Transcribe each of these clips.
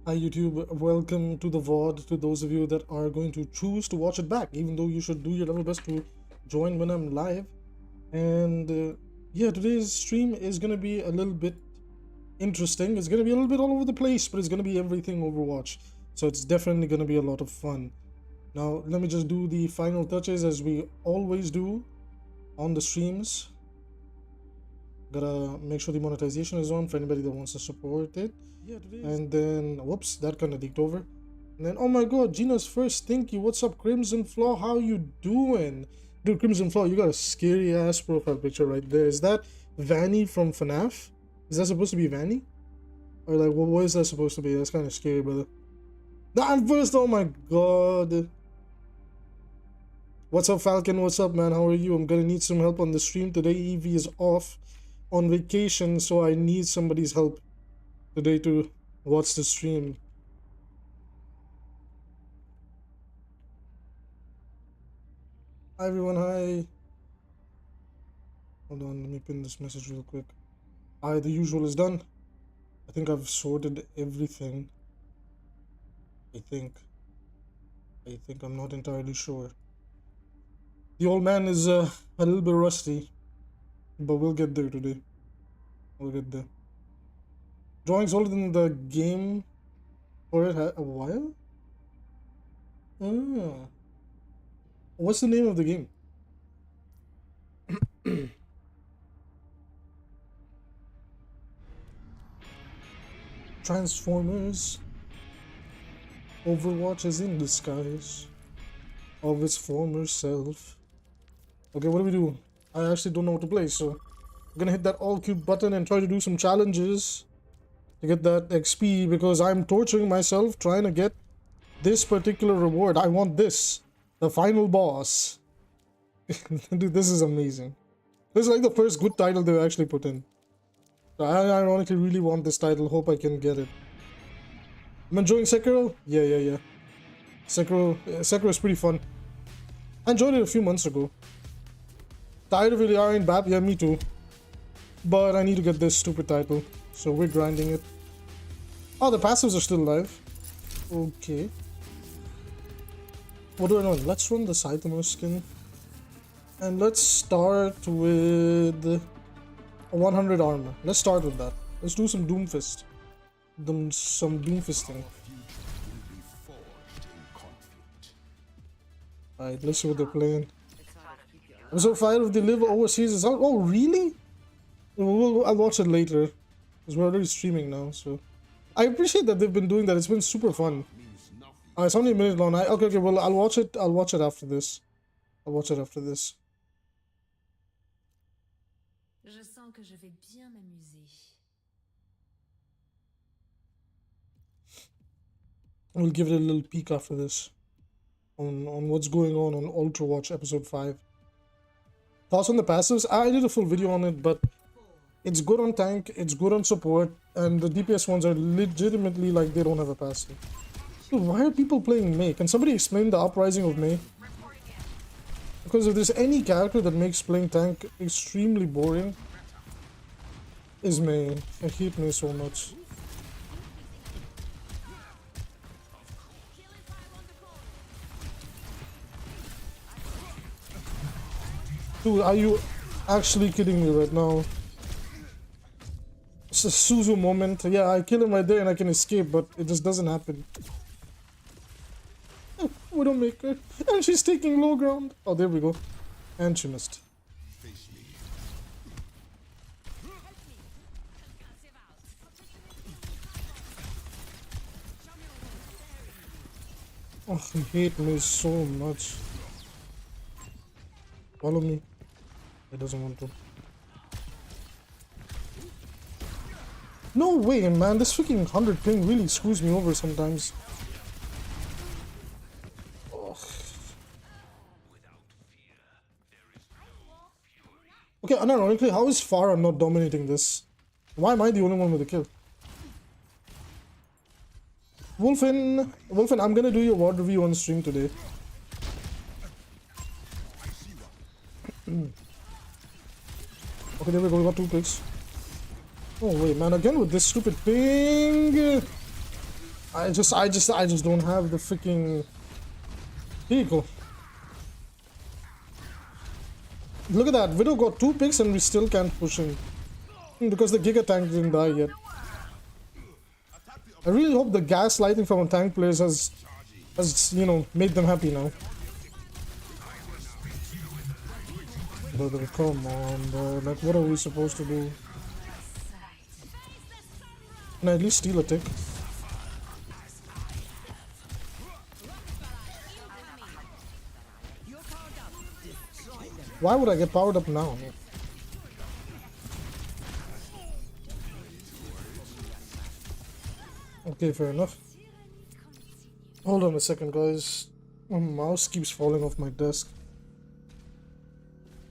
Hi YouTube, welcome to the VOD to those of you that are going to choose to watch it back, even though you should do your level best to join when I'm live. And yeah, today's stream is going to be a little bit interesting. It's going to be a little bit all over the place, but it's going to be everything Overwatch. So it's definitely going to be a lot of fun. Now, let me just do the final touches as we always do on the streams. Gotta make sure the monetization is on for anybody that wants to support it. Yeah, and then, whoops, that kind of leaked over. And then, oh my god, Gina's first. Thank you. What's up, Crimson Flaw? How you doing? Dude, Crimson Flaw, you got a scary ass profile picture right there. Is that Vanny from FNAF? Is that supposed to be Vanny? Or like, what is that supposed to be? That's kind of scary, brother. Nah, I'm first. Oh my god. What's up, Falcon? What's up, man? How are you? I'm gonna need some help on the stream today. Evie is off on vacation, so I need somebody's help today to watch the stream. Hi everyone, hi. Hold on, let me pin this message real quick. Hi, the usual is done. I think I've sorted everything. I think I'm not entirely sure. The old man is a little bit rusty, but we'll get there today. We'll get there. Drawings older than the game for it a while? Ah. What's the name of the game? Transformers. Overwatch is in disguise of its former self. Okay, what do we do? I actually don't know what to play, so I'm gonna hit that all cube button and try to do some challenges to get that XP because I'm torturing myself trying to get this particular reward. I want this, the final boss. Dude, this is amazing. This is like the first good title they've actually put in. I ironically really want this title. Hope I can get it. I'm enjoying Sekiro. Yeah. Sekiro is pretty fun. I enjoyed it a few months ago. Tired of it, in Bap. Yeah, me too. But I need to get this stupid title, so we're grinding it. Oh, the passives are still alive. Okay. What do I know? Let's run the Saitama skin. And let's start with 100 armor. Let's start with that. Let's do some Doomfist. Some Doomfisting. Alright, let's see what they're playing. Episode 5 of the Live Overseas is out. Oh, really? I'll watch it later. Because we're already streaming now, so. I appreciate that they've been doing that. It's been super fun. It's only a minute long. Okay, well, I'll watch it. I'll watch it after this. I'll watch it after this. Je sens que je vais bien m'amuser. We'll give it a little peek after this. On what's going on Overwatch episode 5. Thoughts on the passives? I did a full video on it, but it's good on tank, it's good on support, and the DPS ones are legitimately like they don't have a passive. Dude, why are people playing Mei? Can somebody explain the uprising of Mei? Because if there's any character that makes playing tank extremely boring, is Mei. I hate Mei so much. Dude, are you actually kidding me right now? It's a Suzu moment. Yeah, I kill him right there and I can escape, but it just doesn't happen. Widowmaker. And she's taking low ground. Oh, there we go. And she missed. Oh, I hate me so much. Follow me. It doesn't want to. No way, man. This freaking 100 ping really screws me over sometimes. Ugh. Okay, unironically, how is Farah not dominating this? Why am I the only one with a kill? Wolfen, I'm gonna do your WOD review on stream today. Okay, there we go. We got 2 clicks. Oh wait, man, again with this stupid thing. I just don't have the freaking vehicle. Look at that, Widow got 2 picks and we still can't push him. Because the Giga Tank didn't die yet. I really hope the gaslighting from tank players has you know, made them happy now. But come on, bro. Like, what are we supposed to do? Can I at least steal a tick? Why would I get powered up now? Okay, fair enough. Hold on a second, guys. My mouse keeps falling off my desk.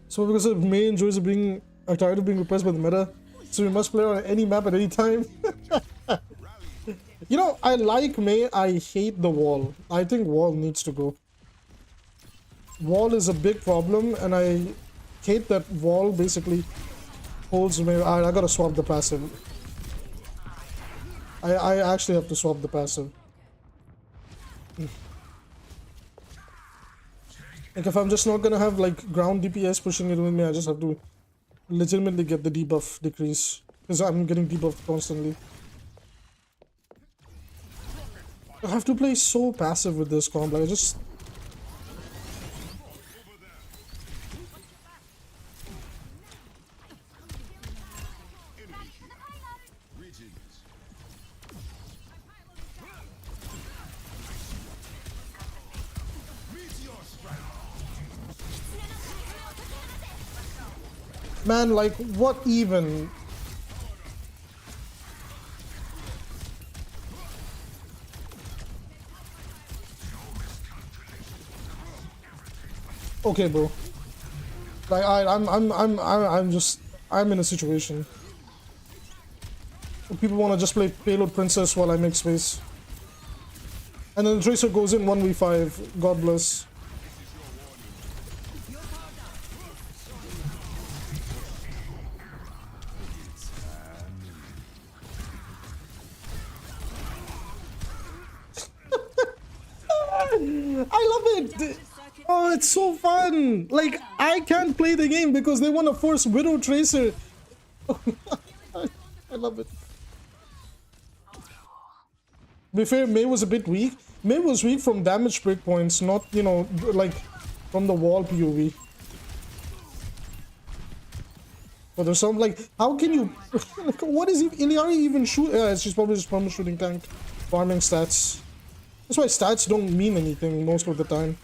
So because May enjoys being tired of being repressed by the meta, so we must play on any map at any time. You know, I like May, I hate the wall. I think wall needs to go. Wall is a big problem, and I hate that wall basically holds May. I gotta swap the passive. I actually have to swap the passive. Like, if I'm just not gonna have like ground DPS pushing it with me, I just have to legitimately get the debuff decrease, because I'm getting debuffed constantly. I have to play so passive with this comp, like I just... Man, like, what even? Okay, bro. Like, I'm in a situation. People want to just play Payload Princess while I make space. And then the Tracer goes in 1v5. God bless. I love it! Oh, it's so fun! Like, I can't play the game because they want to force Widow Tracer. I love it. To be fair, May was a bit weak. May was weak from damage breakpoints, not, you know, like, from the wall POV. But there's some, like, how can you... like, what is Iliari even shoot? Yeah, she's probably just perma shooting tank. Farming stats. That's why stats don't mean anything most of the time.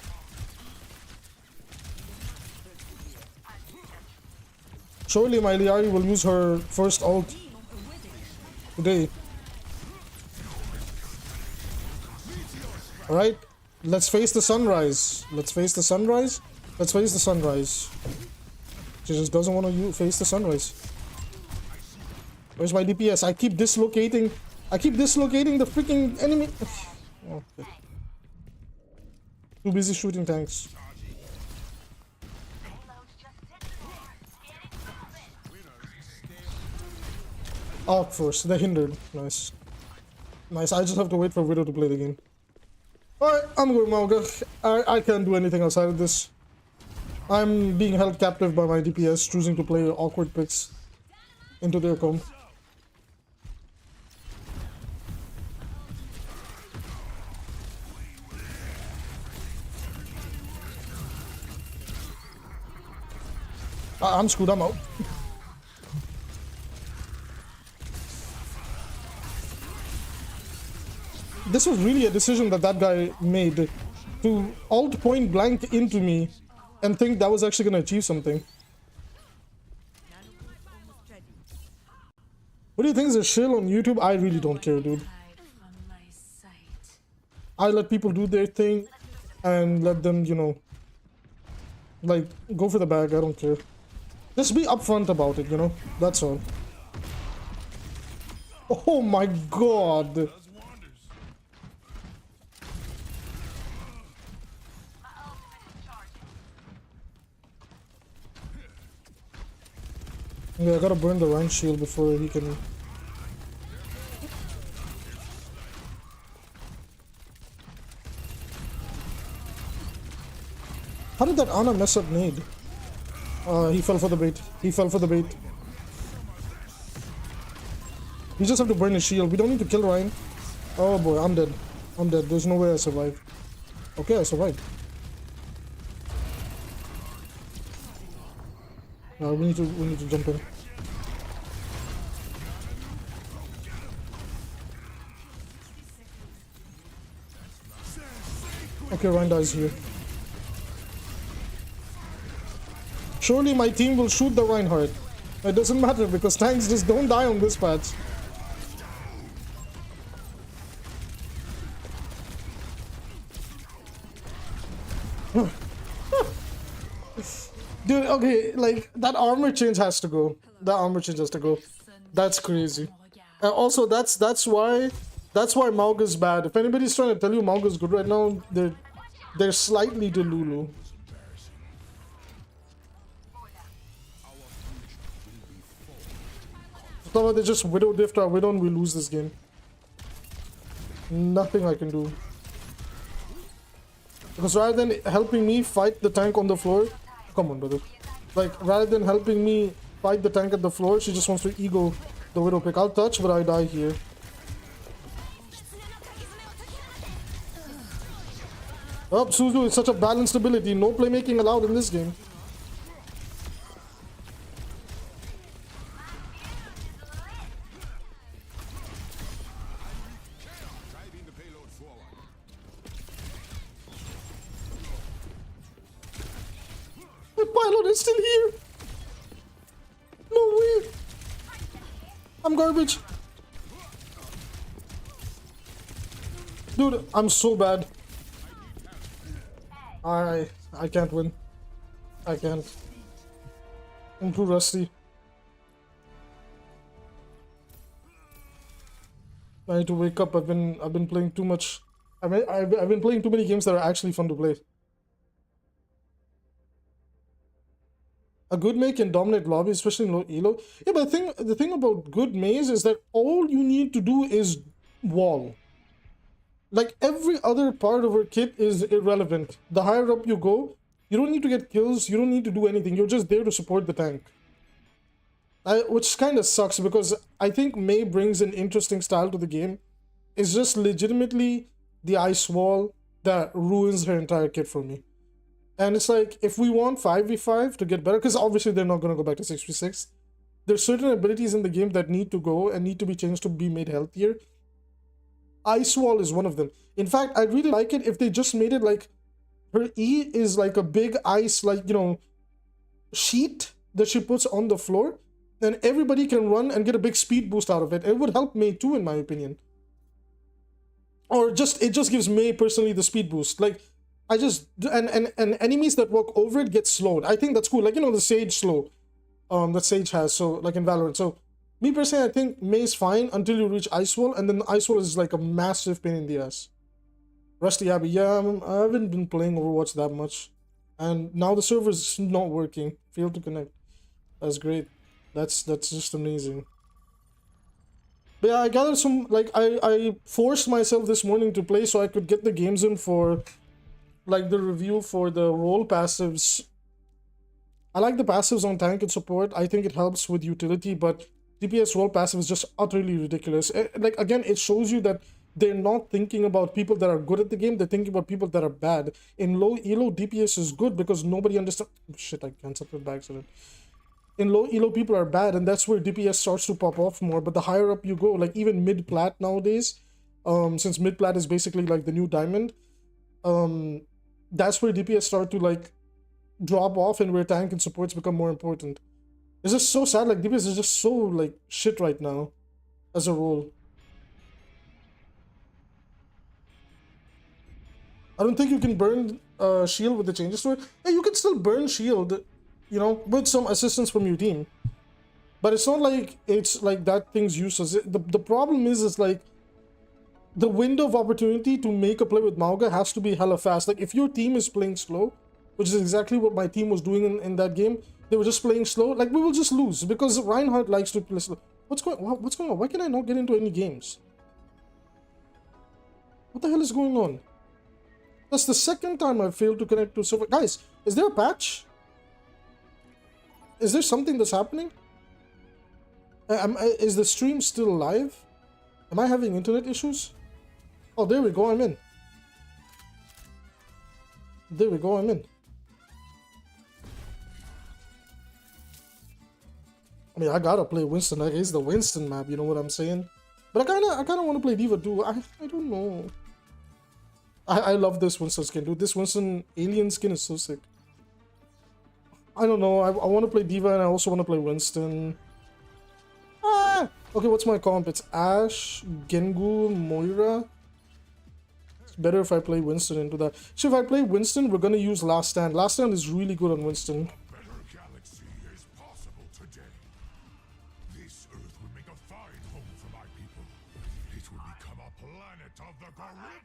Surely my Liari will use her first ult today. Alright, let's face the sunrise. Let's face the sunrise. Let's face the sunrise. She just doesn't want to face the sunrise. Where's my DPS? I keep dislocating the freaking enemy. Okay. Too busy shooting tanks. Out first, they're hindered. Nice. Nice, I just have to wait for Widow to play the game. Alright, I'm going Mauga. I can't do anything outside of this. I'm being held captive by my DPS, choosing to play awkward picks into their comp. I'm screwed, I'm out. This was really a decision that guy made to ult point blank into me and think that was actually gonna achieve something. What do you think is a shill on YouTube? I really don't care, dude. I let people do their thing and let them, you know, like, go for the bag. I don't care. Just be upfront about it, you know? That's all. Oh my god! Yeah, I gotta burn the rank shield before he can How did that Ana mess up nade? He fell for the bait. He fell for the bait. We just have to burn his shield. We don't need to kill Ryan. Oh boy, I'm dead. I'm dead. There's no way I survived. Okay, I survived. No, we need to jump in. Okay, Ryan dies here. Surely my team will shoot the Reinhardt. It doesn't matter because tanks just don't die on this patch. Dude, okay, like that armor change has to go. That armor change has to go. That's crazy. And also, that's why Mauga's bad. If anybody's trying to tell you Mauga's good right now, they're slightly delulu. So they just Widow Dift our Widow and we lose this game. Nothing I can do. Because rather than helping me fight the tank on the floor, come on, brother. Like, rather than helping me fight the tank at the floor, she just wants to ego the Widow pick. I'll touch, but I die here. Oh, Suzu is such a balanced ability. No playmaking allowed in this game. The pilot is still here. No way. I'm garbage. Dude, I'm so bad. I can't win. I can't. I'm too rusty. I need to wake up. I've been playing too much. I've been playing too many games that are actually fun to play. A good May can dominate lobby, especially in low elo. Yeah, but the thing about good Mays is that all you need to do is wall. Like, every other part of her kit is irrelevant. The higher up you go, you don't need to get kills, you don't need to do anything. You're just there to support the tank. Which kind of sucks because I think May brings an interesting style to the game. It's just legitimately the ice wall that ruins her entire kit for me. And it's like, if we want 5v5 to get better, because obviously they're not going to go back to 6v6, there's certain abilities in the game that need to go and need to be changed to be made healthier. Ice wall is one of them. In fact, I'd really like it if they just made it like her E is like a big ice, like, you know, sheet that she puts on the floor, and everybody can run and get a big speed boost out of it. It would help May too, in my opinion. Or just, it just gives May personally the speed boost. Like, I just, and enemies that walk over it get slowed. I think that's cool. Like, you know, the Sage slow that Sage has, so like in Valorant. So me personally, I think May's fine until you reach Ice Wall, and then the Ice Wall is like a massive pain in the ass. Rusty Abbey, yeah, I haven't been playing Overwatch that much. And now the server's not working. Failed to connect. That's great. That's just amazing. But yeah, I gathered some, like, I forced myself this morning to play so I could get the games in for, like, the review for the role passives. I like the passives on tank and support. I think it helps with utility, but DPS role passive is just utterly ridiculous. Like, again, it shows you that they're not thinking about people that are good at the game. They're thinking about people that are bad. In low elo, DPS is good because nobody understands. Shit, I canceled it by accident. In low elo, people are bad, and that's where DPS starts to pop off more. But the higher up you go, like even mid plat nowadays, since mid plat is basically like the new diamond, that's where DPS start to like drop off, and where tank and supports become more important. It's just so sad. Like, DPS is just so like shit right now, as a role. I don't think you can burn shield with the changes to it. Yeah, you can still burn shield, you know, with some assistance from your team. But it's not like it's like that thing's useless. The problem is like the window of opportunity to make a play with Mauga has to be hella fast. Like, if your team is playing slow, which is exactly what my team was doing in that game, they were just playing slow, like, we will just lose because Reinhardt likes to play slow. What's going on? Why can I not get into any games? What the hell is going on? That's the second time I failed to connect to server. Guys, Is there a patch? Is there something that's happening? Is the stream still live? Am I having internet issues? Oh, there we go, I'm in. There we go, I'm in. I mean, I gotta play Winston. Like, it's the Winston map, you know what I'm saying? But I kinda want to play D.Va too. I don't know. I love this Winston skin, dude. This Winston alien skin is so sick. I don't know. I want to play D.Va and I also want to play Winston. Ah! Okay, what's my comp? It's Ashe, Gengu, Moira. It's better if I play Winston into that. So if I play Winston, we're gonna use Last Stand. Last Stand is really good on Winston.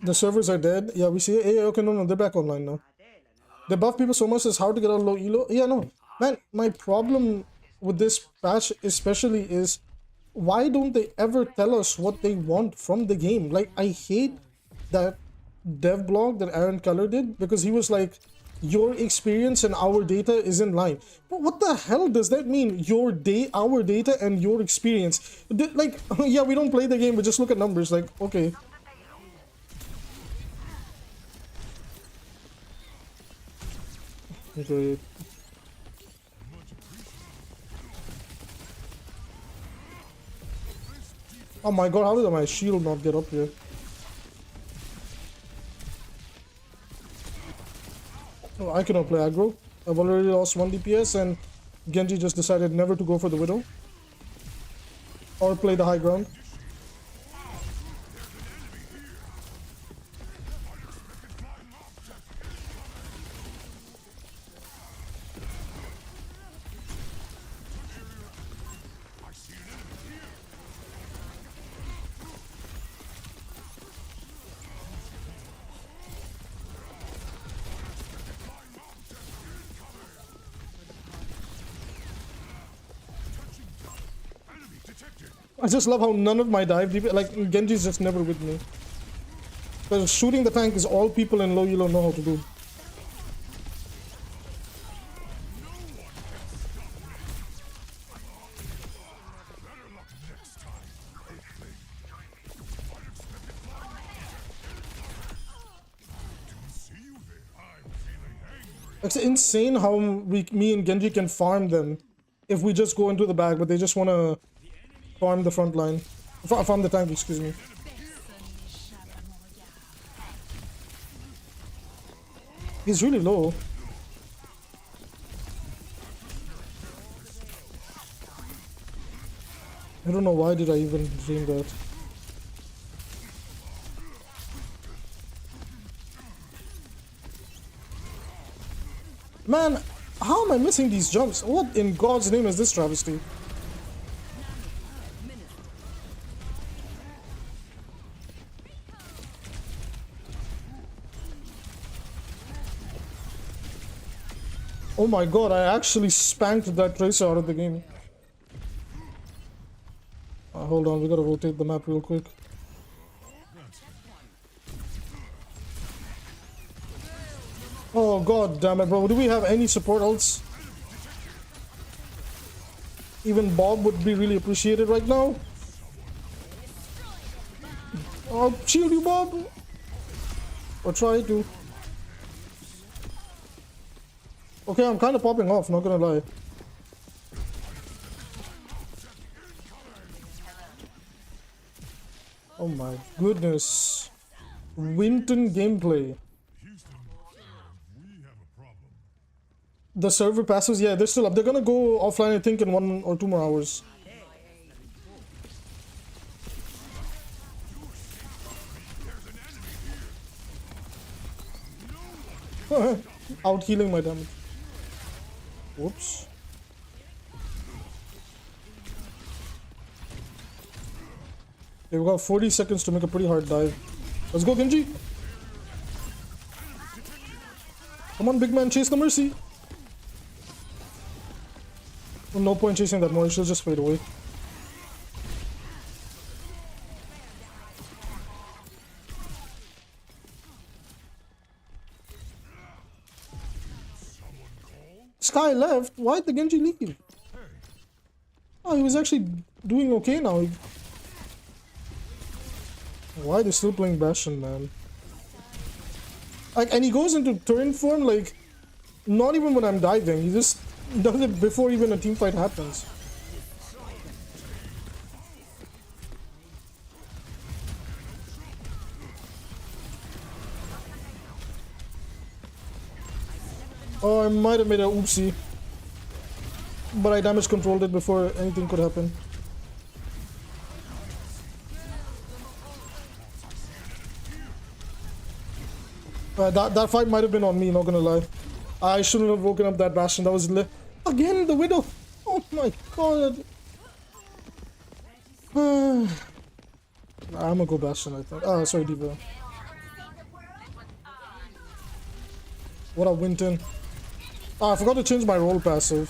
The servers are dead. Yeah, we see it. Hey, okay, no, they're back online now. They buff people so much, it's hard to get out low elo. Yeah, no. Man, my problem with this patch especially is why don't they ever tell us what they want from the game? Like, I hate that dev blog that Aaron Keller did because he was like, your experience and our data is in line. But what the hell does that mean? Our data and your experience. Like, yeah, we don't play the game, but just look at numbers. Like, okay. Great. Oh my god, how did my shield not get up here? Oh, I cannot play aggro. I've already lost 1 DPS and Genji just decided never to go for the Widow. Or play the high ground. I just love how none of my dive DPS, like Genji's just never with me. Because shooting the tank is all people in low elo know how to do. It's insane how me and Genji can farm them if we just go into the back, but they just want to farm the front line. Farm the tank, excuse me. He's really low. I don't know why did I even dream that. Man, how am I missing these jumps? What in God's name is this travesty? Oh my god, I actually spanked that Tracer out of the game. Hold on, we gotta rotate the map real quick. Oh god damn it, bro. Do we have any support else? Even Bob would be really appreciated right now. I'll shield you, Bob. Or try to. Okay, I'm kind of popping off, not gonna lie. Oh my goodness. Winton gameplay. The server passes, yeah, they're still up. They're gonna go offline, I think, in 1 or 2 more hours. Out healing my damage. Whoops. Okay, we got 40 seconds to make a pretty hard dive. Let's go, Genji. Come on, big man, chase the Mercy. Well, no point chasing that more, she'll just fade away. Sky left. Why'd the Genji leave? Oh, he was actually doing okay now. Why are they still playing Bastion, man? Like, and he goes into turn form, like, not even when I'm diving. He just does it before even a team fight happens. Oh, I might have made a oopsie. But I damage controlled it before anything could happen. That fight might have been on me, not gonna lie. I shouldn't have woken up that Bastion. That was again the Widow. Oh my god. I'm gonna go Bastion, I think. Oh, sorry, Diva. What up, Winton? Oh, I forgot to change my roll passive.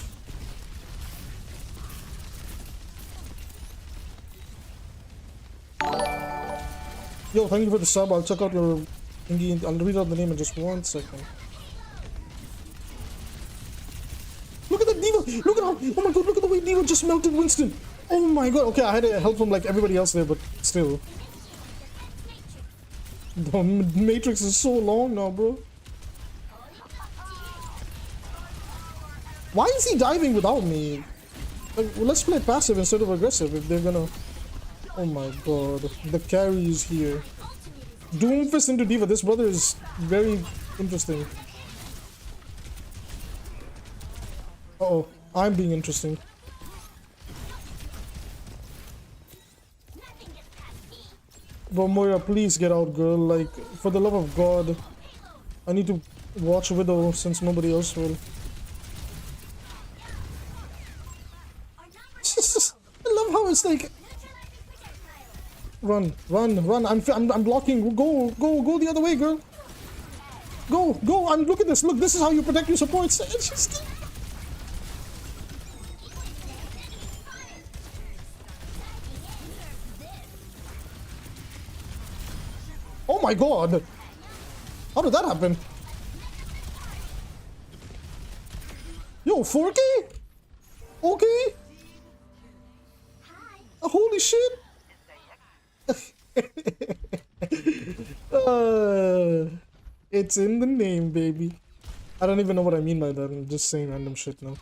Yo, thank you for the sub. I'll check out your thingy. I'll read out the name in just 1 second. Look at that Diva! Look at how... Oh my god, look at the way Diva just melted Winston! Oh my god, okay, I had to help him like everybody else there, but still. The Matrix is so long now, bro. Why is he diving without me? Like, well, let's play passive instead of aggressive if they're gonna... Oh my god, the carry is here. Doomfist into Diva, this brother is very interesting. Uh-oh, I'm being interesting. Bro, Moira, please get out, girl. Like, for the love of God. I need to watch Widow since nobody else will. I love how it's like... Run, run, run. I'm blocking. Go the other way, girl. Go. Look at this. Look, this is how you protect your supports. It's just... Oh my god. How did that happen? Yo, 4K? Okay. Holy shit. It's in the name, baby. I don't even know what I mean by that. I'm just saying random shit now.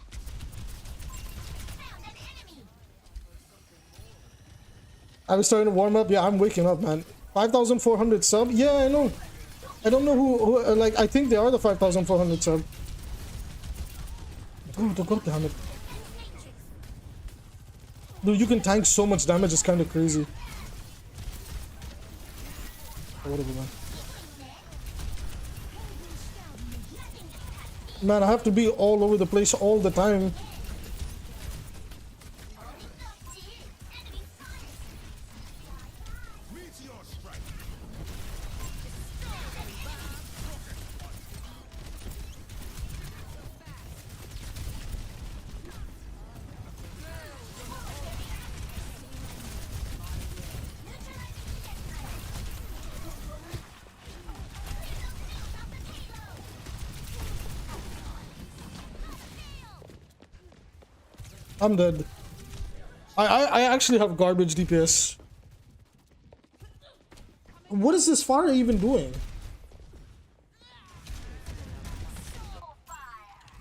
I was starting to warm up. Yeah, I'm waking up, man. 5,400 sub? Yeah, I know. I don't know who like, I think they are the 5,400 sub. Oh, god damn it. Dude, you can tank so much damage, it's kind of crazy. Whatever, man. Man, I have to be all over the place all the time. I'm dead. I actually have garbage DPS. What is this Fire even doing?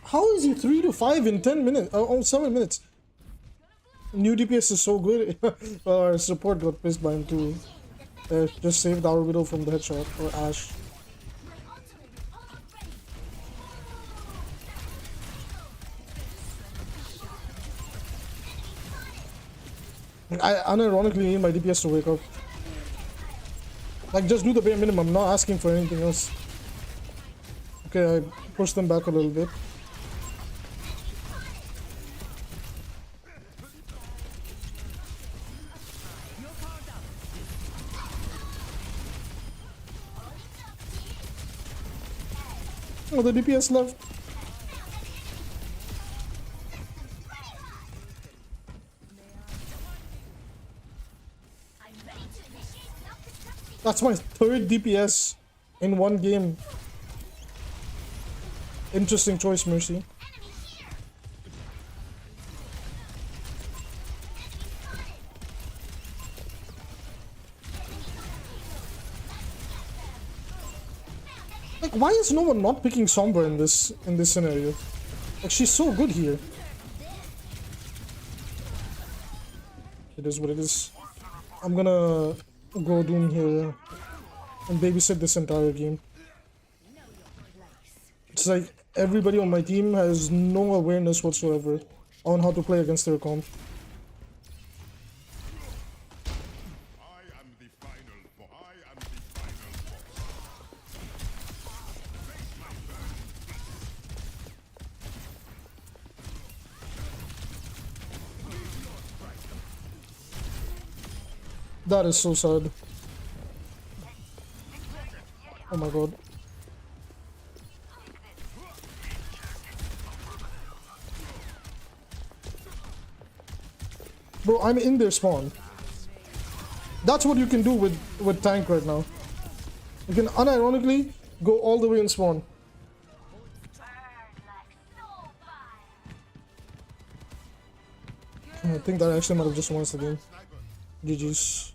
How is he 3 to 5 in 10 minutes? Oh, 7 minutes. New DPS is so good. Our support got pissed by him too. Just saved our Widow from the headshot. Or Ashe. I unironically need my DPS to wake up. Like, just do the bare minimum, I'm not asking for anything else. Okay, I pushed them back a little bit. Oh, the DPS left. That's my 3rd DPS in one game. Interesting choice, Mercy. Like, why is no one not picking Sombra in this scenario? Like, she's so good here. It is what it is. I'm gonna go Doom here and babysit this entire game. It's like everybody on my team has no awareness whatsoever on how to play against their comp. That is so sad. Oh my god. Bro, I'm in their spawn. That's what you can do with tank right now. You can unironically go all the way in spawn. I think that actually might have just won the game. GG's.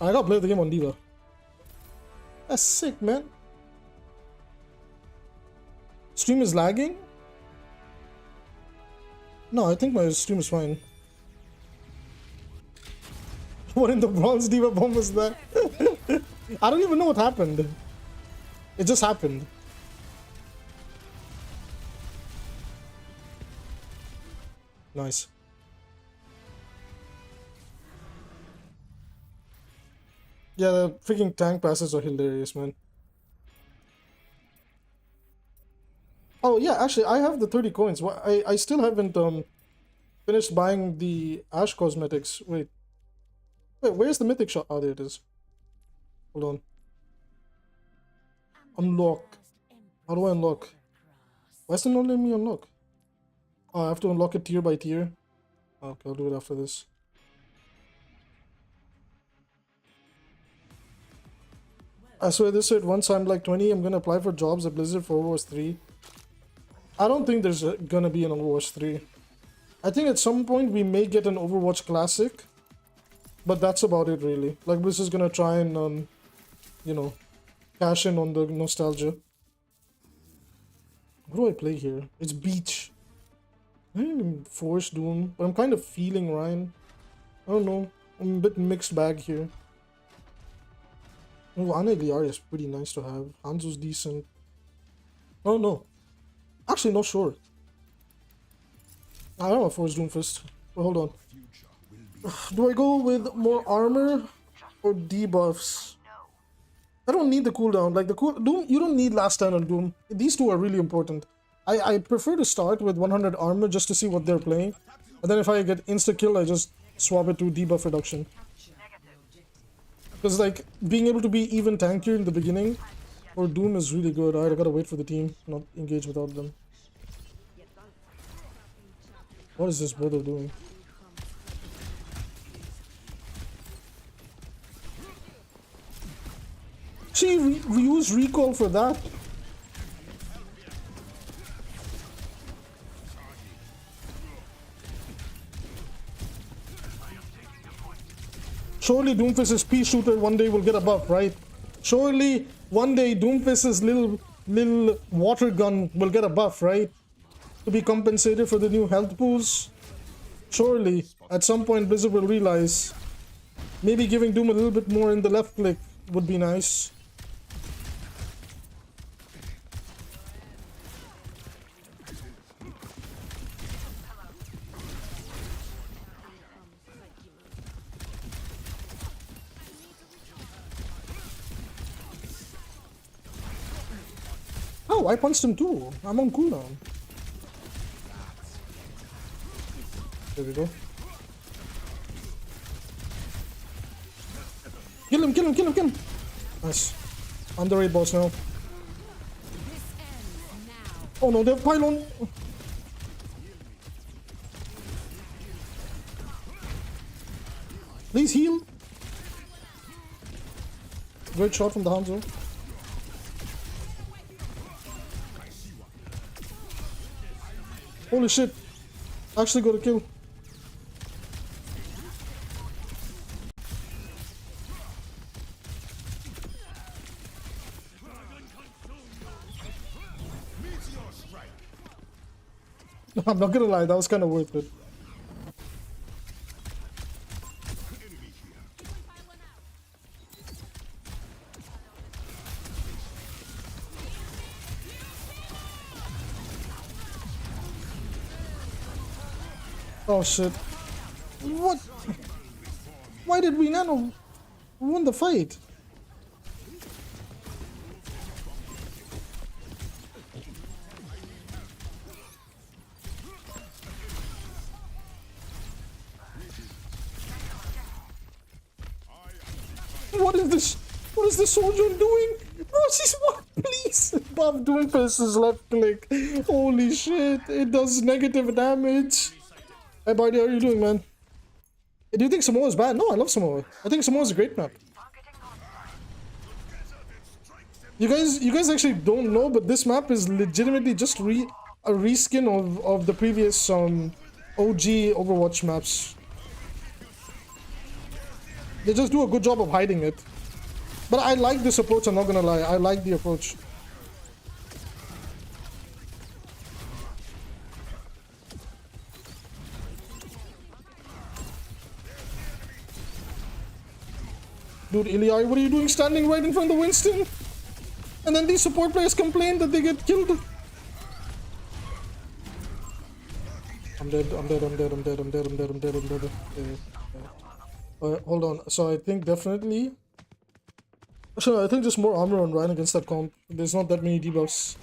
I gotta play the game on Diva. That's sick, man. Stream is lagging? No, I think my stream is fine. What in the bronze Diva bomb was that? I don't even know what happened. It just happened. Nice. Yeah, the freaking tank passes are hilarious, man. Oh yeah, actually, I have the 30 coins. I still haven't finished buying the Ash cosmetics. Wait, where's the mythic shot? Oh, there it is. Hold on. Unlock. How do I unlock? Why is it not letting me unlock? Oh, I have to unlock it tier by tier. Okay, I'll do it after this. I swear this said once I'm like 20, I'm gonna apply for jobs at Blizzard for Overwatch 3. I don't think there's gonna be an Overwatch 3. I think at some point we may get an Overwatch Classic. But that's about it really. Like Blizzard's gonna try and, you know, cash in on the nostalgia. What do I play here? It's Beach. I didn't even force Doom, but I'm kind of feeling Ryan. I don't know. I'm a bit mixed bag here. Oh, Ana Gliari is pretty nice to have. Hanzo's decent. Oh no. Actually, not sure. I don't know if it was Doomfist. But hold on. Do I go with more armor or debuffs? I don't need the cooldown. Like the Doom, you don't need last stand on Doom. These two are really important. I prefer to start with 100 armor just to see what they're playing. And then if I get insta-kill, I just swap it to debuff reduction. Because like, being able to be even tankier in the beginning for Doom is really good. Alright, I gotta wait for the team, not engage without them. What is this brother doing? See, we use recall for that. Surely Doomfist's Pea Shooter one day will get a buff, right? Surely one day Doomfist's little water gun will get a buff, right? To be compensated for the new health pools. Surely, at some point Blizzard will realize maybe giving Doom a little bit more in the left click would be nice. Oh, I punched him too. I'm on cooldown. There we go. Kill him, kill him, kill him, kill him. Nice. I'm the raid boss now. Oh no, they have pylon. Please heal. Great shot from the Hanzo. Holy shit. Actually got a kill. I'm not gonna lie, that was kind of worth it. Oh shit. What? Why did we nano win the fight? What is this? What is this soldier doing? Bro, she's what? Please. Buff doing versus left click. Holy shit. It does negative damage. Hey, buddy, how are you doing, man? Do you think Samoa is bad? No, I love Samoa. I think Samoa is a great map. You guys actually don't know, but this map is legitimately just a reskin of the previous OG Overwatch maps. They just do a good job of hiding it. But I like this approach, I'm not gonna lie. I like the approach. Dude, Ilya, what are you doing standing right in front of Winston? And then these support players complain that they get killed. I'm dead. Hold on. So I think definitely... Actually, I think just more armor on Ryan against that comp. There's not that many debuffs.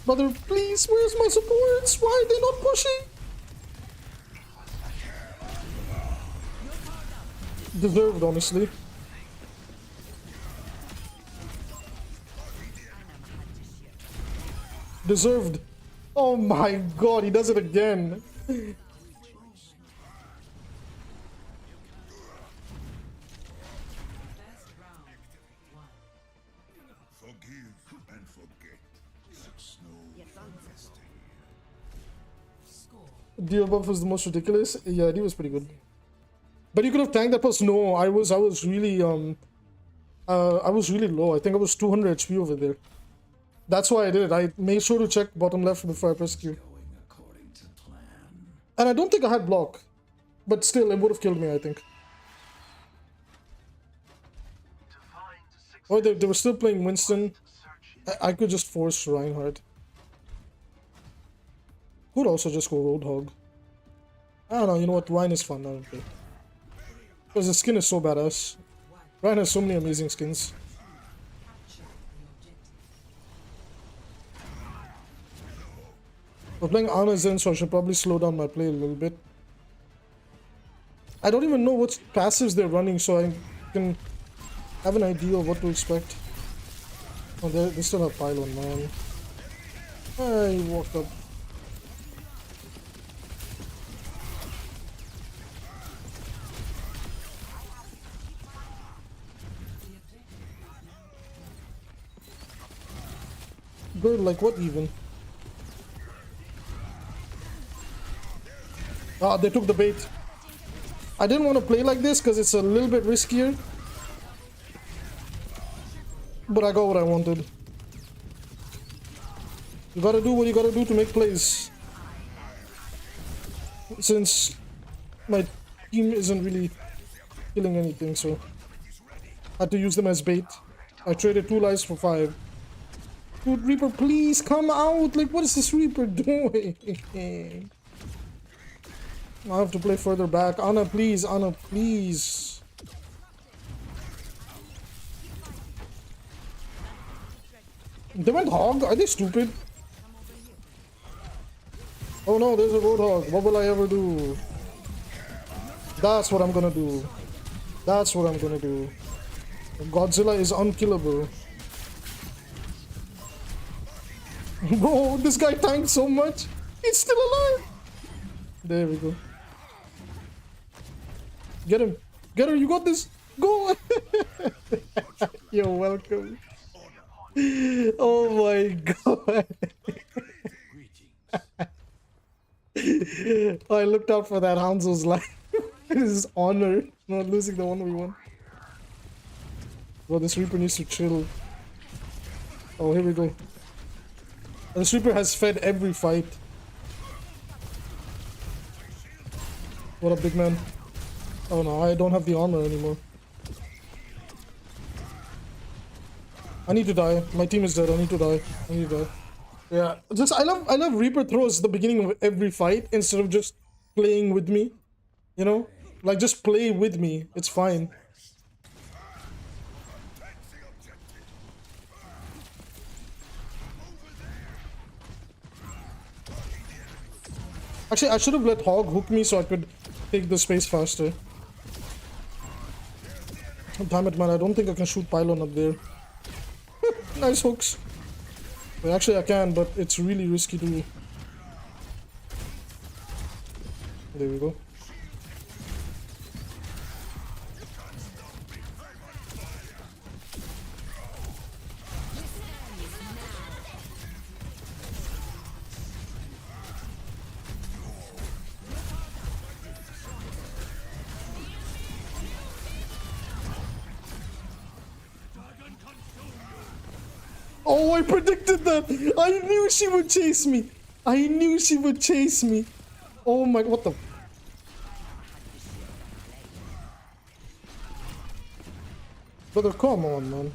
Brother, please, where's my supports? Why are they not pushing? Deserved, honestly. Deserved. Oh my god, he does it again. Deal buff was the most ridiculous. Yeah, he was pretty good. But you could have tanked that plus. No, I was really I was really low. I think I was 200 HP over there. That's why I did it. I made sure to check bottom left before I pressed Q. And I don't think I had block. But still, it would have killed me, I think. Oh, they were still playing Winston. I could just force Reinhardt. Could also just go Roadhog. I don't know, you know what? Ryan is fun, I don't care. Because his skin is so badass. Ryan has so many amazing skins. We're playing Ana Zen, so I should probably slow down my play a little bit. I don't even know what passives they're running, so I can have an idea of what to expect. Oh, they still have pylon, man. I walked up. Good, like what even? Ah, they took the bait. I didn't want to play like this because it's a little bit riskier. But I got what I wanted. You gotta do what you gotta do to make plays. Since my team isn't really killing anything, so I had to use them as bait. I traded 2 lives for 5. Dude, Reaper, please come out! Like, what is this Reaper doing? I have to play further back. Ana, please. Ana, please. They went hog? Are they stupid? Oh no, there's a Roadhog. What will I ever do? That's what I'm gonna do. That's what I'm gonna do. Godzilla is unkillable. Bro, this guy tanked so much. He's still alive. There we go. Get him. Get her. You got this. Go. You're welcome. Oh my god. I looked out for that Hanzo's life. It is honor not losing the 1v1. Well, this Reaper needs to chill. Oh, here we go. This Reaper has fed every fight. What up, big man? Oh no, I don't have the armor anymore. I need to die. My team is dead. I need to die. I need to die. Yeah, just I love Reaper throws at the beginning of every fight instead of just playing with me. You know? Like just play with me. It's fine. Actually, I should have let Hog hook me so I could take the space faster. Damn it, man. I don't think I can shoot pylon up there. Nice hooks. Well, actually, I can, but it's really risky to... There we go. Oh, I predicted that! I knew she would chase me! I knew she would chase me! Oh my... What the... Brother, come on, man.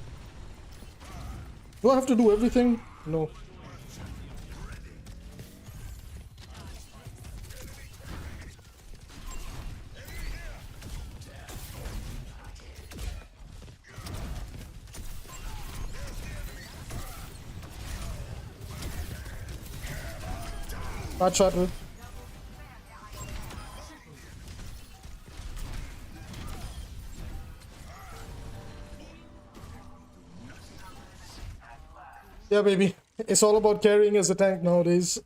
Do I have to do everything? No. Bad shot, dude. Yeah, baby. It's all about carrying as a tank nowadays.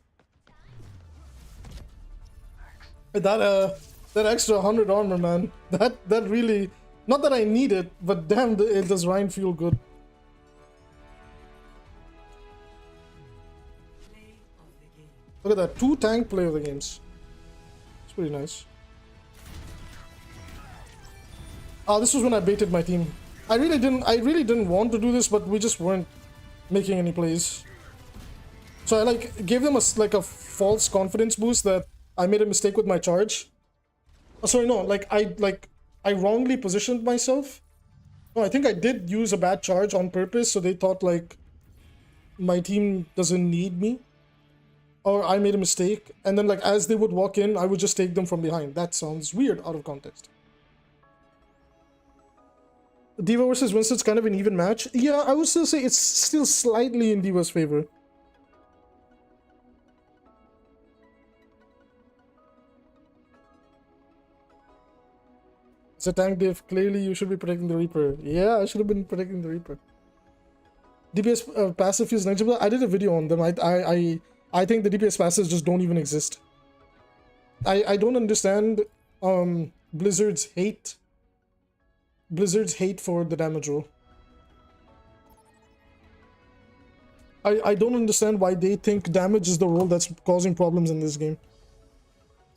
That extra 100 armor, man. That really... Not that I need it, but damn, it does Ryan feel good. Look at that, 2 tank play of the games. It's pretty nice. Ah, this was when I baited my team. I really didn't want to do this, but we just weren't making any plays. So I like gave them like a false confidence boost that I made a mistake with my charge. Oh, sorry, no, I wrongly positioned myself. No, I think I did use a bad charge on purpose, so they thought like my team doesn't need me. Or I made a mistake, and then like as they would walk in, I would just take them from behind. That sounds weird out of context. Diva versus Winston's kind of an even match. Yeah, I would still say it's still slightly in Diva's favor. It's a tank diff. Clearly, you should be protecting the Reaper. Yeah, I should have been protecting the Reaper. DPS passive feels negligible. I did a video on them. I think the DPS passives just don't even exist. I don't understand Blizzard's hate for the damage roll. I don't understand why they think damage is the role that's causing problems in this game.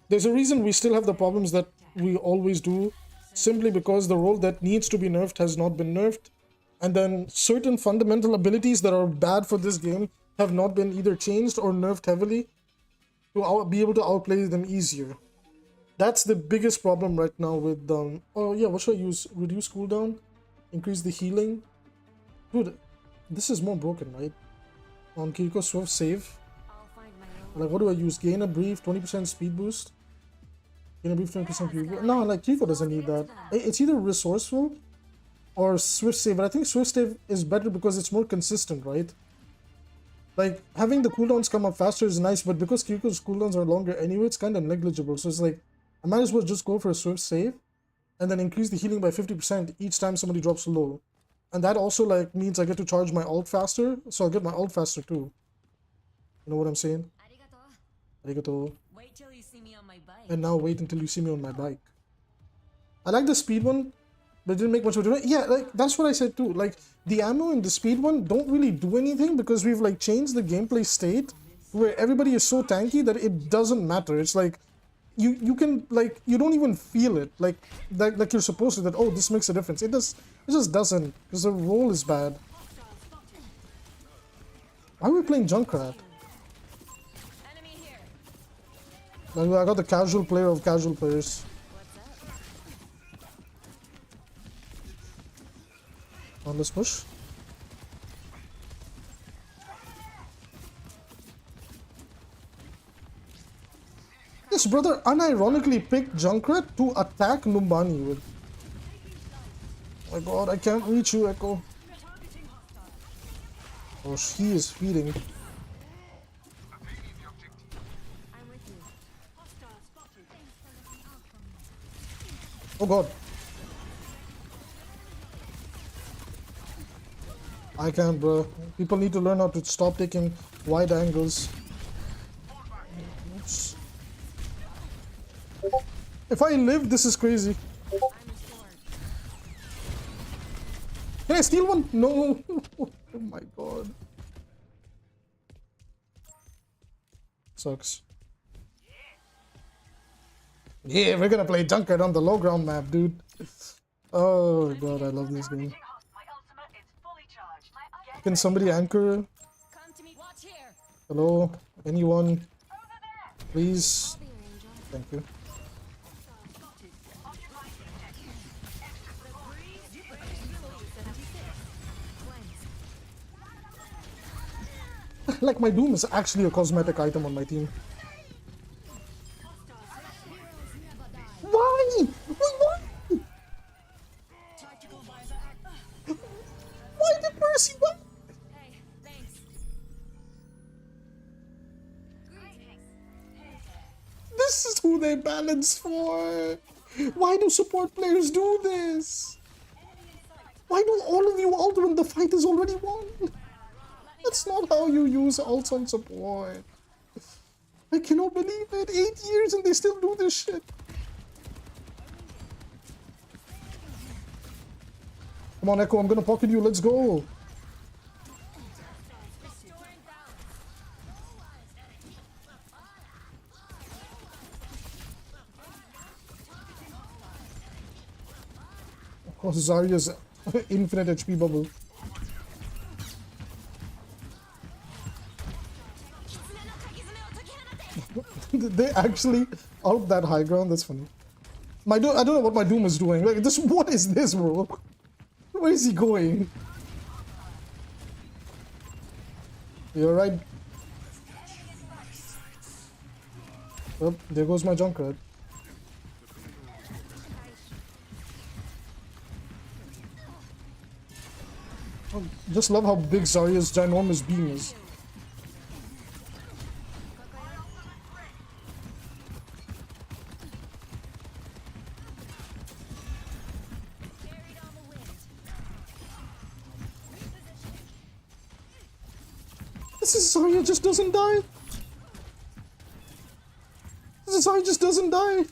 There's a reason we still have the problems that we always do, simply because the role that needs to be nerfed has not been nerfed, and then certain fundamental abilities that are bad for this game have not been either changed or nerfed heavily to be able to outplay them easier. That's the biggest problem right now with oh yeah, what should I use? Reduce cooldown, increase the healing. Dude, this is more broken, right? On Kiriko Swift save. Like, what do I use? Gain a brief, 20% speed boost. Gain a brief, 20% speed boost. No, like Kiriko doesn't need that. It's either resourceful or Swift save, but I think Swift save is better because it's more consistent, right? Like, having the cooldowns come up faster is nice, but because Kiriko's cooldowns are longer anyway, it's kind of negligible. So it's like, I might as well just go for a Swift save and then increase the healing by 50% each time somebody drops low. And that also like means I get to charge my ult faster, so I'll get my ult faster too. You know what I'm saying? Arigato. Wait till you see me on my bike. And now wait until you see me on my bike. I like the speed one. but it didn't make much of a difference. Yeah, like that's what I said too. Like the ammo and the speed one don't really do anything because we've like changed the gameplay state where everybody is so tanky that it doesn't matter. It's like you can like you don't even feel it like that like you're supposed to that oh this makes a difference. It just doesn't because the roll is bad. Why are we playing Junkrat? Like, I got the casual player of casual players. On this push. Yes, brother unironically picked Junkrat to attack Numbani with. Oh my god, I can't reach you, Echo. Oh, she is feeding. Oh god. I can't, bro. People need to learn how to stop taking wide angles. Oops. If I live, this is crazy. Can I steal one? No. Oh my god. Sucks. Yeah, we're gonna play Junkrat on the low ground map, dude. Oh god, I love this game. Can somebody anchor? Hello? Anyone? Please? Thank you. Like my Doom is actually a cosmetic item on my team. Why? Why? Why did Mercy win? This is who they balance for. Why do support players do this? Why do all of you ult when the fight is already won? That's not how you use ults on support. I cannot believe it. 8 years and they still do this shit. Come on, Echo, I'm gonna pocket you. Let's go. Oh, Zarya's infinite HP bubble. Did they actually out that high ground? That's funny. I don't know what my Doom is doing. Like this, what is this, bro? Where is he going? You're right. Oh, there goes my Junkrat. Oh, just love how big Zarya's ginormous beam is. This is Zarya just doesn't die. This is Zarya just doesn't die.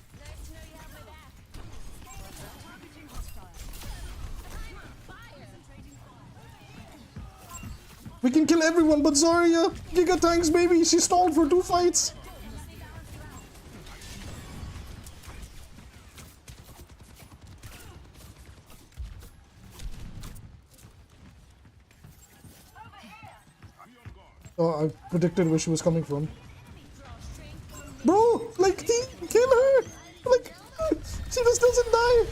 We can kill everyone but Zarya. Giga tanks, baby. She stalled for 2 fights. Oh, I predicted where she was coming from. Bro, like, kill her! Like, she just doesn't die!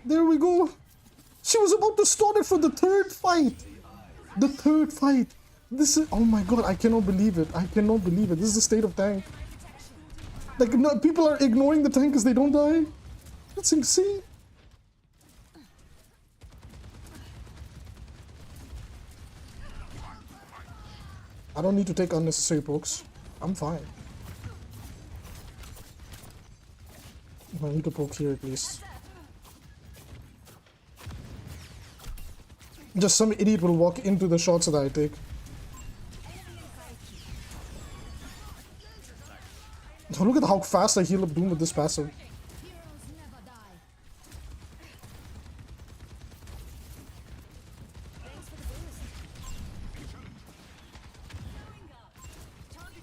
There we go. She was about to start it for the 3rd fight. The 3rd fight. This is, oh my god, I cannot believe it. I cannot believe it. This is the state of tank. Like, no, people are ignoring the tank because they don't die. That's insane. I don't need to take unnecessary pokes. I'm fine. I need to poke here at least. Just some idiot will walk into the shots that I take. Oh, look at how fast I heal up Doom with this passive.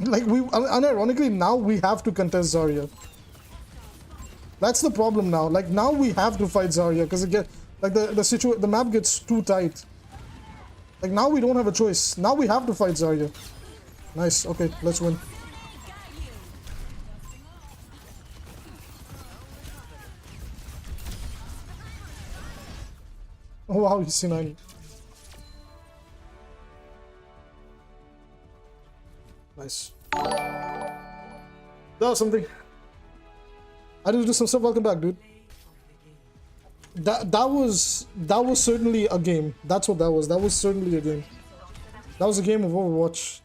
Like, unironically, now we have to contest Zarya. That's the problem now. Like, now we have to fight Zarya because like the map gets too tight. Like, now we don't have a choice. Now we have to fight Zarya. Nice. Okay, let's win. Oh wow, he's C9. Nice. That was something. I did do some stuff. Welcome back, dude. That was certainly a game. That's what that was. That was certainly a game. That was a game of Overwatch.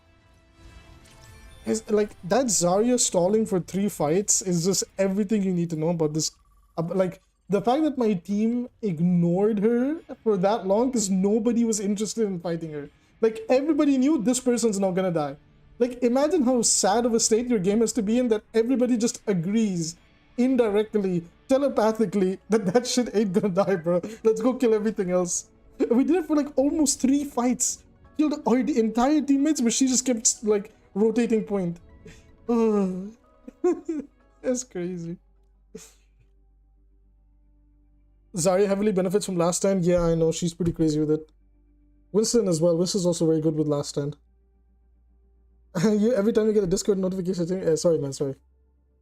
It's like that Zarya stalling for 3 fights is just everything you need to know about this. Like the fact that my team ignored her for that long because nobody was interested in fighting her. Like everybody knew this person's not gonna die. Like imagine how sad of a state your game has to be in that everybody just agrees indirectly, telepathically that shit ain't gonna die, bro. Let's go kill everything else. We did it for like almost 3 fights. Killed our entire teammates, but she just kept like rotating point. That's crazy. Zarya heavily benefits from last stand. Yeah, I know. She's pretty crazy with it. Winston as well. Winston's also very good with last stand. Every time you get a Discord notification, sorry man, sorry.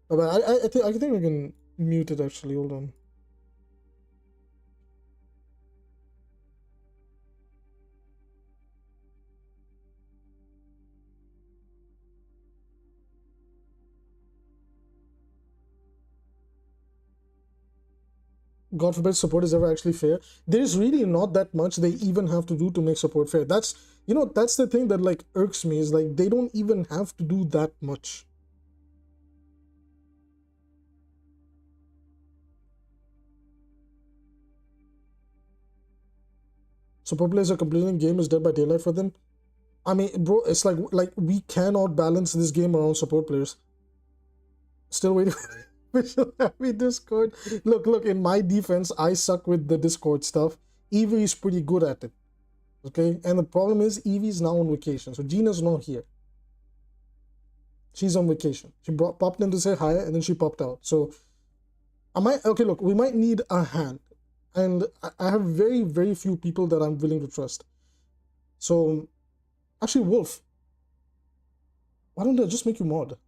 But I think we can mute it actually. Hold on. God forbid support is ever actually fair. There's really not that much they even have to do to make support fair. That's, you know, that's the thing that like irks me, is like they don't even have to do that much. Support players are complaining game is dead by daylight for them. I mean, bro, it's like we cannot balance this game around support players. Still waiting for official happy Discord. Look, in my defense, I suck with the Discord stuff. Evie is pretty good at it. Okay? And the problem is Evie is now on vacation. So Gina's not here. She's on vacation. She popped in to say hi and then she popped out. So okay, look, we might need a hand. And I have very, very few people that I'm willing to trust. So actually, Wolf, why don't I just make you mod?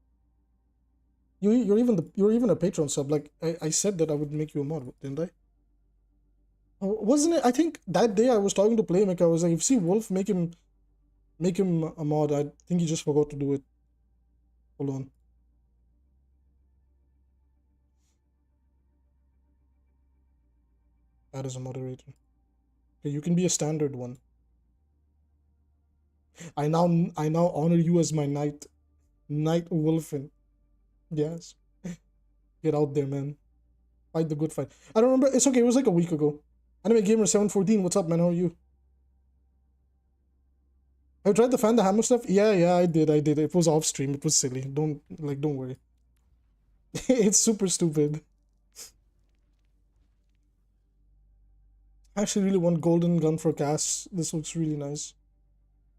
You're even a Patreon sub. Like I said that I would make you a mod, didn't I? Wasn't it? I think that day I was talking to Playmaker. I was like, if you see Wolf, make him a mod. I think he just forgot to do it. Hold on. Add as a moderator. Okay, you can be a standard one. I now honor you as my knight Wolfen. Yes. Get out there, man. Fight the good fight. I don't remember. It's okay. It was like a week ago. Anime Gamer 714. What's up, man? How are you? Have you tried the fan the hammer stuff? Yeah, I did. It was off stream. It was silly. Don't worry. It's super stupid. I actually really want golden gun for Cass. This looks really nice.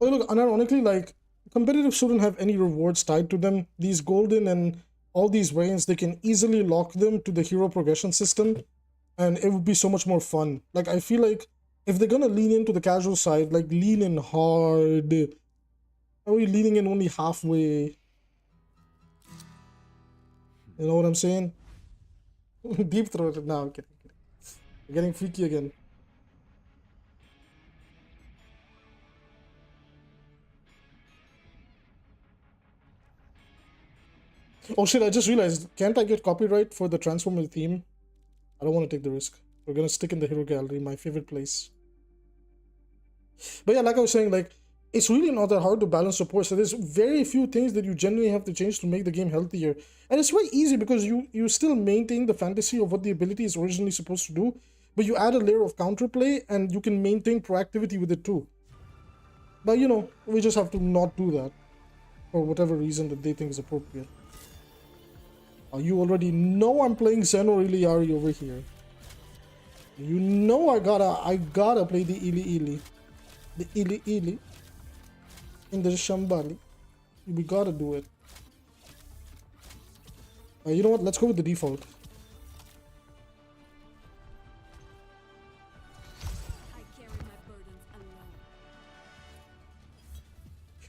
Oh, look, unironically, like, competitive shouldn't have any rewards tied to them. These golden and all these reigns, they can easily lock them to the hero progression system, and it would be so much more fun. Like, I feel like if they're gonna lean into the casual side, like, lean in hard. Are we leaning in only halfway? You know what I'm saying? Deep throated. No, I'm kidding. We're getting freaky again. Oh shit, I just realized, can't I get copyright for the Transformer theme? I don't want to take the risk. We're gonna stick in the hero gallery, my favorite place. But yeah, like I was saying, like, it's really not that hard to balance support. So there's very few things that you generally have to change to make the game healthier. And it's very easy because you still maintain the fantasy of what the ability is originally supposed to do, but you add a layer of counterplay and you can maintain proactivity with it too. But you know, we just have to not do that for whatever reason that they think is appropriate. You already know I'm playing Zen or Iliari over here. You know I gotta play the Ili. The Ili. In the Shambali. We gotta do it. You know what? Let's go with the default.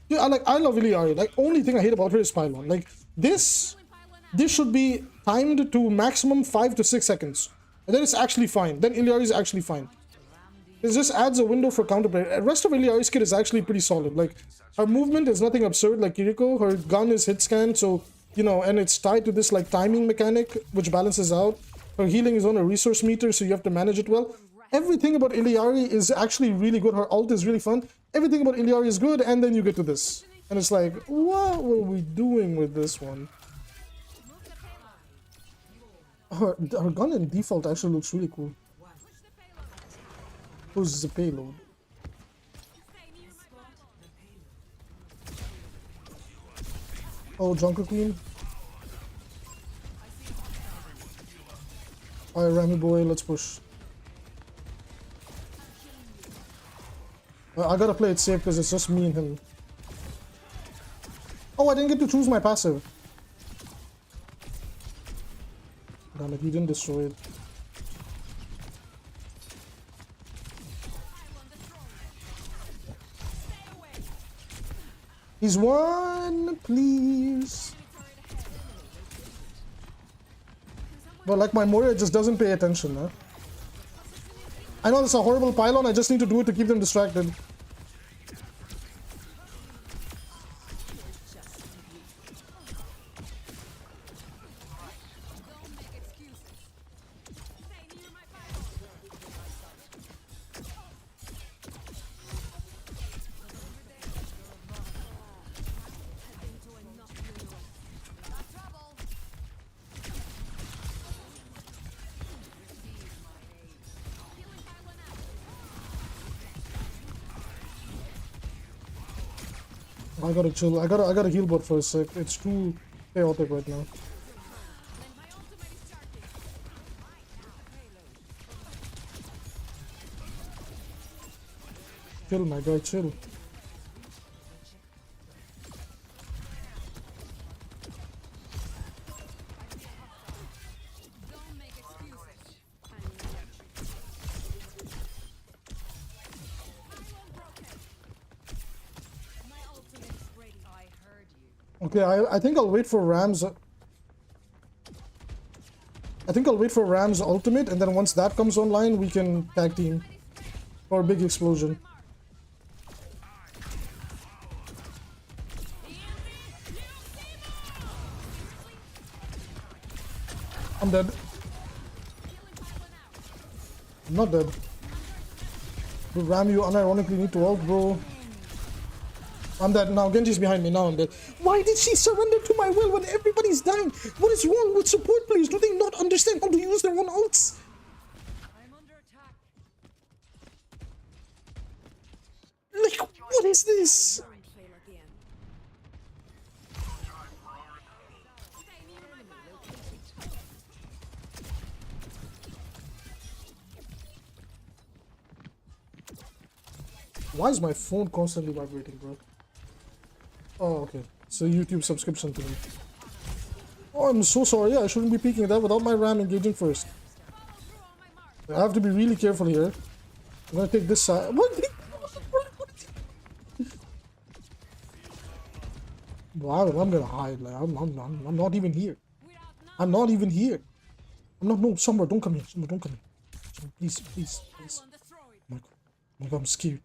Yeah, I love Iliari. Like, only thing I hate about her is pylon. Like, this should be timed to maximum 5 to 6 seconds. And then it's actually fine. Then Iliari is actually fine. It just adds a window for counterplay. The rest of Iliari's kit is actually pretty solid. Like, her movement is nothing absurd like Kiriko. Her gun is hit scan, so, you know, and it's tied to this, like, timing mechanic, which balances out. Her healing is on a resource meter, so you have to manage it well. Everything about Iliari is actually really good. Her ult is really fun. Everything about Iliari is good, and then you get to this. And it's like, what were we doing with this one? Her gun in default actually looks really cool. Who's the payload? Oh, Junker Queen. Alright, Rami boy, let's push. I gotta play it safe because it's just me and him. Oh, I didn't get to choose my passive. Damn it, he didn't destroy it. He's one, please. But like my Moria just doesn't pay attention, huh? I know it's a horrible pylon, I just need to do it to keep them distracted. I gotta chill. I gotta heal bot for a sec. It's too chaotic right now. Chill, my guy, chill. Okay, I think I'll wait for Ram's. I think I'll wait for Ram's ultimate, and then once that comes online, we can tag team for a big explosion. I'm dead. I'm not dead. But Ram, you unironically need to ult, bro. I'm dead now. Genji's behind me. Now I'm dead. Why did she surrender to my will when everybody's dying? What is wrong with support players? Do they not understand how to use their own ults? I'm under attack. Like, what is this? Why is my phone constantly vibrating, bro? Oh, okay. So YouTube subscription to me. Oh, I'm so sorry. I shouldn't be peeking that without my RAM engaging first. I have to be really careful here. I'm gonna take this side. What? Wow, I'm gonna hide. Like, I'm not even here. I'm not even here. I'm not. No, Summer, don't come here. Summer, don't come here. Summer, please, please, please. Oh my God. Oh my God, I'm scared.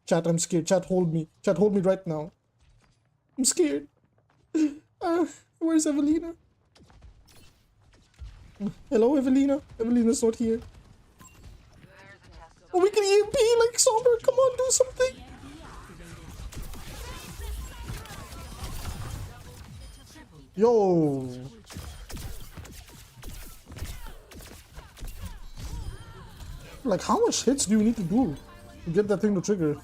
Chat, I'm scared. Chat, hold me. Chat, hold me right now. I'm scared. Where's Evelina? Hello, Evelina. Evelina's not here. Oh, we can EMP like Somber. Come on, do something. Yo. Like, how much hits do you need to do to get that thing to trigger?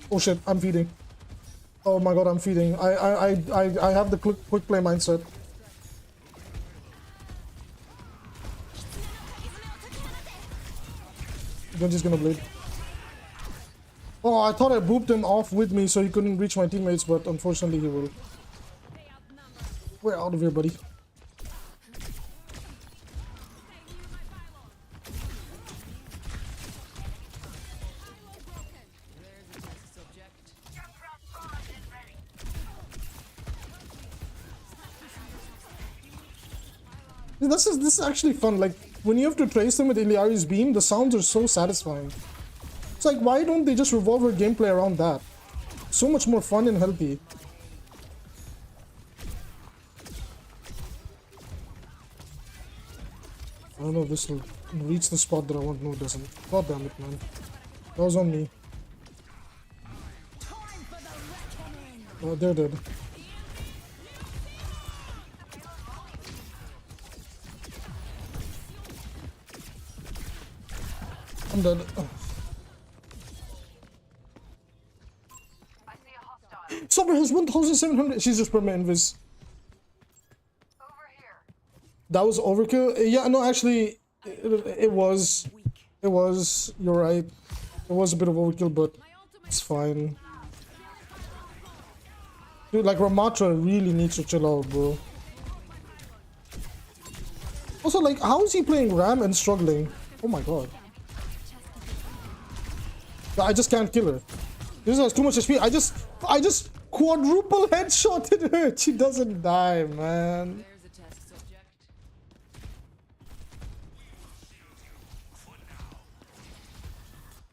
Oh shit, I'm feeding. Oh my God, I'm feeding. I have the quick play mindset. Genji's gonna blade. Oh, I thought I booped him off with me so he couldn't reach my teammates, but unfortunately he will. We're out of here, buddy. This is actually fun. Like when you have to trace them with Iliari's beam, the sounds are so satisfying. It's like, why don't they just revolve her gameplay around that? So much more fun and healthy. I don't know if this will reach the spot that I want. No, it doesn't. God damn it, man. That was on me. Oh, they're dead. I'm dead. Summer has 1,700. She's just permanent invis. That was overkill. Yeah, no, actually, it was. It was. You're right. It was a bit of overkill, but it's fine. Dude, like Ramatra really needs to chill out, bro. Also, like, how is he playing Ram and struggling? Oh my god. I just can't kill her. This has too much HP. I just quadruple headshotted her. She doesn't die, man.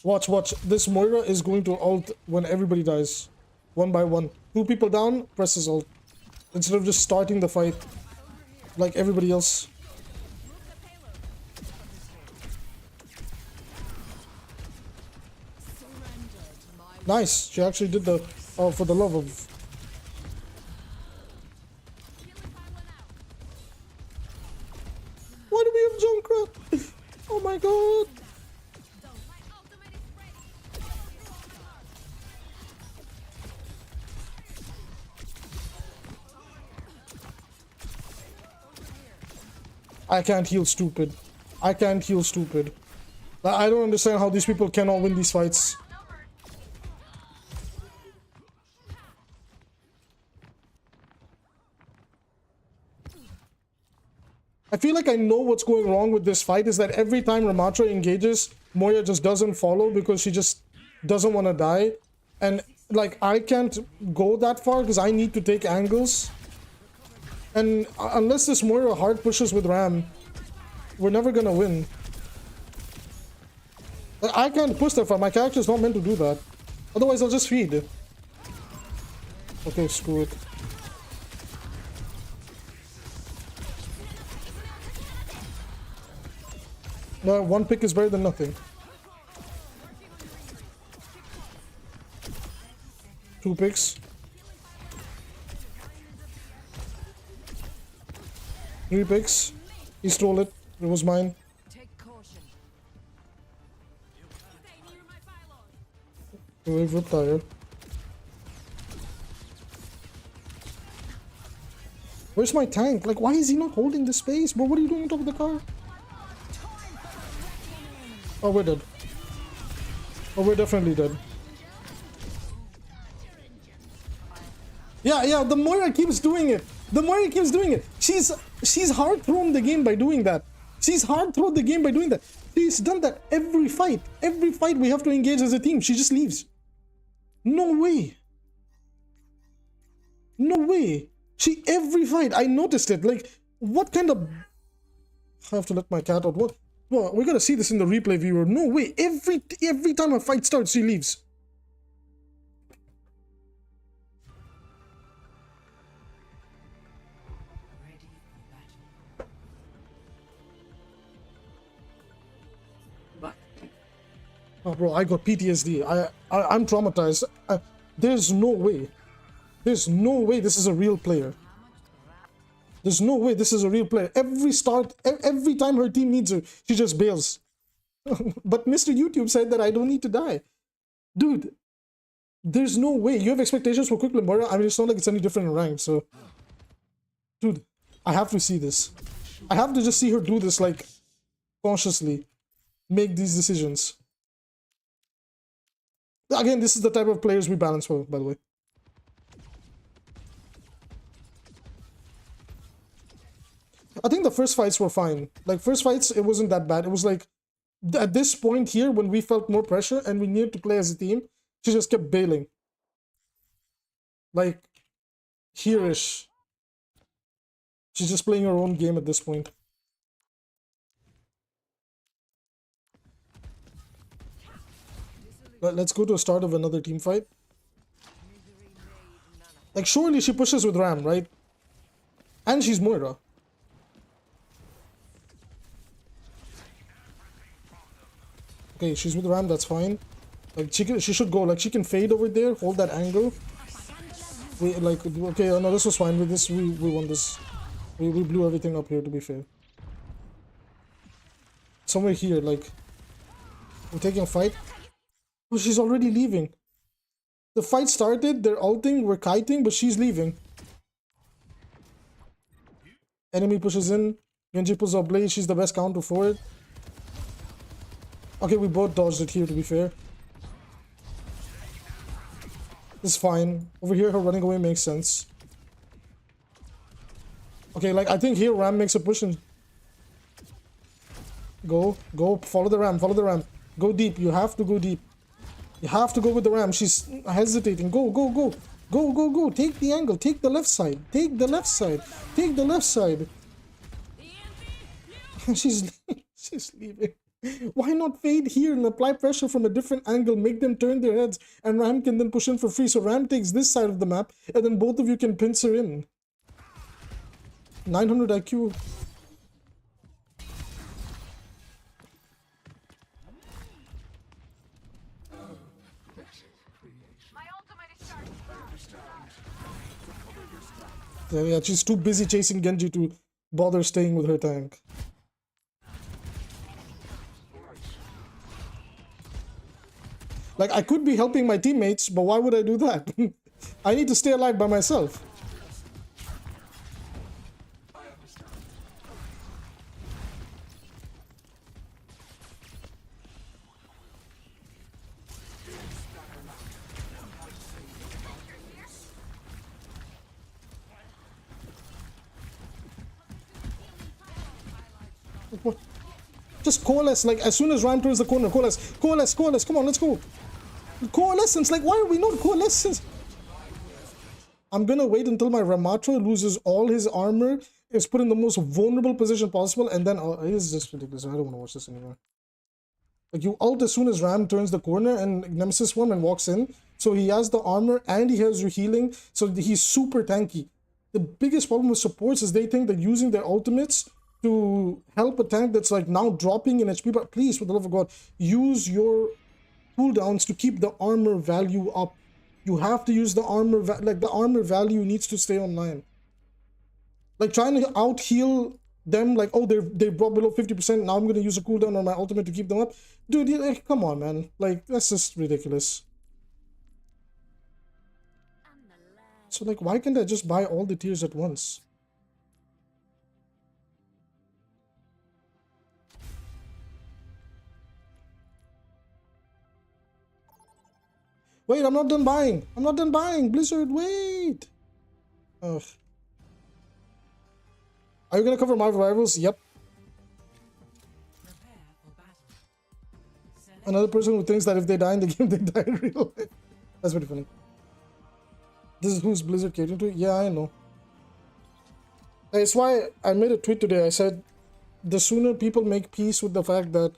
Watch, watch. This Moira is going to ult when everybody dies. One by one. 2 people down, press his ult. Instead of just starting the fight like everybody else. Nice. She actually did the for the love of. Why do we have Junkrat? Oh my god. I can't heal stupid. I can't heal stupid. I don't understand how these people cannot win these fights. I feel like I know what's going wrong with this fight is that every time Ramatra engages, Moira just doesn't follow because she just doesn't want to die. And like, I can't go that far because I need to take angles. And unless this Moira hard pushes with Ram, we're never gonna win. Like, I can't push that far. My character's not meant to do that. Otherwise, I'll just feed. Okay, screw it. No, one pick is better than nothing. 2 picks. 3 picks. He stole it. It was mine. We've ripped tire. Where's my tank? Like, why is he not holding the space? Bro, what are you doing on top of the car? Oh, we're dead. Oh, we're definitely dead. Yeah, the Moira keeps doing it. The Moira keeps doing it. She's hard thrown the game by doing that. She's hard thrown the game by doing that. She's done that every fight. Every fight we have to engage as a team. She just leaves. No way. No way. Every fight, I noticed it. Like, what kind of... I have to let my cat out. What? Well, we're gonna see this in the replay viewer. No way. Every time a fight starts, she leaves. Oh, bro, I got PTSD. I'm traumatized. There's no way. There's no way this is a real player. There's no way this is a real player. Every time her team needs her, she just bails. But Mr. YouTube said that I don't need to die. Dude, there's no way. You have expectations for Quick Limbora. I mean, it's not like it's any different in rank, so... Dude, I have to see this. I have to just see her do this, like, consciously. Make these decisions. Again, this is the type of players we balance for, by the way. I think the first fights were fine. Like, first fights, it wasn't that bad. It was like, at this point here, when we felt more pressure and we needed to play as a team, she just kept bailing. Like, here-ish. She's just playing her own game at this point. Let's go to a start of another team fight. Like, surely she pushes with Ram, right? And she's Moira. Okay, she's with Ram, that's fine. Like, she should go. Like, she can fade over there, hold that angle. We, like, okay, no, this was fine. With this, we won this. We blew everything up here, to be fair. Somewhere here, like, we're taking a fight. Oh, she's already leaving. The fight started, they're ulting, we're kiting, but she's leaving. Enemy pushes in. Genji pulls up blade, she's the best counter for it. Okay, we both dodged it here, to be fair. It's fine. Over here, her running away makes sense. Okay, like, I think here Ram makes a push and... Go, follow the Ram. Go deep, you have to go deep. You have to go with the Ram. She's hesitating. Go. Take the angle. Take the left side. She's leaving. Why not fade here and apply pressure from a different angle? Make them turn their heads, and Ram can then push in for free. So Ram takes this side of the map, and then both of you can pinch her in. 900 IQ. Yeah, she's too busy chasing Genji to bother staying with her tank. Like, I could be helping my teammates, but why would I do that? I need to stay alive by myself. What? Just coalesce, like, as soon as Ram turns the corner, coalesce, come on, let's go. Coalescence, like, why are we not coalescence? I'm gonna wait until my Ramatra loses all his armor, is put in the most vulnerable position possible, and then, oh, it is just ridiculous. I don't want to watch this anymore. Like, you ult as soon as Ram turns the corner and Nemesis one and walks in, so he has the armor and he has your healing, so he's super tanky. The biggest problem with supports is they think that using their ultimates to help a tank that's like now dropping in HP, but please, for the love of God, use your cooldowns to keep the armor value up. You have to use the armor, like the armor value needs to stay online. Like trying to out heal them, like, oh, they brought below 50%, now I'm gonna use a cooldown on my ultimate to keep them up. Dude, like, come on, man. Like, that's just ridiculous. So like, why can't I just buy all the tiers at once? Wait, I'm not done buying. Blizzard, wait. Ugh. Are you gonna cover my rivals? Yep. Another person who thinks that if they die in the game, they die in real life. That's pretty funny. This is who's Blizzard catering to? Yeah, I know. That's why I made a tweet today. I said, the sooner people make peace with the fact that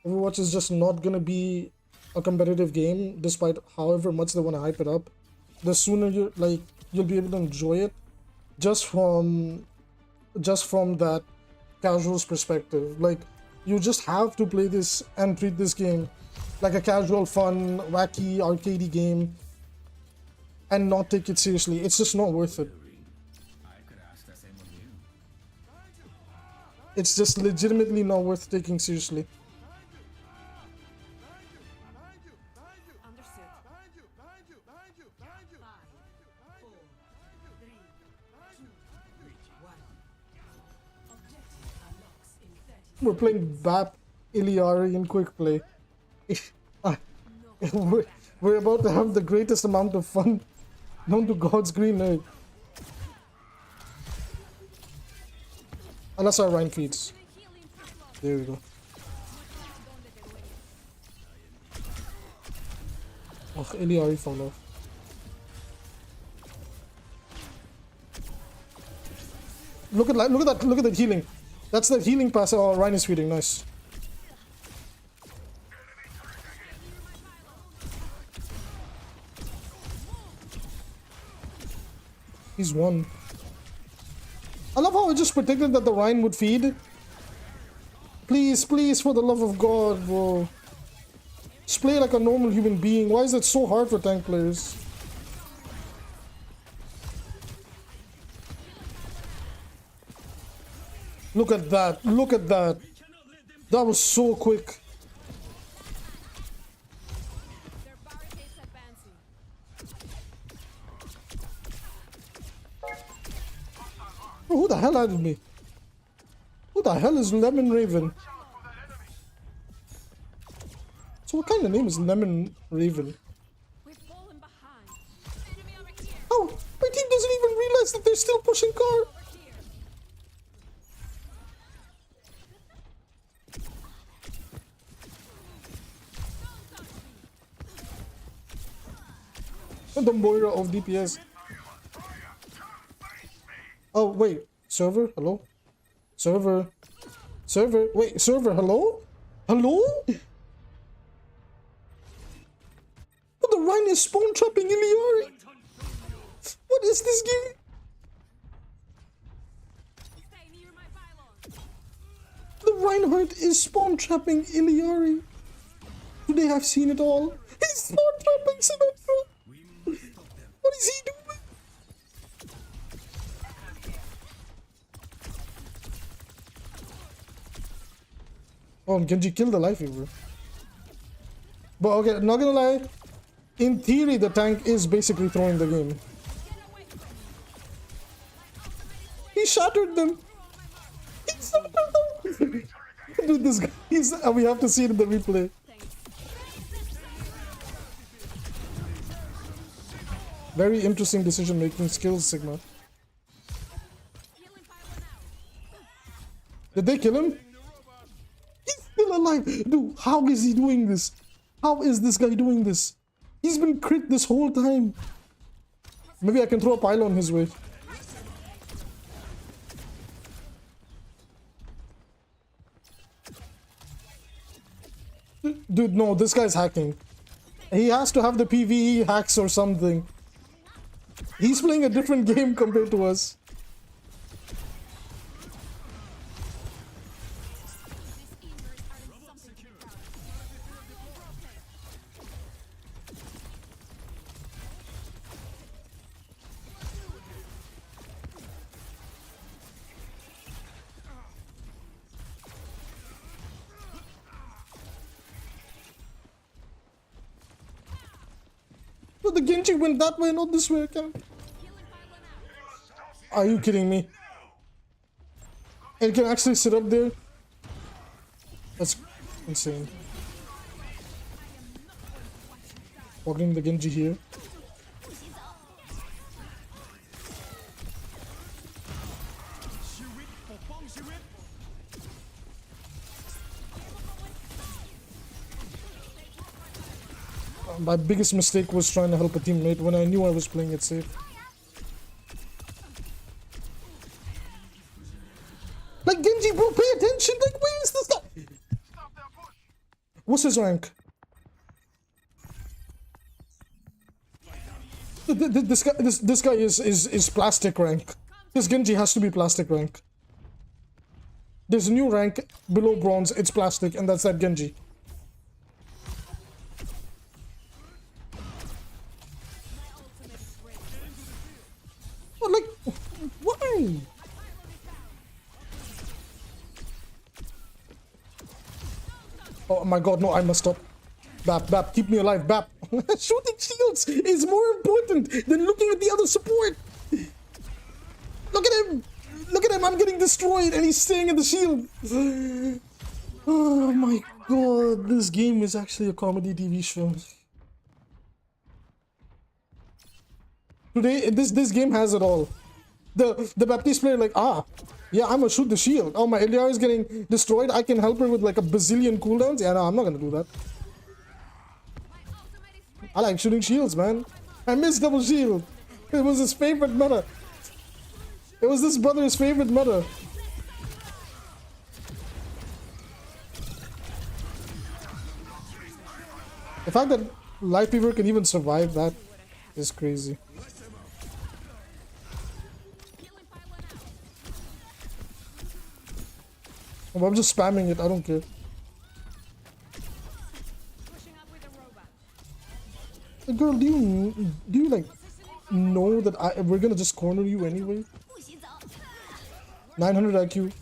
Overwatch is just not gonna be a competitive game, despite however much they want to hype it up, the sooner you'll be able to enjoy it just from that casual's perspective. Like, you just have to play this and treat this game like a casual, fun, wacky, arcadey game and not take it seriously. It's just not worth it. It's just legitimately not worth taking seriously. We're playing BAP Iliari in quick play. We're We're about to have the greatest amount of fun known to God's green earth. Unless our Rhine feeds. There we go. Oh, Iliari fell off. Look at that healing. That's the healing pass. Oh, Rhine is feeding. Nice. He's won. I love how I just predicted that the Rhine would feed. Please, please, for the love of God, bro. Just play like a normal human being. Why is it so hard for tank players? Look at that. Look at that. That was so quick. Oh, who the hell added me? Who the hell is Lemon Raven? So what kind of name is Lemon Raven? Oh, my team doesn't even realize that they're still pushing car. The Moira of DPS. Oh, wait. Server? Hello? Server? Server? Wait, server? Hello? Hello? What, the Rhine is spawn trapping Iliari? What is this game? The Reinhardt is spawn trapping Iliari. Today I've seen it all. He's spawn trapping Symmetra. What is he doing? Oh, and Genji killed the lifeweaver. But okay, not gonna lie. In theory, the tank is basically throwing the game. He shattered them. He shattered them. Dude, this guy, we have to see it in the replay. Very interesting decision making skills, Sigma. Did they kill him? He's still alive! Dude, how is he doing this? How is this guy doing this? He's been crit this whole time. Maybe I can throw a pylon his way. Dude, no, this guy's hacking. He has to have the PvE hacks or something. He's playing a different game compared to us. But the Genji went that way, not this way. Okay. Are you kidding me? And it can actually sit up there? That's insane. Walking the Genji here. My biggest mistake was trying to help a teammate when I knew I was playing it safe. Like, Genji, bro, pay attention! Like, where is this guy? What's his rank? This guy is plastic rank. This Genji has to be plastic rank. There's a new rank below bronze, it's plastic, and that's that Genji. Like, why? Oh my god, no, I must stop. Bap, keep me alive, Bap. Shooting shields is more important than looking at the other support. Look at him. Look at him, I'm getting destroyed and he's staying in the shield. Oh my god, this game is actually a comedy TV show. Today, this game has it all. The Baptiste player like, yeah, I'm gonna shoot the shield. Oh, my LDR is getting destroyed. I can help her with like a bazillion cooldowns. Yeah, no, I'm not gonna do that. I like shooting shields, man. I miss double shield. It was his favorite meta. It was this brother's favorite meta. The fact that Life Fever can even survive that is crazy. Oh, I'm just spamming it, I don't care. Girl, do you like know that we're gonna just corner you anyway? 900 IQ.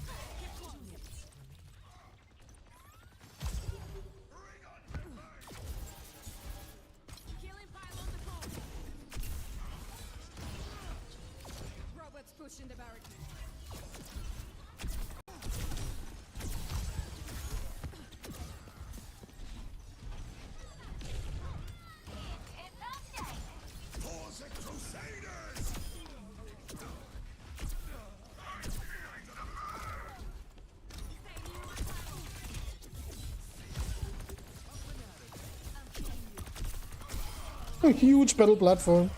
A huge pedal platform.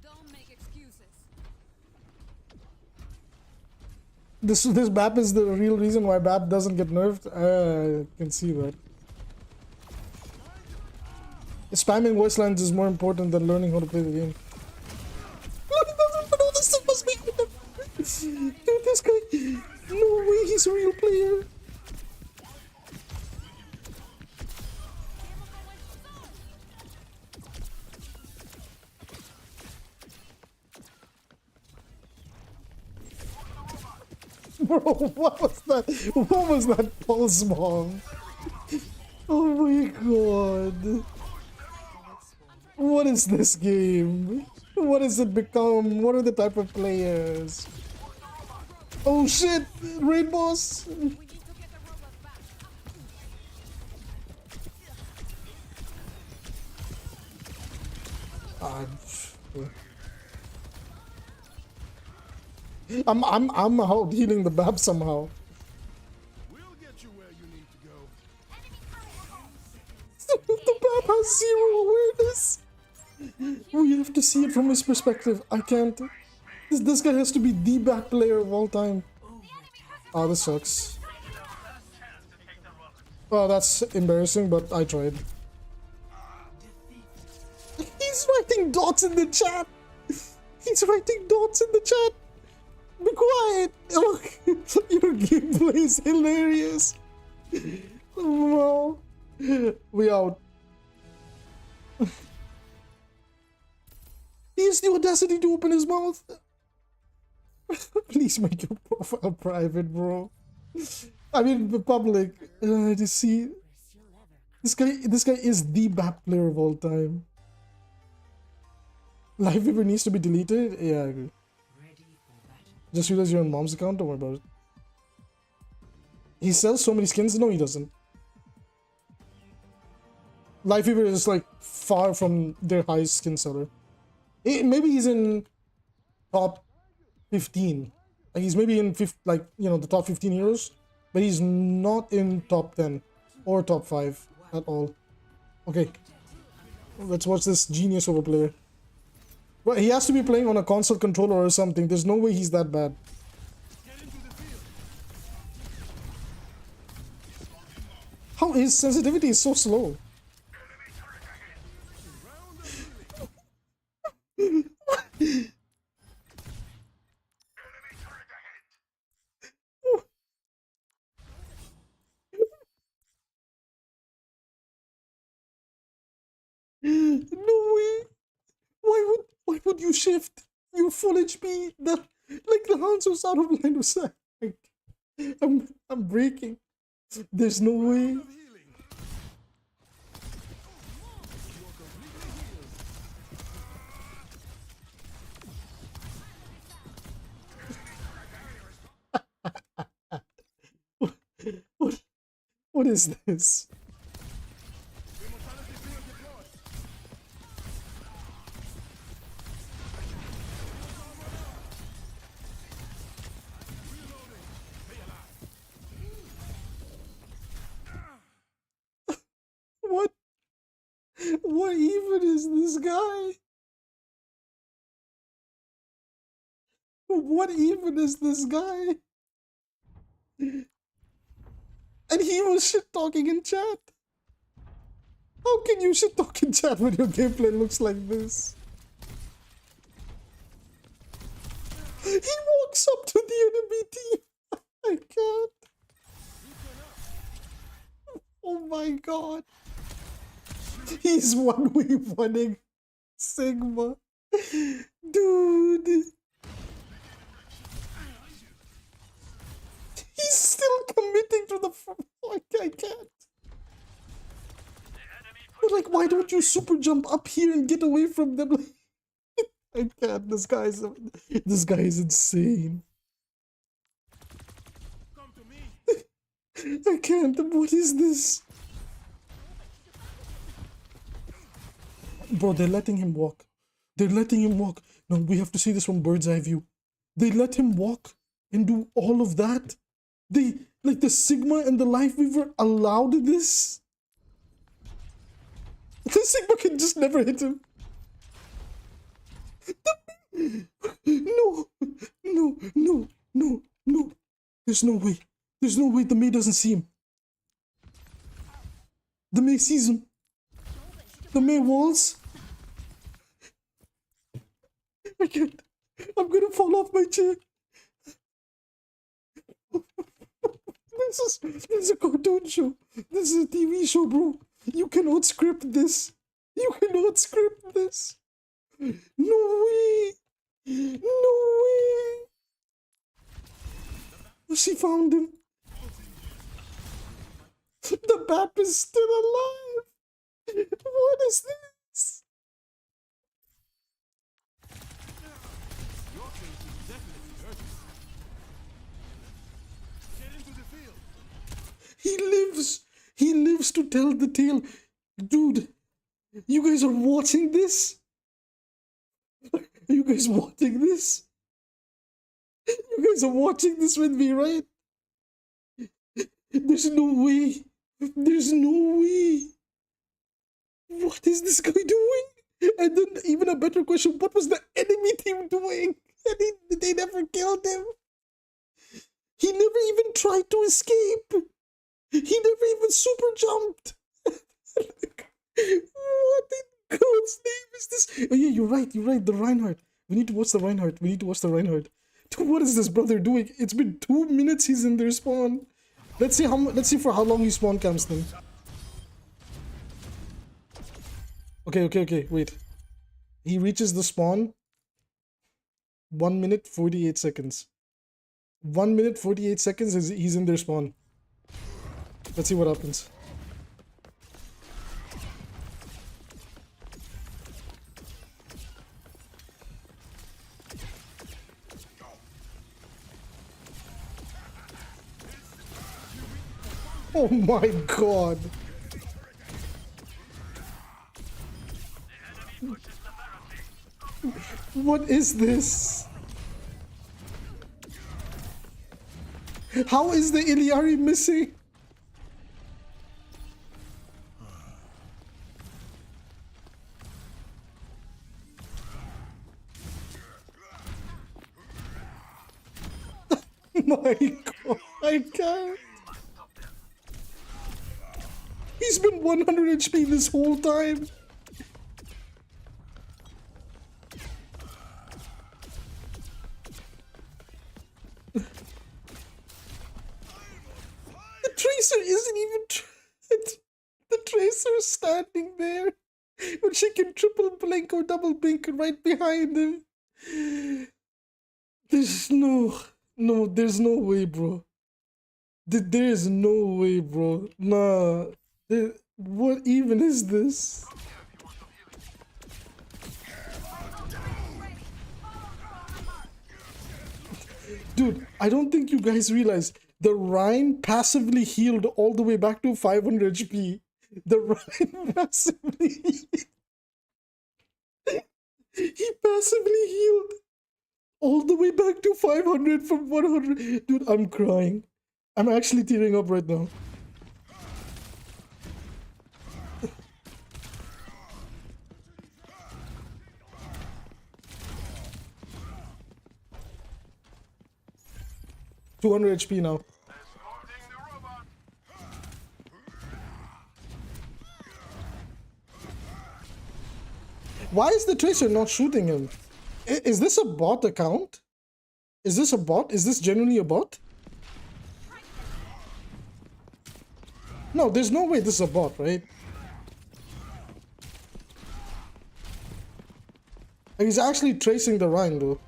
Don't make excuses. This map is the real reason why BAP doesn't get nerfed. I can see that. Spamming voice lines is more important than learning how to play the game. Dude, this guy, no way he's a real player. Bro, what was that? What was that pulse bomb? Oh my god. What is this game? What has it become? What are the type of players? Oh shit! Raid boss! I'm out healing the BAP somehow. We'll get you where you need to go. The BAP has zero awareness. We have to see it from his perspective. I can't. This guy has to be the BAP player of all time. Oh, this sucks. Well, that's embarrassing, but I tried. He's writing dots in the chat. He's writing dots in the chat. Be quiet! Oh, your gameplay is hilarious. Wow. We out. He has the audacity to open his mouth. Please make your profile private, bro. I mean, public. To see this guy is the BAP player of all time. Live Fever needs to be deleted. Yeah, I agree. Just realize you're on mom's account. Don't worry about it. He sells so many skins. No, he doesn't. Life Fever is like far from their highest skin seller. Maybe he's in top 15. Like he's maybe in the top 15 heroes, but he's not in top 10 or top 5 at all. Okay, let's watch this genius of a player. Well, he has to be playing on a console controller or something. There's no way he's that bad. How his sensitivity is so slow. No way. Why would you shift? You're full HP. The hounds was out of line of sight. I'm breaking. There's no way. What is this? What even is this guy? What even is this guy? And he was shit talking in chat. How can you shit talk in chat when your gameplay looks like this? He walks up to the enemy team. I can't. Oh my god. He's one-way winning Sigma. Dude. He's still committing to the... I can't. But like, why don't you super jump up here and get away from them? I can't. This guy is insane. Come to me. I can't. What is this? Bro, they're letting him walk. They're letting him walk. No, we have to see this from bird's eye view. They let him walk and do all of that. They, like the Sigma and the Life Weaver allowed this. The Sigma can just never hit him. No, no, no, no, no. There's no way. There's no way the May doesn't see him. The May sees him. The May walls. I can't. I'm gonna fall off my chair. This is a cartoon show. This is a TV show, bro. You cannot script this. You cannot script this. No way. No way. She found him. The Bap is still alive. What is this? Your case is definitely urgent. Get into the field. He lives. He lives to tell the tale. Dude, you guys are watching this? Are you guys watching this? You guys are watching this with me, right? There's no way. There's no way. What is this guy doing? And then even a better question, what was the enemy team doing? And they never killed him. He never even tried to escape. He never even super jumped. What in God's name is this? Oh yeah, you're right. You're right. The Reinhardt. We need to watch the Reinhardt. We need to watch the Reinhardt. Dude, what is this brother doing? It's been 2 minutes. He's in their spawn. Let's see how. Let's see for how long he spawn camps them. Okay. Wait. He reaches the spawn. 1 minute 48 seconds. 1 minute 48 seconds. He's in their spawn. Let's see what happens. Oh my god. What is this? How is the Iliari missing? My god, I can't. He's been 100 HP this whole time. The Tracer isn't even... The Tracer is standing there. But she can triple blink or double blink right behind him. There's no... No, there's no way, bro. There is no way, bro. Nah. What even is this? Dude, I don't think you guys realize the Rhine passively healed all the way back to 500 HP. The Rhine passively he passively healed all the way back to 500 from 100. Dude, I'm crying. I'm actually tearing up right now. 200 HP now. Why is the Tracer not shooting him? Is this a bot account? Is this a bot? Is this genuinely a bot? No, there's no way this is a bot, right? He's actually tracing the Rhine, though.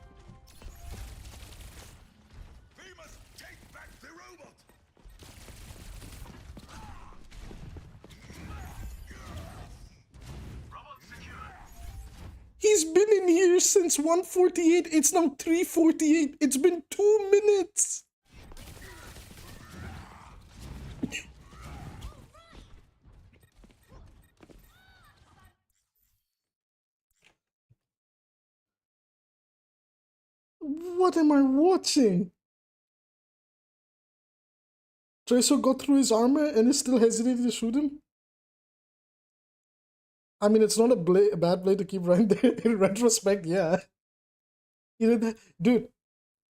We must take back the robot. Robot secure. He's been in here since 1:48. It's now 3:48. It's been 2 minutes. What am I watching? Tracer got through his armor and is still hesitating to shoot him? I mean, it's not a bad play to keep right there. In retrospect, yeah. You know that, dude.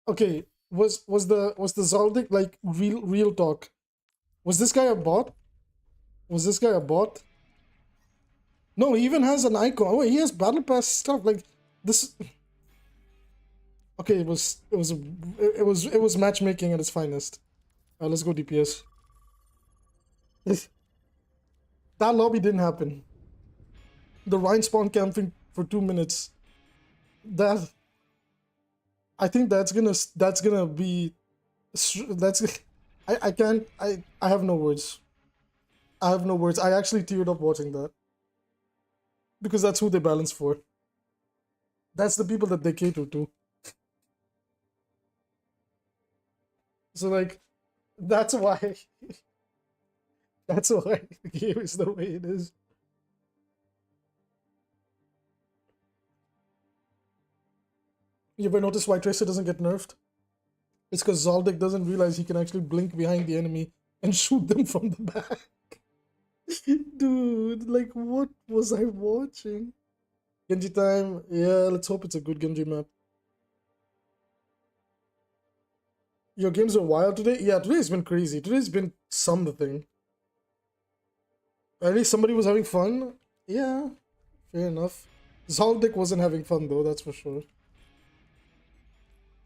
Okay, was the Zoldyck like real talk? Was this guy a bot? Was this guy a bot? No, he even has an icon. Oh, he has battle pass stuff like this. Okay, it was matchmaking at its finest. Let's go DPS. That lobby didn't happen. The Rhine spawn camping for 2 minutes. I think that's gonna be I can't I have no words. I have no words. I actually teared up watching that. Because that's who they balance for. That's the people that they cater to. So like, that's why the game is the way it is. You ever notice why Tracer doesn't get nerfed? It's because Zoldyck doesn't realize he can actually blink behind the enemy and shoot them from the back. Dude, like what was I watching? Genji time. Yeah, let's hope it's a good Genji map. Your games are wild today? Yeah, today's been crazy. Today's been something. At least somebody was having fun. Yeah, fair enough. Zoldyck wasn't having fun though, that's for sure.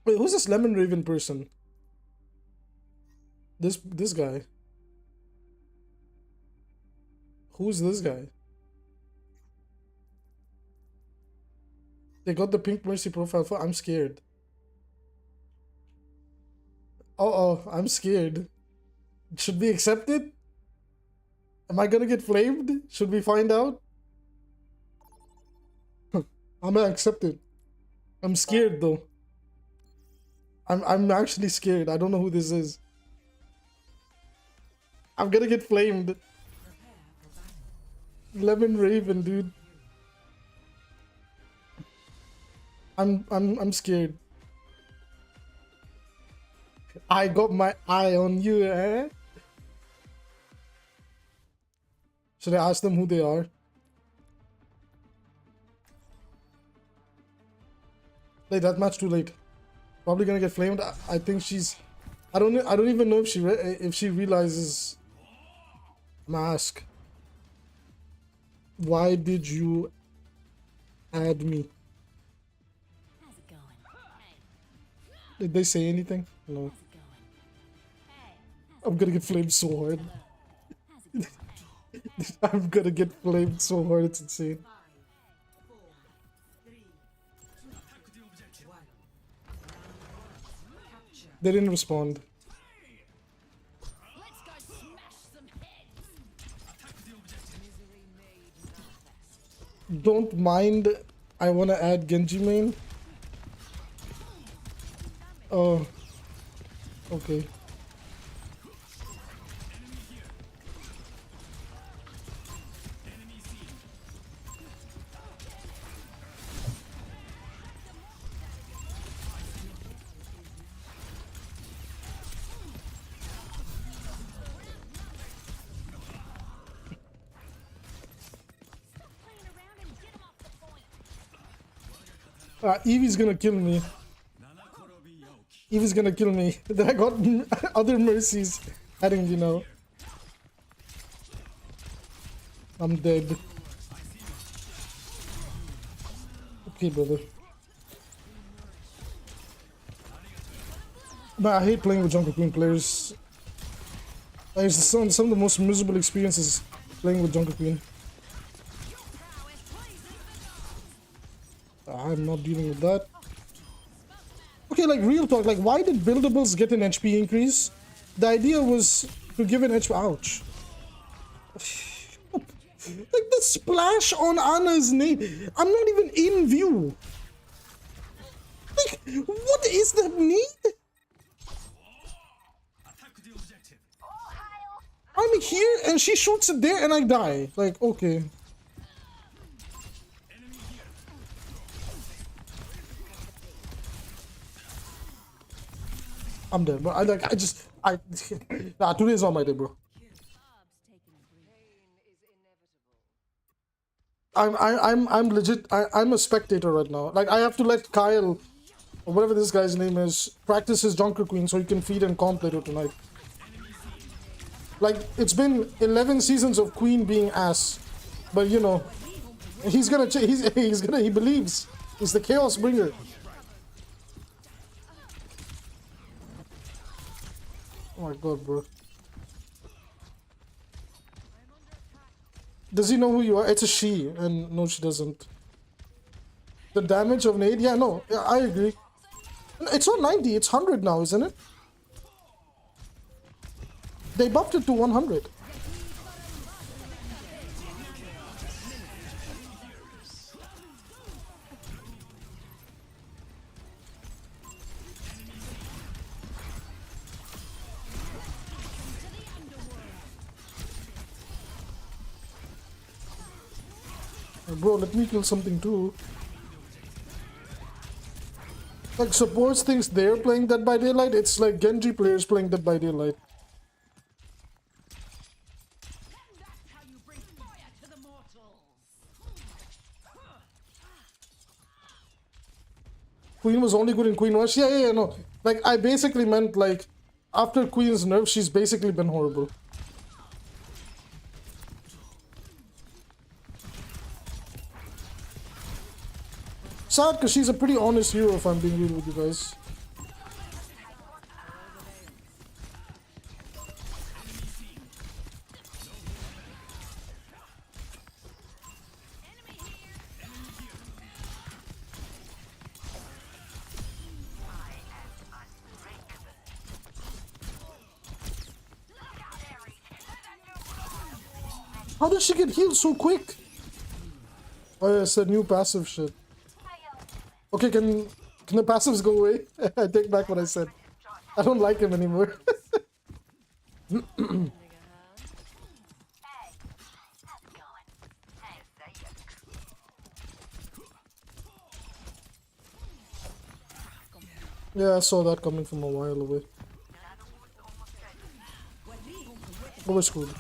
Wait, who's this Lemon Raven person? This guy. Who's this guy? They got the Pink Mercy profile for. I'm scared. Oh, I'm scared. Should we accept it? Am I gonna get flamed? Should we find out? I'm gonna accept it. I'm scared though. I'm actually scared. I don't know who this is. I'm gonna get flamed. Lemon Raven, dude. I'm scared. I got my eye on you, eh? Should I ask them who they are? Like that match too late. Probably gonna get flamed. I think she's. I don't even know if she realizes. Mask. Why did you add me? How's it going? Hey, Did they say anything? No. how's it going? Hey, I'm gonna get flamed so hard. how's it going? I'm gonna get flamed so hard. It's insane. They didn't respond. Let's go smash some heads. Misery made manifest. Don't mind. I wanna add Genji main. Oh. Okay. Playing around and get 'em off the point. Eevee's gonna kill me. Eevee's gonna kill me. Then I got other mercies heading, you know. I'm dead. Okay, brother. But I hate playing with Jungle Queen players. Like, it's some of the most miserable experiences playing with Jungle Queen. I'm not dealing with that. Okay, like real talk, like why did buildables get an HP increase? The idea was to give an HP. Ouch. Like the splash on Anna's name. I'm not even in view. Like, what is that need? I'm here and she shoots it there and I die. Like, okay. I'm dead, but nah, today's not my day, bro. I'm legit. I'm a spectator right now. Like I have to let Kyle, or whatever this guy's name is, practice his Junker Queen so he can feed and comp later tonight. Like it's been 11 seasons of Queen being ass, but you know, he's gonna. He believes he's the chaos bringer. Oh my god, bro. Does he know who you are? It's a she, and no, she doesn't. The damage of nade? Yeah, no, yeah, I agree. It's not 90, it's 100 now, isn't it? They buffed it to 100. Bro, let me kill something too. Like supports thinks they're playing Dead by Daylight. It's like Genji players playing Dead by Daylight. That's how you bring fire to the mortals. Queen was only good in Queen Rush. Yeah, no. Like I basically meant like after Queen's nerf, she's basically been horrible. Sad because she's a pretty honest hero if I'm being real with you guys. How did she get healed so quick? Oh yeah, it's a new passive shit. Okay, can the passives go away? I take back what I said. I don't like him anymore. Yeah, I saw that coming from a while away. Oh, we're screwed.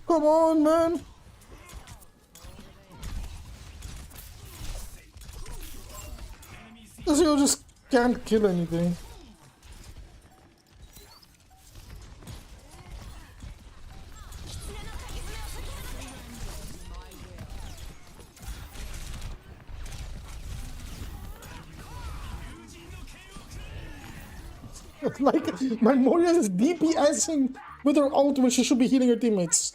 Come on, man! This hero just can't kill anything. Like, my Moria is DPSing with her ult when she should be healing her teammates.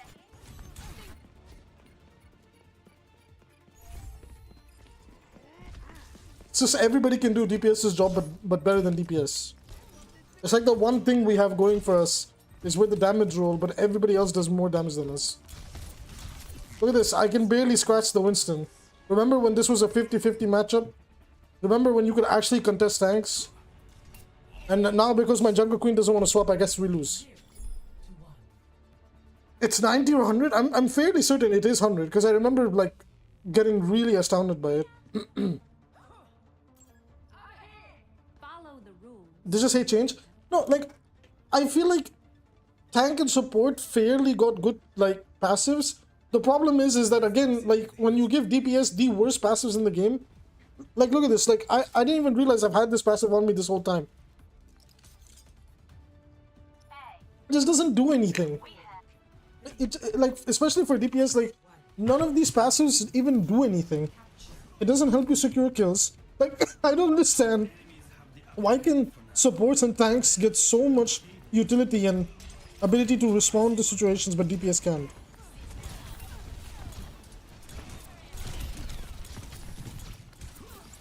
It's just everybody can do DPS's job, but better than DPS. It's like the one thing we have going for us is with the damage roll, but everybody else does more damage than us. Look at this, I can barely scratch the Winston. Remember when this was a 50-50 matchup? Remember when you could actually contest tanks? And now because my Jungle Queen doesn't want to swap, I guess we lose. It's 90 or 100? I'm fairly certain it is 100, because I remember like getting really astounded by it. Did you say change? No, like, I feel like tank and support fairly got good, like, passives. The problem is that, again, like, when you give DPS the worst passives in the game, like, look at this. Like, I didn't even realize I've had this passive on me this whole time. It just doesn't do anything. Like, especially for DPS, like, none of these passives even do anything. It doesn't help you secure kills. Like, I don't understand. Why can supports and tanks get so much utility and ability to respond to situations, but DPS can't?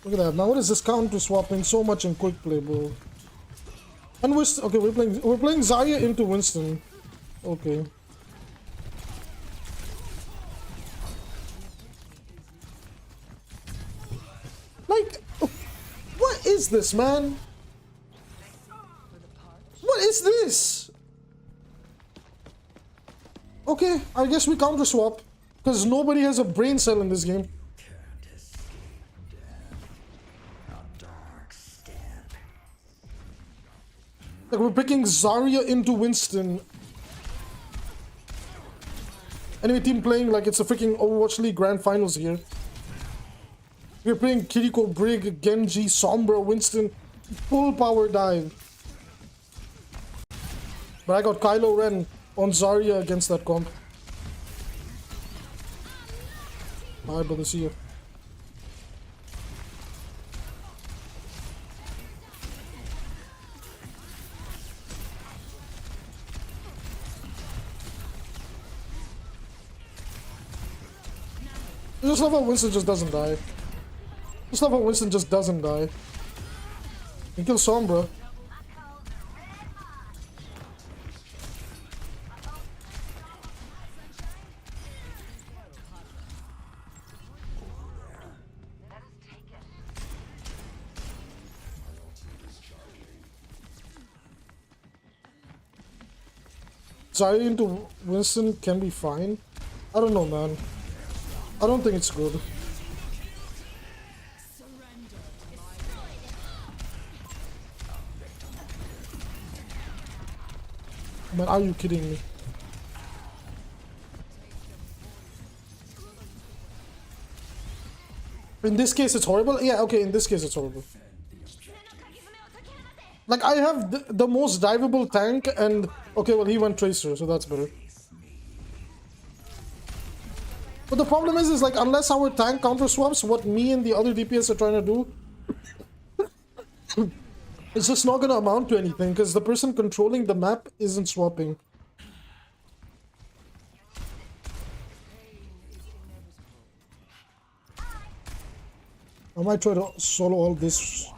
Look at that. Now what is this counter swapping so much in quick play, bro? And okay, we're playing Zarya into Winston. Okay. Like, what is this, man? What is this? Okay, I guess we counter swap because nobody has a brain cell in this game. Like, we're picking Zarya into Winston. Enemy team playing like it's a freaking Overwatch League Grand Finals here. We're playing Kiriko, Brig, Genji, Sombra, Winston. Full power dive. But I got Kylo Ren on Zarya against that comp. Alright, brother, see you. I just love how Winston just doesn't die. Just love how Winston just doesn't die. He kills Sombra. Zarya into Winston can be fine. I don't know, man. I don't think it's good. Man, are you kidding me? In this case, it's horrible? Yeah, okay, in this case, it's horrible. Like, I have the most diveable tank, and... Okay, well, he went Tracer, so that's better. But the problem is like, unless our tank counter swaps, what me and the other DPS are trying to do, it's just not gonna amount to anything, because the person controlling the map isn't swapping. I might try to solo all this.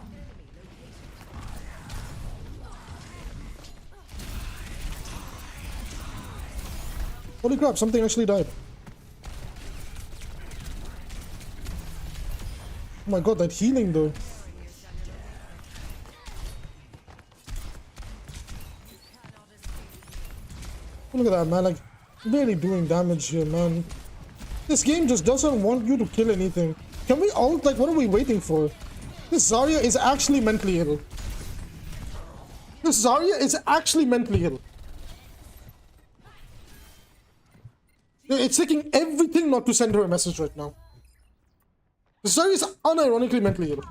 Holy crap, something actually died. Oh my god, that healing though. Look at that, man. Like, barely doing damage here, man. This game just doesn't want you to kill anything. Can we ult? Like, what are we waiting for? This Zarya is actually mentally ill. This Zarya is actually mentally ill. It's taking everything not to send her a message right now. This Zarya is unironically mentally ill.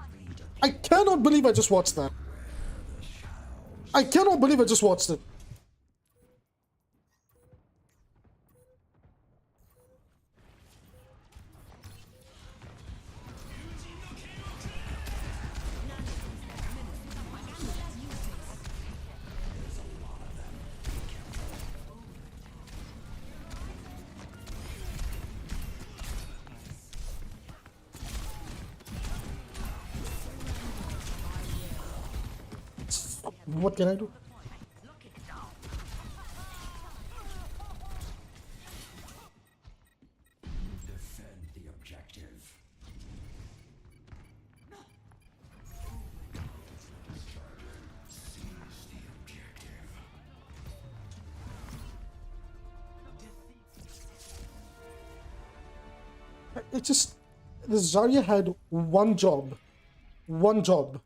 I cannot believe I just watched that. I cannot believe I just watched it. What can I do? Defend the objective. Seize the objective. It just... The Zarya had one job. One job.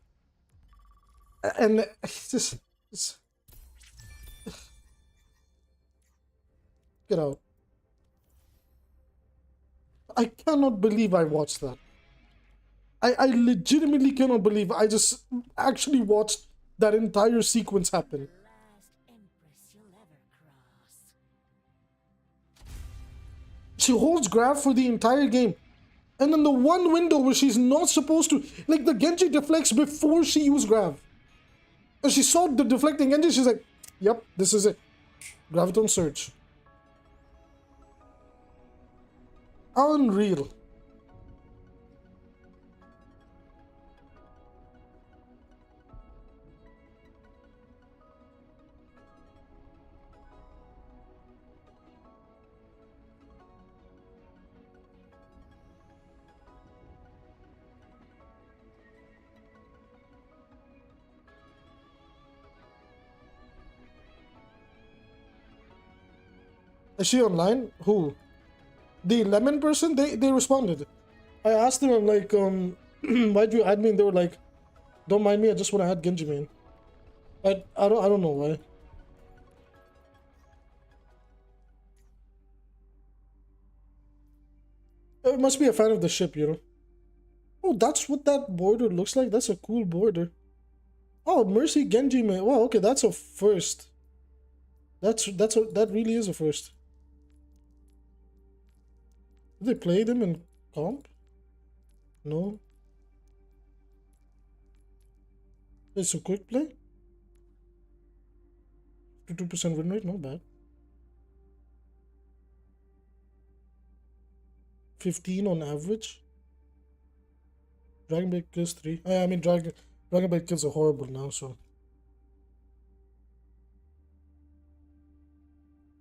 And it's, get out. I cannot believe I watched that. I legitimately cannot believe I just actually watched that entire sequence happen. Last empress you'll ever cross. She holds grab for the entire game. And then the one window where she's not supposed to, like the Genji deflects before she used grab. And she saw the deflecting Genji, she's like, yep, this is it. Graviton Surge. Unreal. Is she online? Who? The lemon person? They responded. I asked them, I'm like, why'd you add me? And they were like, don't mind me, I just want to add Genji main. I don't know why. It must be a fan of the ship, you know. Oh, that's what that border looks like. That's a cool border. Oh, Mercy Genji main. Wow, okay, that's a first. That really is a first. Did they play them in comp? No. It's a quick play. 52% win rate, not bad. 15 on average. Dragon Blade kills 3. I mean, Dragon Blade kills are horrible now, so.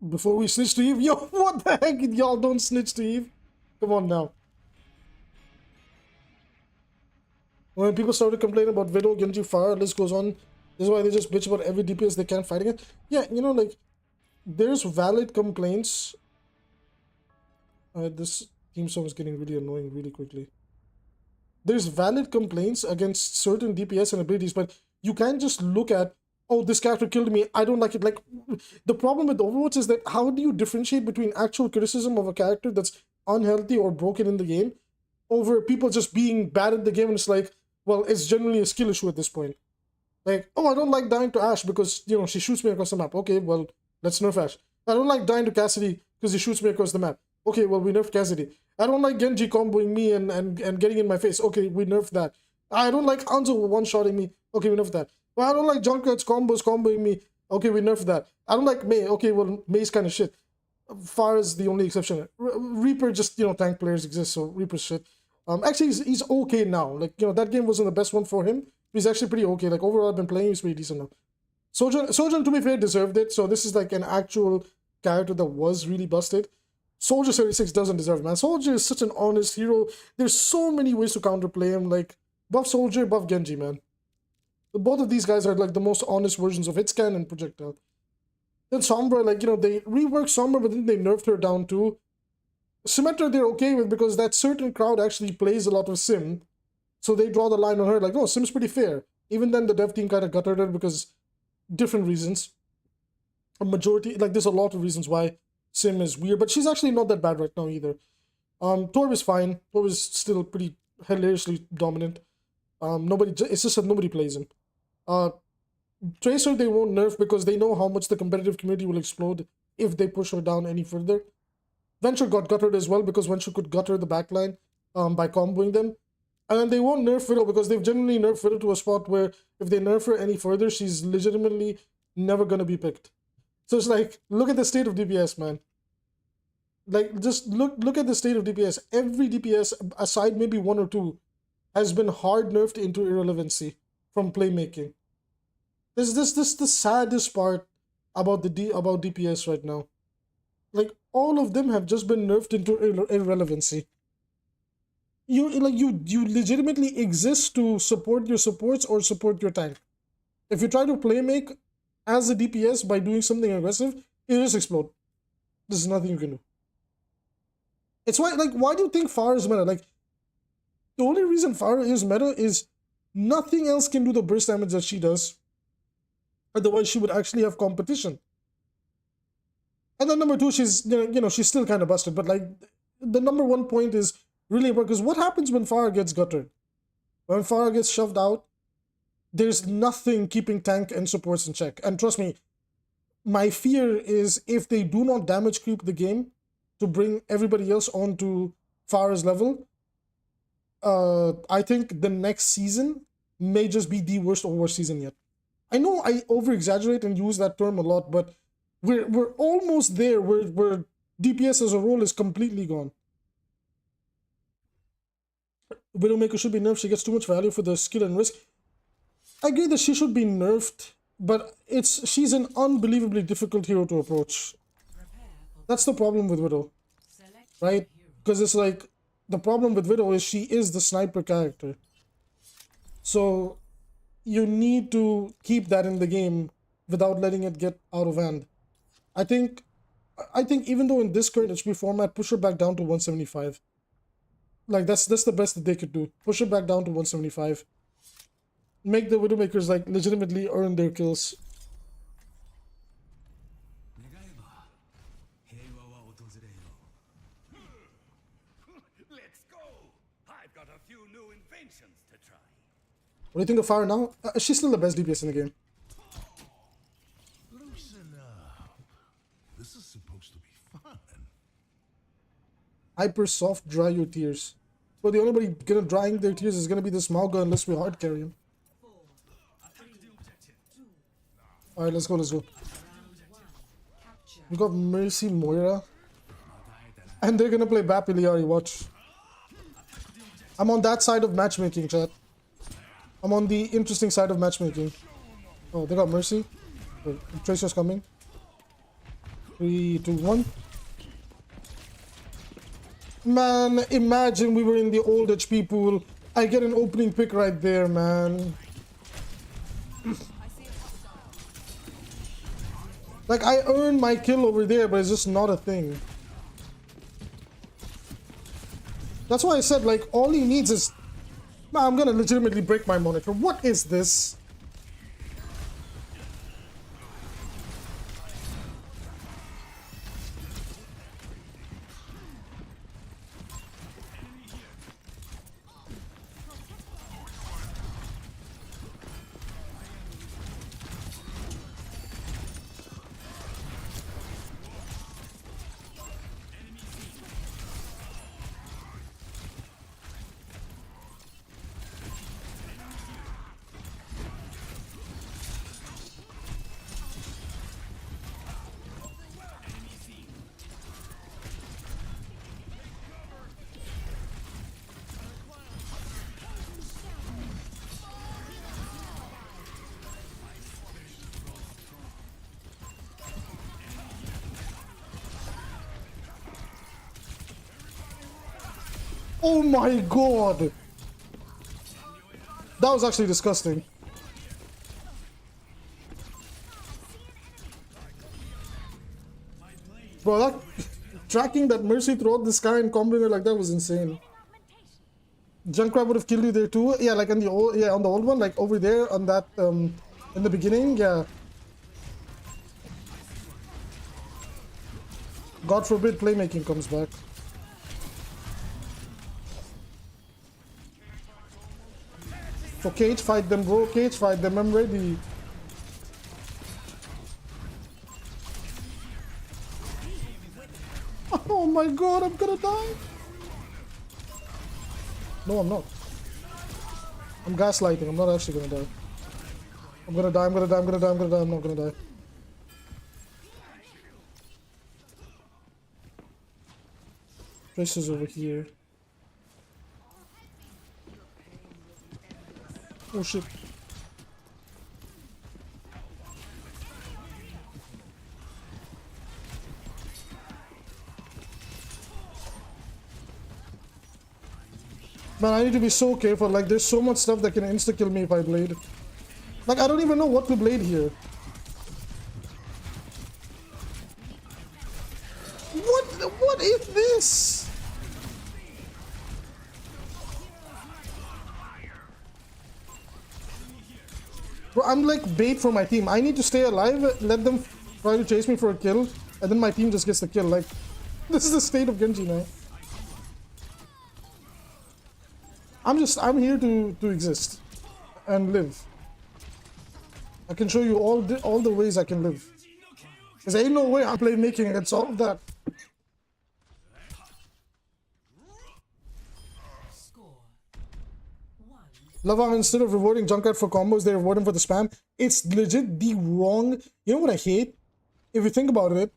Before we snitch to Eve, yo, what the heck? Y'all don't snitch to Eve. Come on now. When people started complaining about Widow, Genji, Fire, list goes on. This is why they just bitch about every DPS they can't fight against. Yeah, you know, like, there's valid complaints. This theme song is getting really annoying really quickly. There's valid complaints against certain DPS and abilities, but you can't just look at, oh, this character killed me, I don't like it. Like, the problem with Overwatch is that how do you differentiate between actual criticism of a character that's unhealthy or broken in the game over people just being bad at the game? And it's like, well, it's generally a skill issue at this point. Like, oh, I don't like dying to Ashe because, you know, she shoots me across the map. Okay, well, let's nerf Ashe. I don't like dying to Cassidy because he shoots me across the map. Okay, well, we nerf Cassidy. I don't like Genji comboing me and getting in my face. Okay, we nerf that. I don't like Hanzo one-shotting me. Okay, we nerf that. Well, I don't like Junkrat's comboing me. Okay, we nerf that. I don't like Mei. Okay, well, Mei's kind of shit. Far is the only exception. Reaper just, you know, tank players exist, so Reaper's shit. Actually, he's okay now. Like, you know, that game wasn't the best one for him. He's actually pretty okay. Like, overall, I've been playing, he's pretty decent now. Sojourn, to be fair, deserved it. So this is like an actual character that was really busted. Soldier 76 doesn't deserve it, man. Soldier is such an honest hero. There's so many ways to counterplay him. Like, buff Soldier, buff Genji, man. Both of these guys are like the most honest versions of Hitscan and Projectile. Then Sombra, like, you know, they reworked Sombra, but then they nerfed her down too. Symmetra they're okay with because that certain crowd actually plays a lot of Sim. So they draw the line on her like, oh, Sim's pretty fair. Even then the dev team kind of gutted her because different reasons. A majority, like there's a lot of reasons why Sim is weird, but she's actually not that bad right now either. Torb is fine. Torb is still pretty hilariously dominant. It's just that nobody plays him. Tracer they won't nerf because they know how much the competitive community will explode if they push her down any further. Venture got gutted as well because Venture could gutter the backline by comboing them. And then they won't nerf Fiddle because they've generally nerfed Fiddle to a spot where if they nerf her any further, she's legitimately never gonna be picked. So it's like, look at the state of DPS, man. Like, just look at the state of DPS. Every DPS, aside maybe one or two, has been hard nerfed into irrelevancy from playmaking. This is the saddest part about about DPS right now. Like, all of them have just been nerfed into irrelevancy. You legitimately exist to support your supports or support your tank. If you try to playmake as a DPS by doing something aggressive, you just explode. There's nothing you can do. It's why, like, why do you think Pharah is meta? Like, the only reason Pharah is meta is Nothing else can do the burst damage that she does. Otherwise, she would actually have competition. And then number two, she's she's still kind of busted. But like the number one point is really important, because what happens when Farah gets guttered? When Farah gets shoved out, there's nothing keeping tank and supports in check. And trust me, my fear is if they do not damage creep the game to bring everybody else onto Farah's level, I think the next season may just be the worst Overwatch season yet. I know I over-exaggerate and use that term a lot, but we're almost there where DPS as a role is completely gone. Widowmaker should be nerfed. She gets too much value for the skill and risk. I agree that she should be nerfed, but she's an unbelievably difficult hero to approach. That's the problem with Widow, right? Because it's like, the problem with Widow is she is the sniper character. So you need to keep that in the game without letting it get out of hand. I think even though in this current HP format, push her back down to 175. Like that's the best that they could do. Push her back down to 175. Make the Widowmakers like legitimately earn their kills. Let's go! I've got a few new inventions to try. What do you think of Farah now? She's still the best DPS in the game. Loosen up. This is supposed to be fun. Hyper soft, dry your tears. So the only body gonna drying their tears is gonna be this Mauga unless we hard carry him. Alright, let's go. We got Mercy Moira. And they're gonna play Bap Iliari, watch. I'm on that side of matchmaking, chat. I'm on the interesting side of matchmaking. Oh, they got Mercy. Oh, Tracer's coming. 3, 2, 1. Man, imagine we were in the old HP pool. I get an opening pick right there, man. Like, I earned my kill over there, but it's just not a thing. That's why I said, like, all he needs is... Man, I'm gonna legitimately break my monitor. What is this? Oh my god! That was actually disgusting. Bro, that tracking that Mercy throughout the sky and comboing her like that was insane. Junkrat would have killed you there too. Yeah, like on the old one, like over there on that in the beginning, yeah. God forbid playmaking comes back. So cage fight them, bro. Cage fight them. I'm ready. Oh my god, I'm gonna die. No, I'm not. I'm gaslighting. I'm not actually gonna die. I'm gonna die. I'm not gonna die. Tracer's over here. Oh shit. Man, I need to be so careful. Like, there's so much stuff that can insta-kill me if I blade. Like, I don't even know what to blade here. What is this? Bro, I'm like bait for my team. I need to stay alive, let them try to chase me for a kill, and then my team just gets the kill. Like, this is the state of Genji now. I'm here to exist and live. I can show you all the ways I can live. Cause ain't no way I'm playmaking against all of that. Love how instead of rewarding Junkrat for combos, they reward him for the spam. It's legit the wrong. You know what I hate? If you think about it,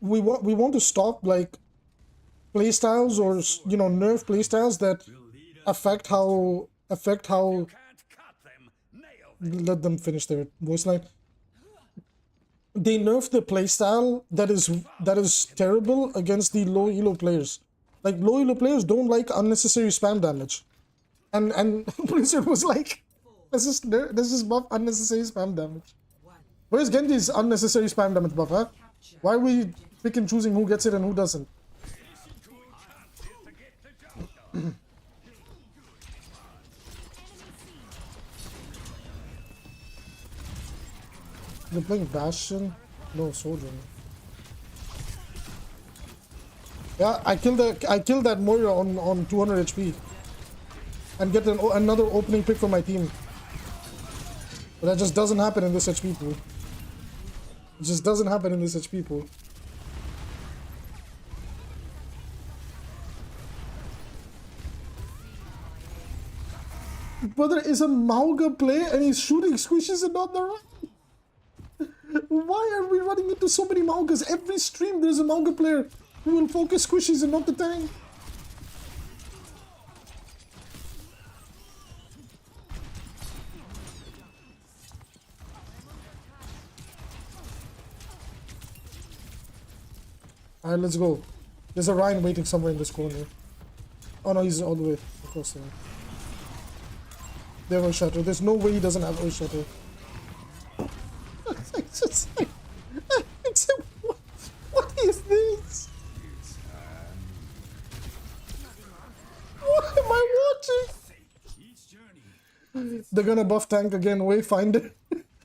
we want to stop like playstyles or nerf playstyles that affect how let them finish their voice line. They nerf the playstyle that is terrible against the low elo players. Like low elo players don't like unnecessary spam damage. And Blizzard was like, let's just buff unnecessary spam damage. Where's Genji's unnecessary spam damage buff, huh? Why are we picking choosing who gets it and who doesn't? They're playing Bastion? No, Soldier. Yeah, I killed that Moira on 200 HP. And get another opening pick for my team. But that just doesn't happen in this HP pool. It just doesn't happen in this HP pool. Brother is a Mauga player and he's shooting squishes and not the right. Why are we running into so many Maugas? Every stream there's a Mauga player who will focus squishes and not the tank. Alright, let's go. There's a Ryan waiting somewhere in this corner. Oh no, he's all the way across there. They have a shutter. There's no way he doesn't have a shutter. It's just like, what is this? What am I watching? They're gonna buff tank again. Wayfinder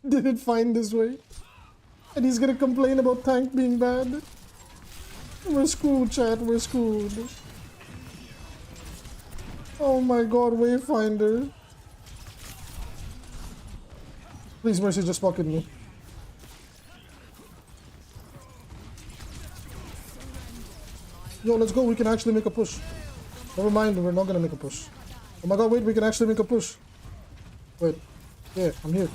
didn't find this way. And he's gonna complain about tank being bad. We're screwed, chat. We're screwed. Oh my god, Wayfinder. Please, Mercy, just pocket me. Yo, let's go. We can actually make a push. Never mind, we're not gonna make a push. Oh my god, wait, we can actually make a push. Wait. Yeah, I'm here.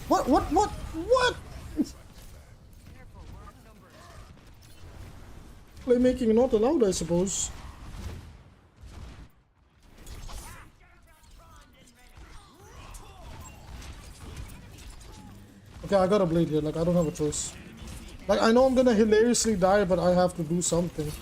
What? Playmaking not allowed, I suppose. Okay, I got a blade here, like I don't have a choice. Like I know I'm gonna hilariously die, but I have to do something.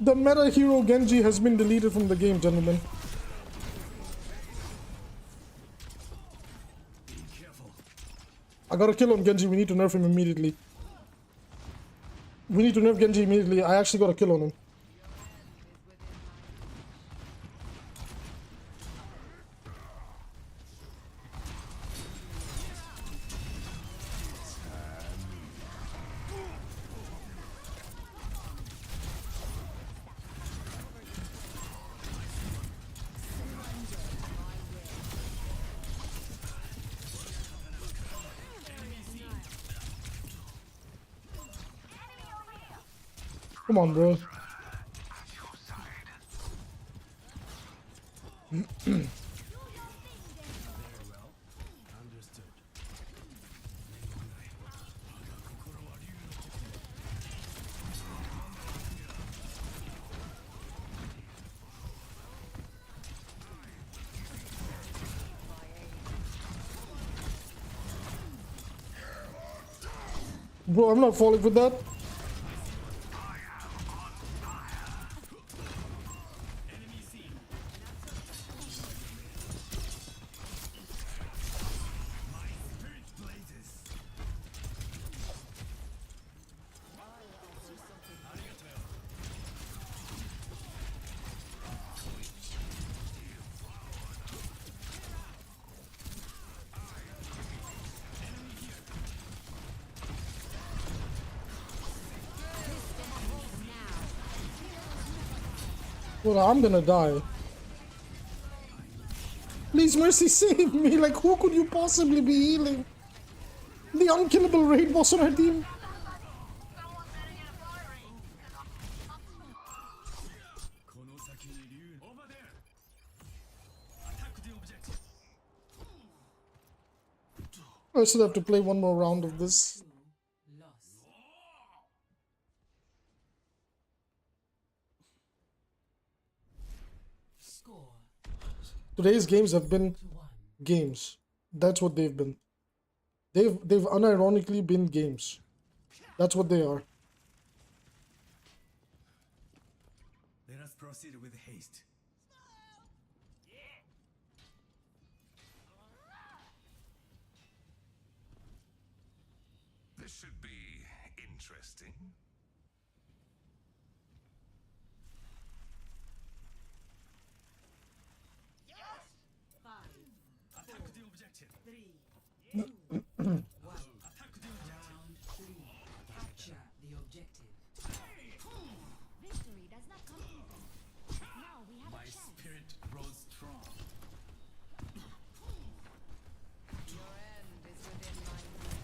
The meta hero Genji has been deleted from the game, gentlemen. I got a kill on Genji. We need to nerf him immediately. We need to nerf Genji immediately. I actually got a kill on him. Come on, bro. Bro, I'm not falling for that. Well, I'm gonna die. Please, Mercy, save me. Like, who could you possibly be healing? The unkillable raid boss on our team. I still have to play one more round of this. Today's games have been games. That's what they've been. They've unironically been games. That's what they are. Let us proceed with haste. This should be interesting. Attack the objective. Capture the objective. Victory does not come easy. Now we have My a chance. spirit grows strong. Your end is within my reach.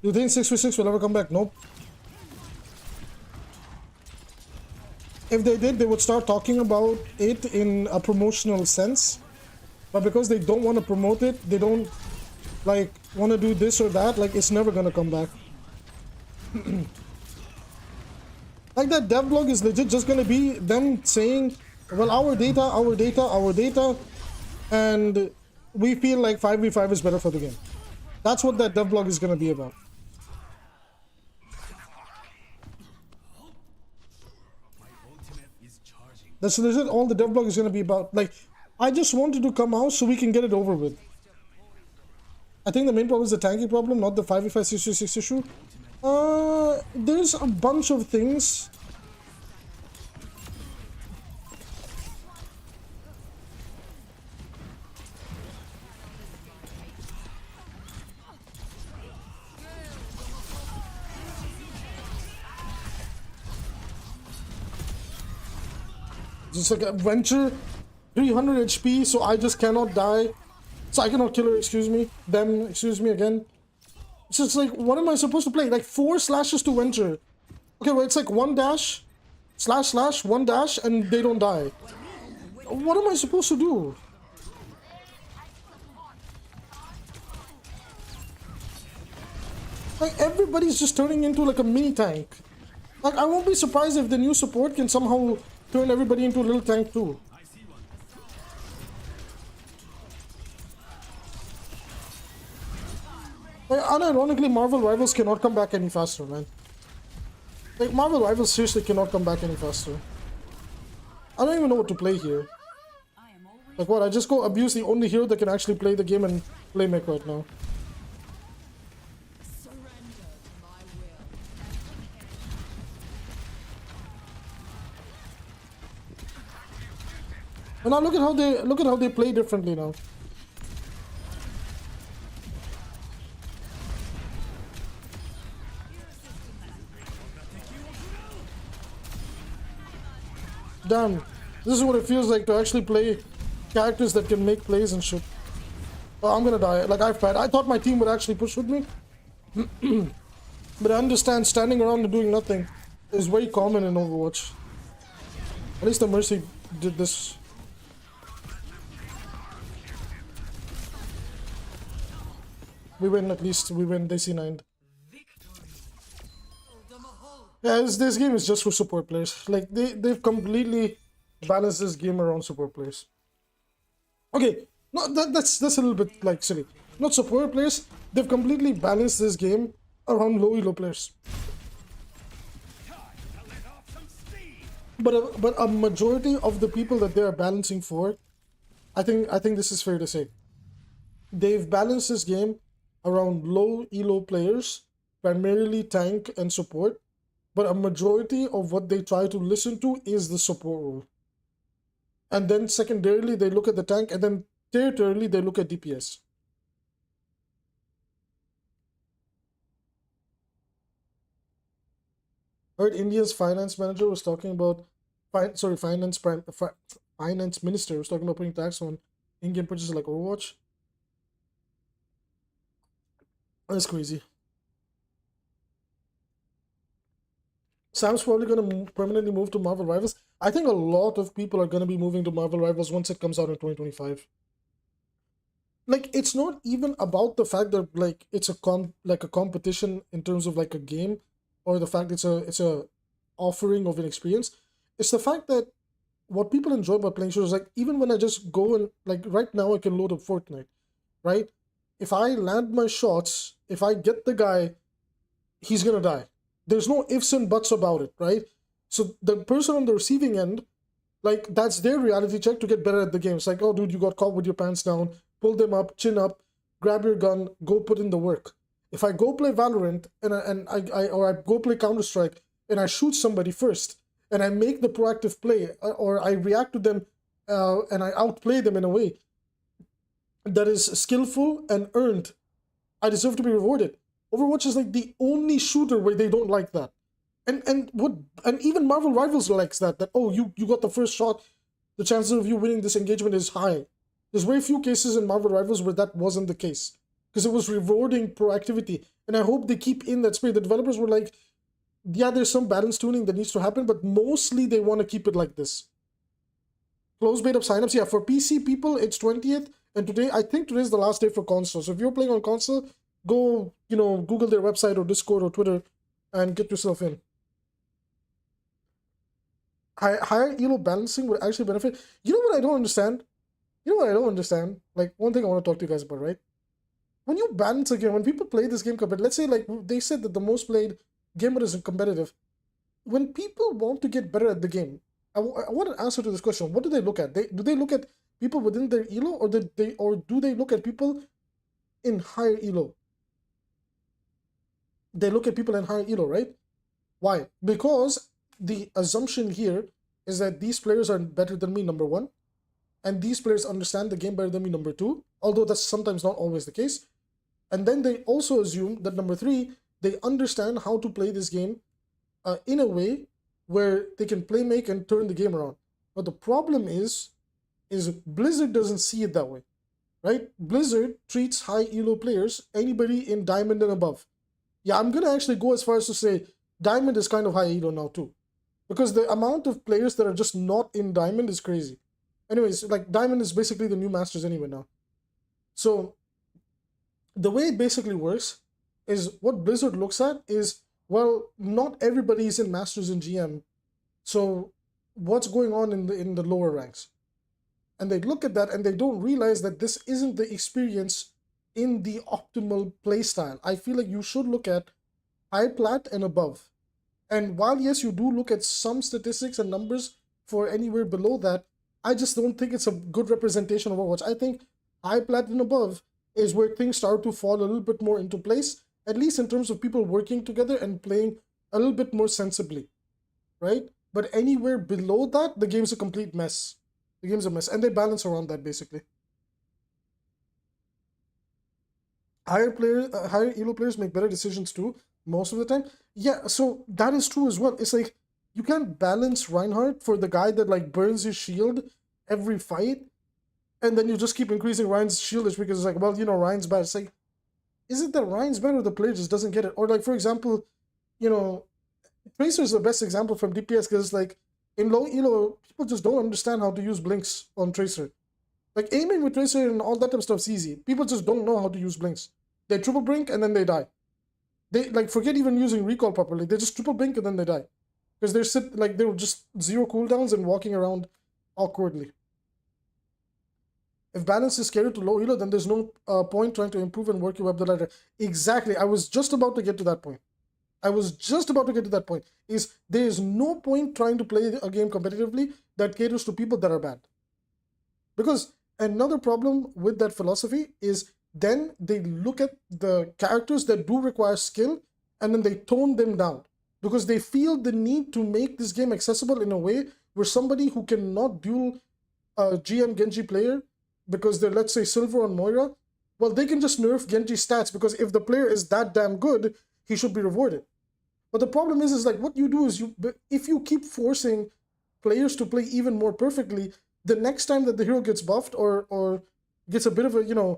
You think 6v6 will ever come back? Nope. If they did, they would start talking about it in a promotional sense. But because they don't want to promote it, they don't like want to do this or that, like it's never gonna come back. Like that dev blog is legit just gonna be them saying, well, our data, and we feel like 5v5 is better for the game. That's what that dev blog is gonna be about. That's legit all the devlog is gonna be about. Like, I just wanted to come out so we can get it over with. I think the main problem is the tanking problem, not the 5v5 6v6 issue. There's a bunch of things. Just like a venture, 300 HP, so I just cannot die. So I cannot kill her, excuse me. Them, excuse me again. It's just like, what am I supposed to play? Like 4 slashes to venture. Okay, well, it's like 1 dash, slash, 1 dash, and they don't die. What am I supposed to do? Like, everybody's just turning into like a mini tank. Like, I won't be surprised if the new support can somehow turn everybody into a little tank too. Like, unironically, Marvel Rivals cannot come back any faster, man. Like, Marvel Rivals seriously cannot come back any faster. I don't even know what to play here. Like what, I just go abuse the only hero that can actually play the game and play mech right now. And now look at how they play differently now. Damn, this is what it feels like to actually play characters that can make plays and shit. Oh, I'm gonna die. Like, I thought my team would actually push with me. But I understand standing around and doing nothing is very common in Overwatch. At least the Mercy did this. We win, at least. We win. They C9'd. Yeah, this game is just for support players. Like, they've completely balanced this game around support players. Okay, no, that's a little bit, like, silly. not superior players. They've completely balanced this game around low elo players. Time to let off some steam. But a majority of the people that they are balancing for, I think this is fair to say, they've balanced this game around low elo players, primarily tank and support. But a majority of what they try to listen to is the support role. And then secondarily, they look at the tank, and then territorially, they look at DPS. Heard India's finance manager was talking about, finance minister was talking about putting tax on in-game purchases like Overwatch. That's crazy. Sam's probably going to permanently move to Marvel Rivals. I think a lot of people are going to be moving to Marvel Rivals once it comes out in 2025. Like, it's not even about the fact that like it's a competition in terms of like a game, or the fact it's a offering of an experience. It's the fact that what people enjoy about playing shooters, like even when I just go and like right now I can load up Fortnite, right? If I land my shots, if I get the guy, he's gonna die. There's no ifs and buts about it, right? So the person on the receiving end, like that's their reality check to get better at the game. It's like, oh dude, you got caught with your pants down, pull them up, chin up, grab your gun, go put in the work. If I go play Valorant and I go play Counter-Strike and I shoot somebody first and I make the proactive play, or I react to them and I outplay them in a way that is skillful and earned, I deserve to be rewarded. Overwatch is like the only shooter where they don't like that. And even Marvel Rivals likes that oh, you got the first shot, the chances of you winning this engagement is high. There's very few cases in Marvel Rivals where that wasn't the case, because it was rewarding proactivity. And I hope they keep in that spirit. The developers were like, yeah, there's some balance tuning that needs to happen, but mostly they want to keep it like this. Close beta signups, yeah, for PC people, it's 20th, and I think today's the last day for console. So if you're playing on console, go, Google their website or Discord or Twitter and get yourself in. Higher elo balancing would actually benefit. You know what I don't understand? Like, one thing I want to talk to you guys about, right? When you balance a game, when people play this game competitive, let's say like they said that the most played game mode is competitive. When people want to get better at the game, I want an answer to this question. What do they look at? Do they look at people within their elo, or do they look at people in higher elo? They look at people in higher elo, right? Why? Because the assumption here is that these players are better than me, number one, and these players understand the game better than me, number two, although that's sometimes not always the case. And then they also assume that number three, they understand how to play this game in a way where they can play, make, and turn the game around. But the problem is Blizzard doesn't see it that way, right? Blizzard treats high elo players, anybody in Diamond and above. Yeah, I'm going to actually go as far as to say Diamond is kind of high elo now too, because the amount of players that are just not in Diamond is crazy. Anyways, like Diamond is basically the new Masters anyway now. So the way it basically works is what Blizzard looks at is, well, not everybody is in Masters and GM. So what's going on in the lower ranks? And they look at that and they don't realize that this isn't the experience in the optimal playstyle. I feel like you should look at high plat and above. And while yes, you do look at some statistics and numbers for anywhere below that, I just don't think it's a good representation of Overwatch. I think high plat and above is where things start to fall a little bit more into place, at least in terms of people working together and playing a little bit more sensibly, right? But anywhere below that, the game's a complete mess. The game's a mess, and they balance around that basically. Higher elo players make better decisions too, most of the time. Yeah, so that is true as well. It's like, you can't balance Reinhardt for the guy that like burns his shield every fight, and then you just keep increasing Ryan's shieldage because it's like, well, Ryan's bad. It's like, is it that Ryan's bad or the player just doesn't get it? Or like, for example, Tracer is the best example from DPS, because it's like, in low elo, people just don't understand how to use blinks on Tracer. Like, aiming with Tracer and all that type of stuff is easy. People just don't know how to use blinks. They triple blink and then they die. They like forget even using recall properly. They just triple blink and then they die. Because they're just zero cooldowns and walking around awkwardly. If balance is carried to low elo, then there's no point trying to improve and work your way up the ladder. Exactly. I was just about to get to that point. Is there is no point trying to play a game competitively that caters to people that are bad. Because another problem with that philosophy is then they look at the characters that do require skill and then they tone them down. Because they feel the need to make this game accessible in a way where somebody who cannot duel a GM Genji player because they're, let's say, silver on Moira, well, they can just nerf Genji's stats because if the player is that damn good, he should be rewarded. But the problem is like what you do is if you keep forcing players to play even more perfectly, the next time that the hero gets buffed or gets a bit of a,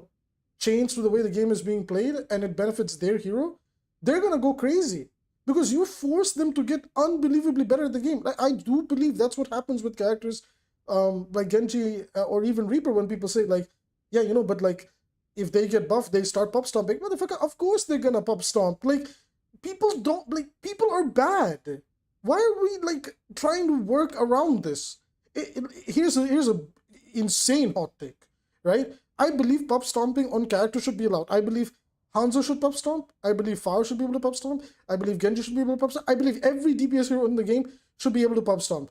change to the way the game is being played and it benefits their hero, they're going to go crazy because you force them to get unbelievably better at the game. Like, I do believe that's what happens with characters like Genji or even Reaper when people say like, yeah, but like if they get buffed, they start pop stomping. Motherfucker, of course they're going to pop stomp. Like, people are bad. Why are we like trying to work around this? Here's a insane hot take, right? I believe pop stomping on character should be allowed. I believe Hanzo should pop stomp. I believe Fire should be able to pop stomp. I believe Genji should be able to pop stomp. I believe every DPS hero in the game should be able to pop stomp.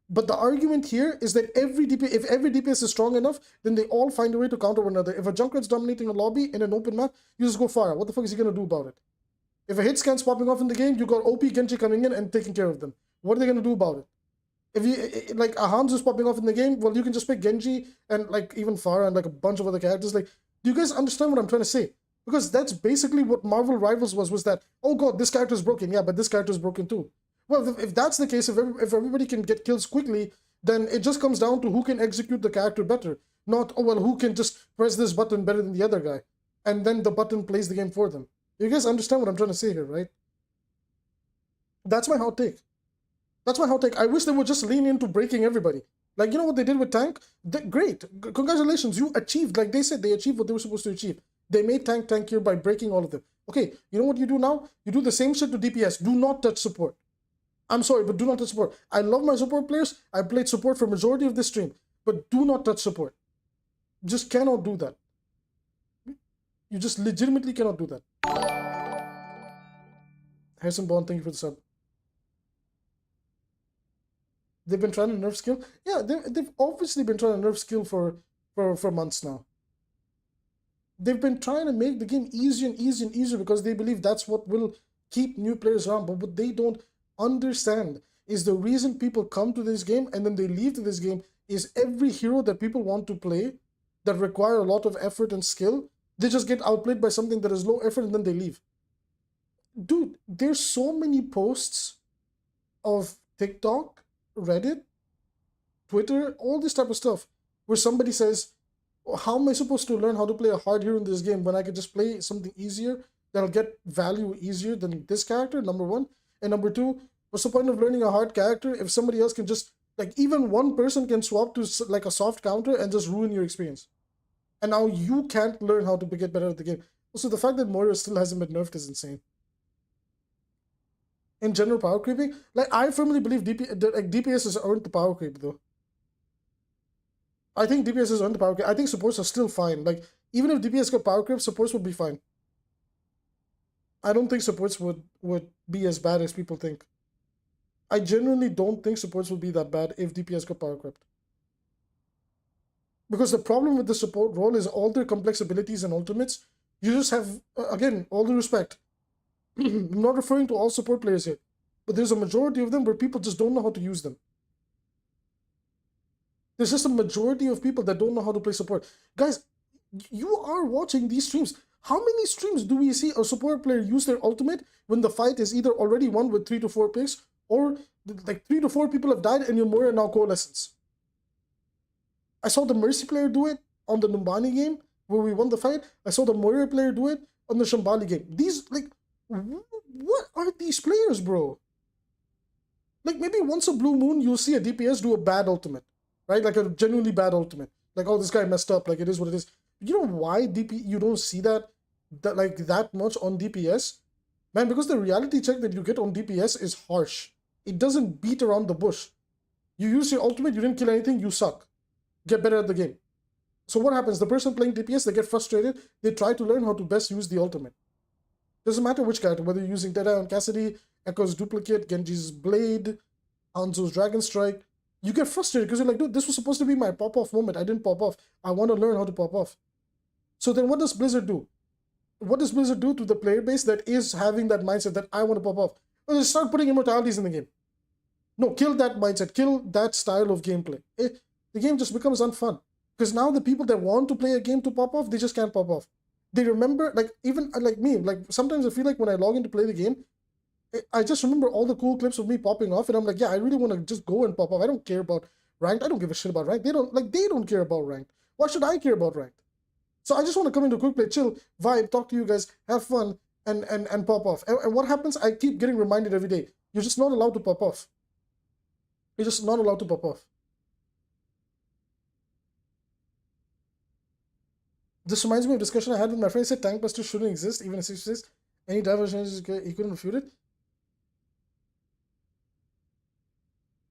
But the argument here is that if every DPS is strong enough, then they all find a way to counter one another. If a Junkrat's dominating a lobby in an open map, you just go Fire. What the fuck is he gonna do about it? If a hit scan's popping off in the game, you got OP Genji coming in and taking care of them. What are they gonna do about it? If you like a Hanzo's popping off in the game, well, you can just pick Genji and like even Pharah and like a bunch of other characters. Like, do you guys understand what I'm trying to say? Because that's basically what Marvel Rivals was that, oh god, this character is broken. Yeah, but this character is broken too. Well, if that's the case, if everybody can get kills quickly, then it just comes down to who can execute the character better. Not, oh well, who can just press this button better than the other guy. And then the button plays the game for them. You guys understand what I'm trying to say here, right? That's my hot take. I wish they would just lean into breaking everybody. Like, what they did with Tank? Great. Congratulations. You achieved, like they said, they achieved what they were supposed to achieve. They made Tank tankier by breaking all of them. Okay, you know what you do now? You do the same shit to DPS. Do not touch support. I'm sorry, but do not touch support. I love my support players. I played support for majority of this stream. But do not touch support. Just cannot do that. You just legitimately cannot do that. Harrison Bond, thank you for the sub. They've been trying to nerf skill. Yeah, they've obviously been trying to nerf skill for months now. They've been trying to make the game easier and easier and easier because they believe that's what will keep new players around. But what they don't understand is the reason people come to this game and then they leave to this game is every hero that people want to play that require a lot of effort and skill, they just get outplayed by something that is low effort and then they leave. Dude, there's so many posts of TikTok, Reddit, Twitter, all this type of stuff where somebody says, how am I supposed to learn how to play a hard hero in this game when I could just play something easier that'll get value easier than this character, number one. And number two, what's the point of learning a hard character if somebody else can just, like, even one person can swap to like a soft counter and just ruin your experience. And now you can't learn how to get better at the game. Also, the fact that Moira still hasn't been nerfed is insane. In general, power creeping, like, I firmly believe DPS has earned the power creep, though. I think DPS has earned the power creep. I think supports are still fine. Like, even if DPS got power creep, supports would be fine. I don't think supports would be as bad as people think. I genuinely don't think supports would be that bad if DPS got power crept. Because the problem with the support role is all their complex abilities and ultimates, you just have, again, all the respect. I'm not referring to all support players here, but there's a majority of them where people just don't know how to use them. There's just a majority of people that don't know how to play support. Guys, you are watching these streams. How many streams do we see a support player use their ultimate when the fight is either already won with 3 to 4 picks or like 3 to 4 people have died and your Moira now coalescence? I saw the Mercy player do it on the Numbani game where we won the fight. I saw the Moira player do it on the Shambali game. These, like, what are these players, bro? Like, maybe once a blue moon, you'll see a DPS do a bad ultimate, right? Like a genuinely bad ultimate. Like, oh, this guy messed up. Like, it is what it is. You know why you don't see that much on DPS? Man, because the reality check that you get on DPS is harsh. It doesn't beat around the bush. You use your ultimate, you didn't kill anything, you suck. Get better at the game. So what happens? The person playing DPS, they get frustrated. They try to learn how to best use the ultimate. Doesn't matter which character, whether you're using Deadeye on Cassidy, Echo's Duplicate, Genji's Blade, Hanzo's Dragon Strike. You get frustrated because you're like, dude, this was supposed to be my pop-off moment. I didn't pop off. I want to learn how to pop off. So then what does Blizzard do? What does Blizzard do to the player base that is having that mindset that I want to pop off? Well, they start putting immortalities in the game. No, kill that mindset. Kill that style of gameplay. The game just becomes unfun. Because now the people that want to play a game to pop off, they just can't pop off. They remember, like, even like me, like sometimes I feel like when I log in to play the game, I just remember all the cool clips of me popping off, and I'm like, yeah, I really want to just go and pop off. I don't care about ranked. I don't give a shit about ranked. They don't care about ranked. Why should I care about ranked? So I just want to come into a quick play, chill, vibe, talk to you guys, have fun, and pop off. And what happens? I keep getting reminded every day. You're just not allowed to pop off. You're just not allowed to pop off. This reminds me of a discussion I had with my friend. He said tank busters shouldn't exist, even in 66. Any diversions, he couldn't refute it.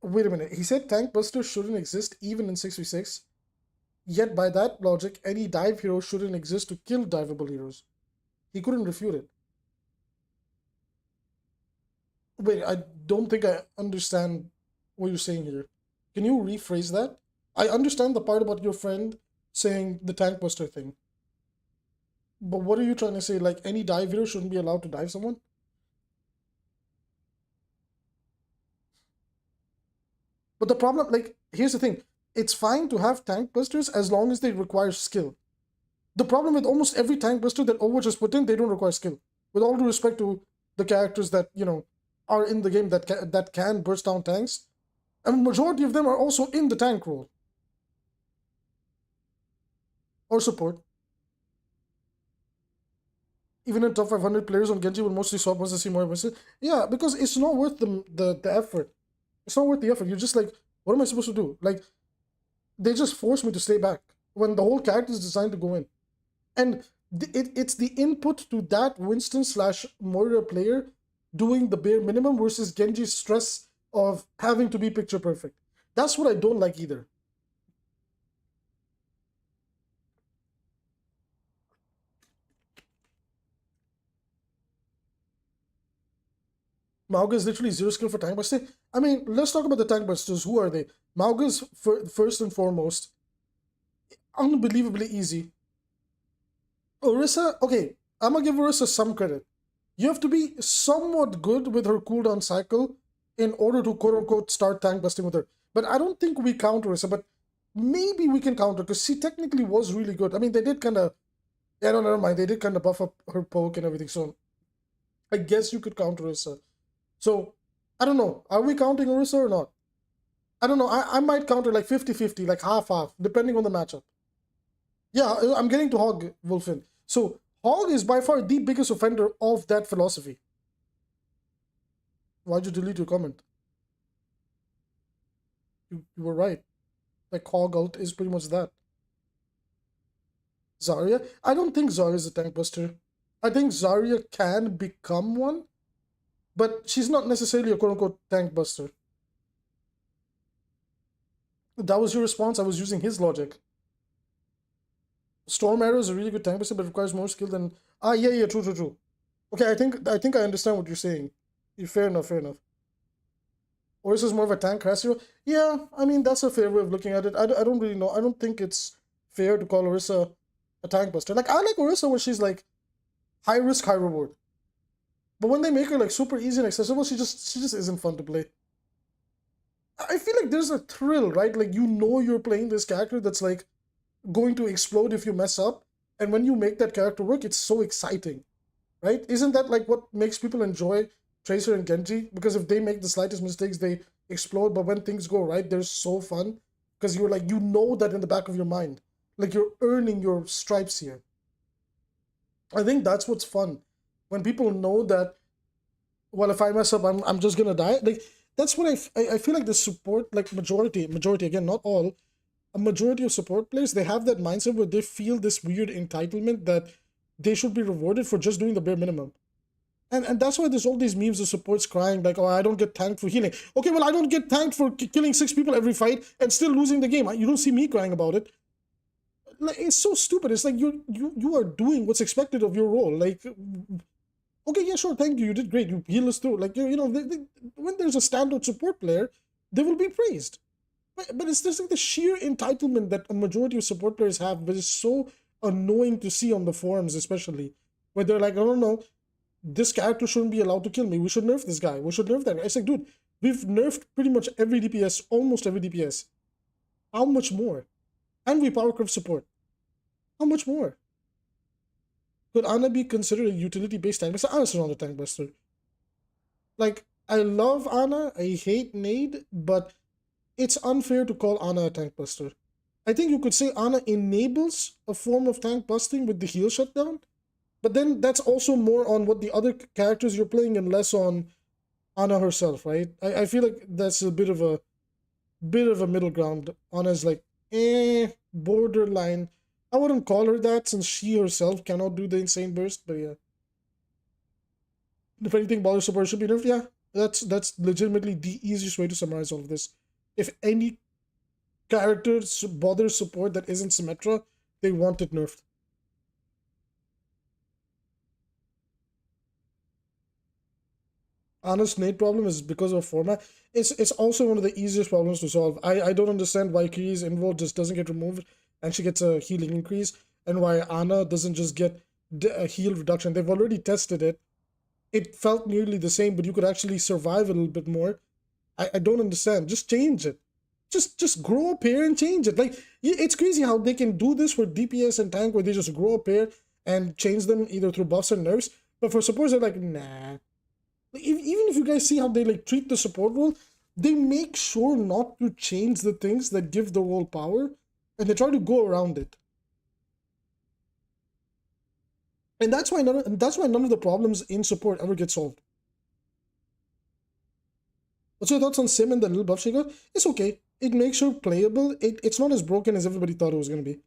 Wait a minute. He said tank busters shouldn't exist, even in 6v6. Yet by that logic, any dive hero shouldn't exist to kill diveable heroes. He couldn't refute it. Wait, I don't think I understand what you're saying here. Can you rephrase that? I understand the part about your friend saying the tank buster thing. But what are you trying to say? Like, any dive hero shouldn't be allowed to dive someone? But the problem, like, here's the thing. It's fine to have tank busters as long as they require skill. The problem with almost every tank buster that Overwatch has put in, they don't require skill. With all due respect to the characters that, you know, are in the game that can burst down tanks. And majority of them are also in the tank role. Or support. Even in top 500 players on Genji will mostly swap once they see more misses. Yeah, because it's not worth the effort. It's not worth the effort. You're just like, what am I supposed to do? Like, they just force me to stay back when the whole character is designed to go in. And it's the input to that Winston/Moira player doing the bare minimum versus Genji's stress of having to be picture perfect. That's what I don't like either. Mauga is literally zero skill for tank buster. I mean, let's talk about the tank busters. Who are they? Mauga's first and foremost, unbelievably easy. Orisa, okay, I'm gonna give Orisa some credit. You have to be somewhat good with her cooldown cycle in order to quote-unquote start tank busting with her. But I don't think we count Orisa, but maybe we can count her because she technically was really good. I mean, they did kind of, yeah, no, never mind. They did kind of buff up her poke and everything, so I guess you could count Orisa. So, I don't know. Are we counting Orisa or not? I don't know. I might count her like 50-50, like half-half, depending on the matchup. Yeah, I'm getting to Hog, Wolfin. So, Hog is by far the biggest offender of that philosophy. Why'd you delete your comment? You were right. Like, Hog ult is pretty much that. Zarya? I don't think Zarya is a tank buster. I think Zarya can become one, but she's not necessarily a quote-unquote tank buster. That was your response? I was using his logic. Storm Arrow is a really good tank buster, but requires more skill than... yeah, true. Okay, I think I understand what you're saying. Fair enough. Orisa is more of a tank harass hero? Yeah, I mean, that's a fair way of looking at it. I don't really know. I don't think it's fair to call Orisa a tank buster. Like, I like Orisa when she's like high risk, high reward. But when they make her like super easy and accessible, she just isn't fun to play. I feel like there's a thrill, right? Like, you know you're playing this character that's like going to explode if you mess up, and when you make that character work, it's so exciting, right? Isn't that like what makes people enjoy Tracer and Genji? Because if they make the slightest mistakes, they explode, but when things go right, they're so fun because you're like, you know that in the back of your mind, like you're earning your stripes here. I think that's what's fun. When people know that, well, if I mess up, I'm just gonna die. Like, that's what I feel like the support, like majority again, not all, a majority of support players, they have that mindset where they feel this weird entitlement that they should be rewarded for just doing the bare minimum. And that's why there's all these memes of supports crying like, oh, I don't get tanked for healing. Okay, well, I don't get tanked for killing 6 people every fight and still losing the game. You don't see me crying about it. like, it's so stupid. It's like you are doing what's expected of your role. Like, okay, yeah, sure, thank you, you did great, you heal us through. Like, when there's a standout support player, they will be praised. But it's just like the sheer entitlement that a majority of support players have, which is so annoying to see on the forums, especially where they're like, I don't know, this character shouldn't be allowed to kill me. We should nerf this guy. We should nerf that guy. It's like, dude, we've nerfed pretty much every DPS, almost every DPS. How much more? And we power curve support. How much more? Could Ana be considered a utility-based tank buster? Ana's not a tank buster. Like, I love Ana, I hate Nade, but it's unfair to call Ana a tank buster. I think you could say Ana enables a form of tank busting with the heal shutdown, but then that's also more on what the other characters you're playing and less on Ana herself, right? I feel like that's a bit of a middle ground. Ana's like, borderline. I wouldn't call her that since she herself cannot do the insane burst, but yeah. If anything, Baller support should be nerfed. Yeah, that's legitimately the easiest way to summarize all of this. If any character bothers support that isn't Symmetra, they want it nerfed. Ana's Nate problem is because of format. It's also one of the easiest problems to solve. I don't understand why Kiri's invul just doesn't get removed and she gets a healing increase, and why Ana doesn't just get a heal reduction. They've already tested it. It felt nearly the same, but you could actually survive a little bit more. I don't understand. Just change it. Just grow a pair and change it. Like, it's crazy how they can do this for DPS and tank, where they just grow a pair and change them either through buffs or nerfs. But for supports, they're like, nah. Like, even if you guys see how they like treat the support role, they make sure not to change the things that give the role power, and they try to go around it. And that's why none of the problems in support ever get solved. What's your thoughts on Sim and the little buff she got? It's okay. It makes her playable. It's not as broken as everybody thought it was going to be.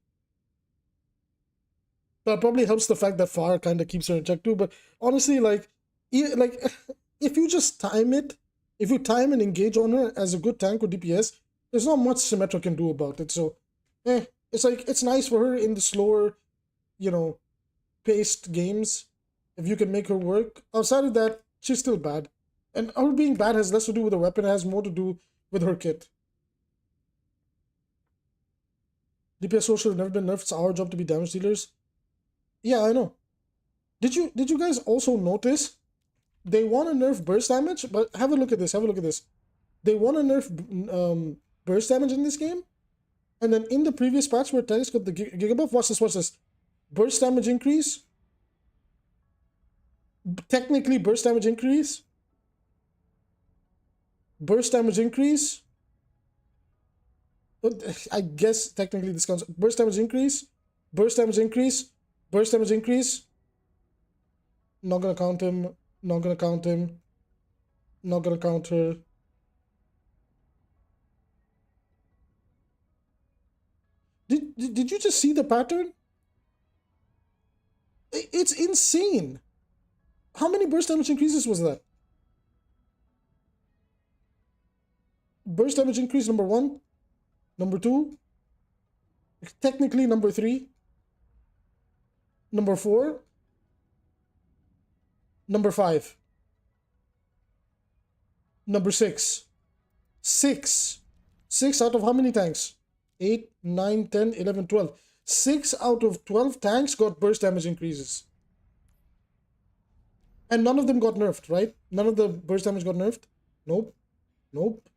That probably helps the fact that Fire kind of keeps her in check too. But honestly, like if you just time it, if you time and engage on her as a good tank or DPS, there's not much Symmetra can do about it. So, it's like, it's nice for her in the slower, paced games, if you can make her work. Outside of that, she's still bad. And her being bad has less to do with the weapon, it has more to do with her kit. DPS social have never been nerfed. It's our job to be damage dealers. Yeah, I know. Did you guys also notice they want to nerf burst damage? But have a look at this. They want to nerf burst damage in this game, and then in the previous patch where tanks got the Giga buff, watch this. Burst damage increase. Technically, burst damage increase. Burst damage increase. I guess technically this counts. Burst damage increase. Burst damage increase. Burst damage increase. Not gonna count him. Not gonna count him. Not gonna count her. Did you just see the pattern? It's insane. How many burst damage increases was that? Burst damage increase number 1, number 2, technically number 3, number 4, number 5, number 6. 6 out of how many tanks? 8, 9, 10, 11, 12. 6 out of 12 tanks got burst damage increases. And none of them got nerfed, right? None of the burst damage got nerfed? Nope. Nope.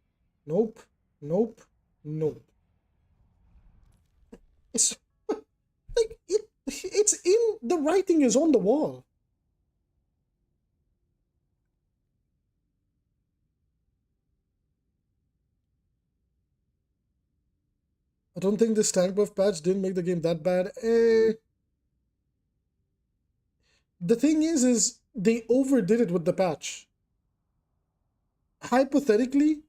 Nope. Nope. Nope. It's like it's in the writing is on the wall. I don't think this tank buff patch didn't make the game that bad. The thing is they overdid it with the patch. Hypothetically,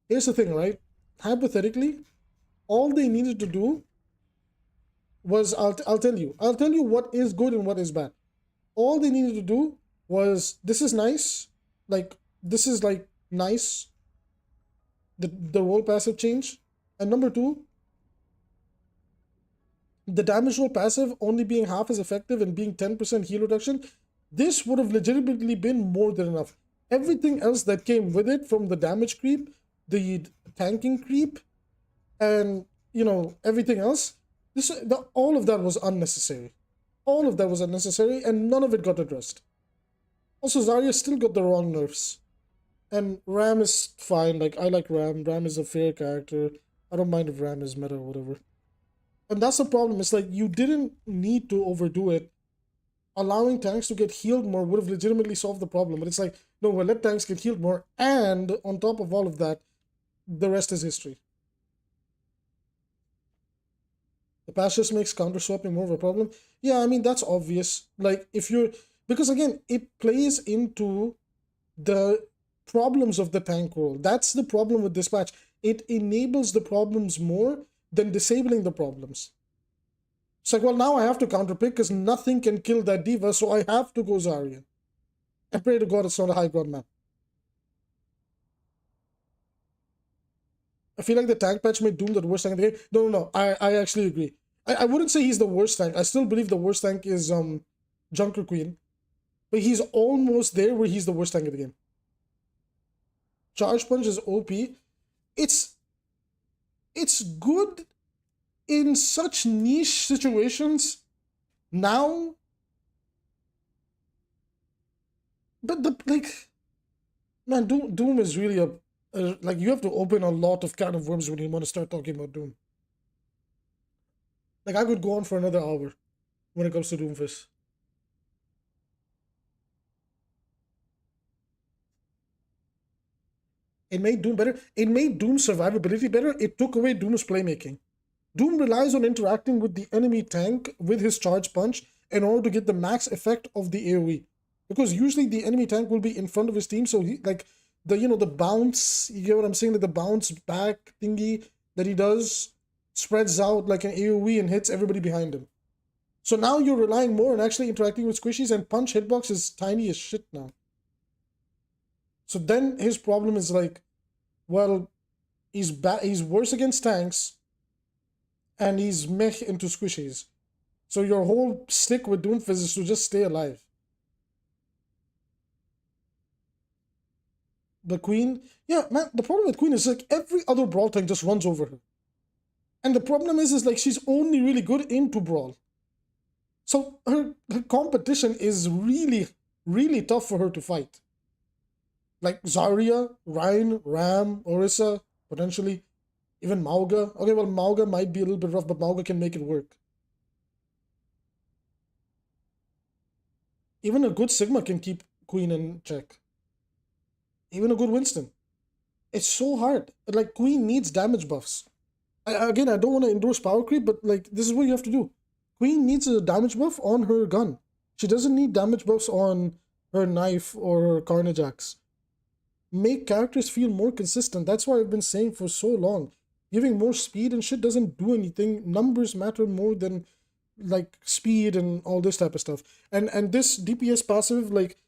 here's the thing, right? Hypothetically, all they needed to do was, I'll tell you what is good and what is bad. All they needed to do was, this is nice, like, this is like nice, the role passive change. And number 2, the damage roll passive only being half as effective and being 10% heal reduction, this would have legitimately been more than enough. Everything else that came with it, from the damage creep, the tanking creep, and everything else, all of that was unnecessary. All of that was unnecessary, and none of it got addressed. Also, Zarya still got the wrong nerfs. And Ram is fine. Like, I like Ram. Ram is a fair character. I don't mind if Ram is meta or whatever. And that's the problem. It's like, you didn't need to overdo it. Allowing tanks to get healed more would have legitimately solved the problem. But it's like, no, we'll let tanks get healed more. And on top of all of that, the rest is history. The patch just makes counter swapping more of a problem. Yeah, I mean, that's obvious. Like, if you're... Because again, it plays into the problems of the tank role. That's the problem with this patch. It enables the problems more than disabling the problems. It's like, well, now I have to counterpick because nothing can kill that diva, so I have to go Zarya. I pray to God it's not a high ground map. I feel like the tank patch made Doom the worst tank in the game. No. I actually agree. I wouldn't say he's the worst tank. I still believe the worst tank is Junker Queen. But he's almost there where he's the worst tank in the game. Charge Punch is OP. It's good in such niche situations now. But man, Doom is really like, you have to open a lot of can of worms when you want to start talking about Doom. Like, I could go on for another hour when it comes to Doomfist. It made Doom better. It made Doom's survivability better. It took away Doom's playmaking. Doom relies on interacting with the enemy tank with his charge punch in order to get the max effect of the AoE. Because usually the enemy tank will be in front of his team, so he, like, the bounce, you get what I'm saying? Like, the bounce back thingy that he does spreads out like an AoE and hits everybody behind him. So now you're relying more on actually interacting with squishies, and punch hitbox is tiny as shit now. So then his problem is like, well, he's worse against tanks, and he's meh into squishies. So your whole stick with Doomfist is to just stay alive. The Queen, yeah, man, the problem with Queen is like every other Brawl tank just runs over her. And the problem is like she's only really good into Brawl. So her competition is really, really tough for her to fight. Like Zarya, Rein, Ram, Orisa, potentially, even Mauga. Okay, well, Mauga might be a little bit rough, but Mauga can make it work. Even a good Sigma can keep Queen in check. Even a good Winston. It's so hard. Like, Queen needs damage buffs. Again, I don't want to endorse power creep, but like, this is what you have to do. Queen needs a damage buff on her gun. She doesn't need damage buffs on her knife or her Carnage Axe. Make characters feel more consistent. That's why I've been saying for so long. Giving more speed and shit doesn't do anything. Numbers matter more than like speed and all this type of stuff. And this DPS passive like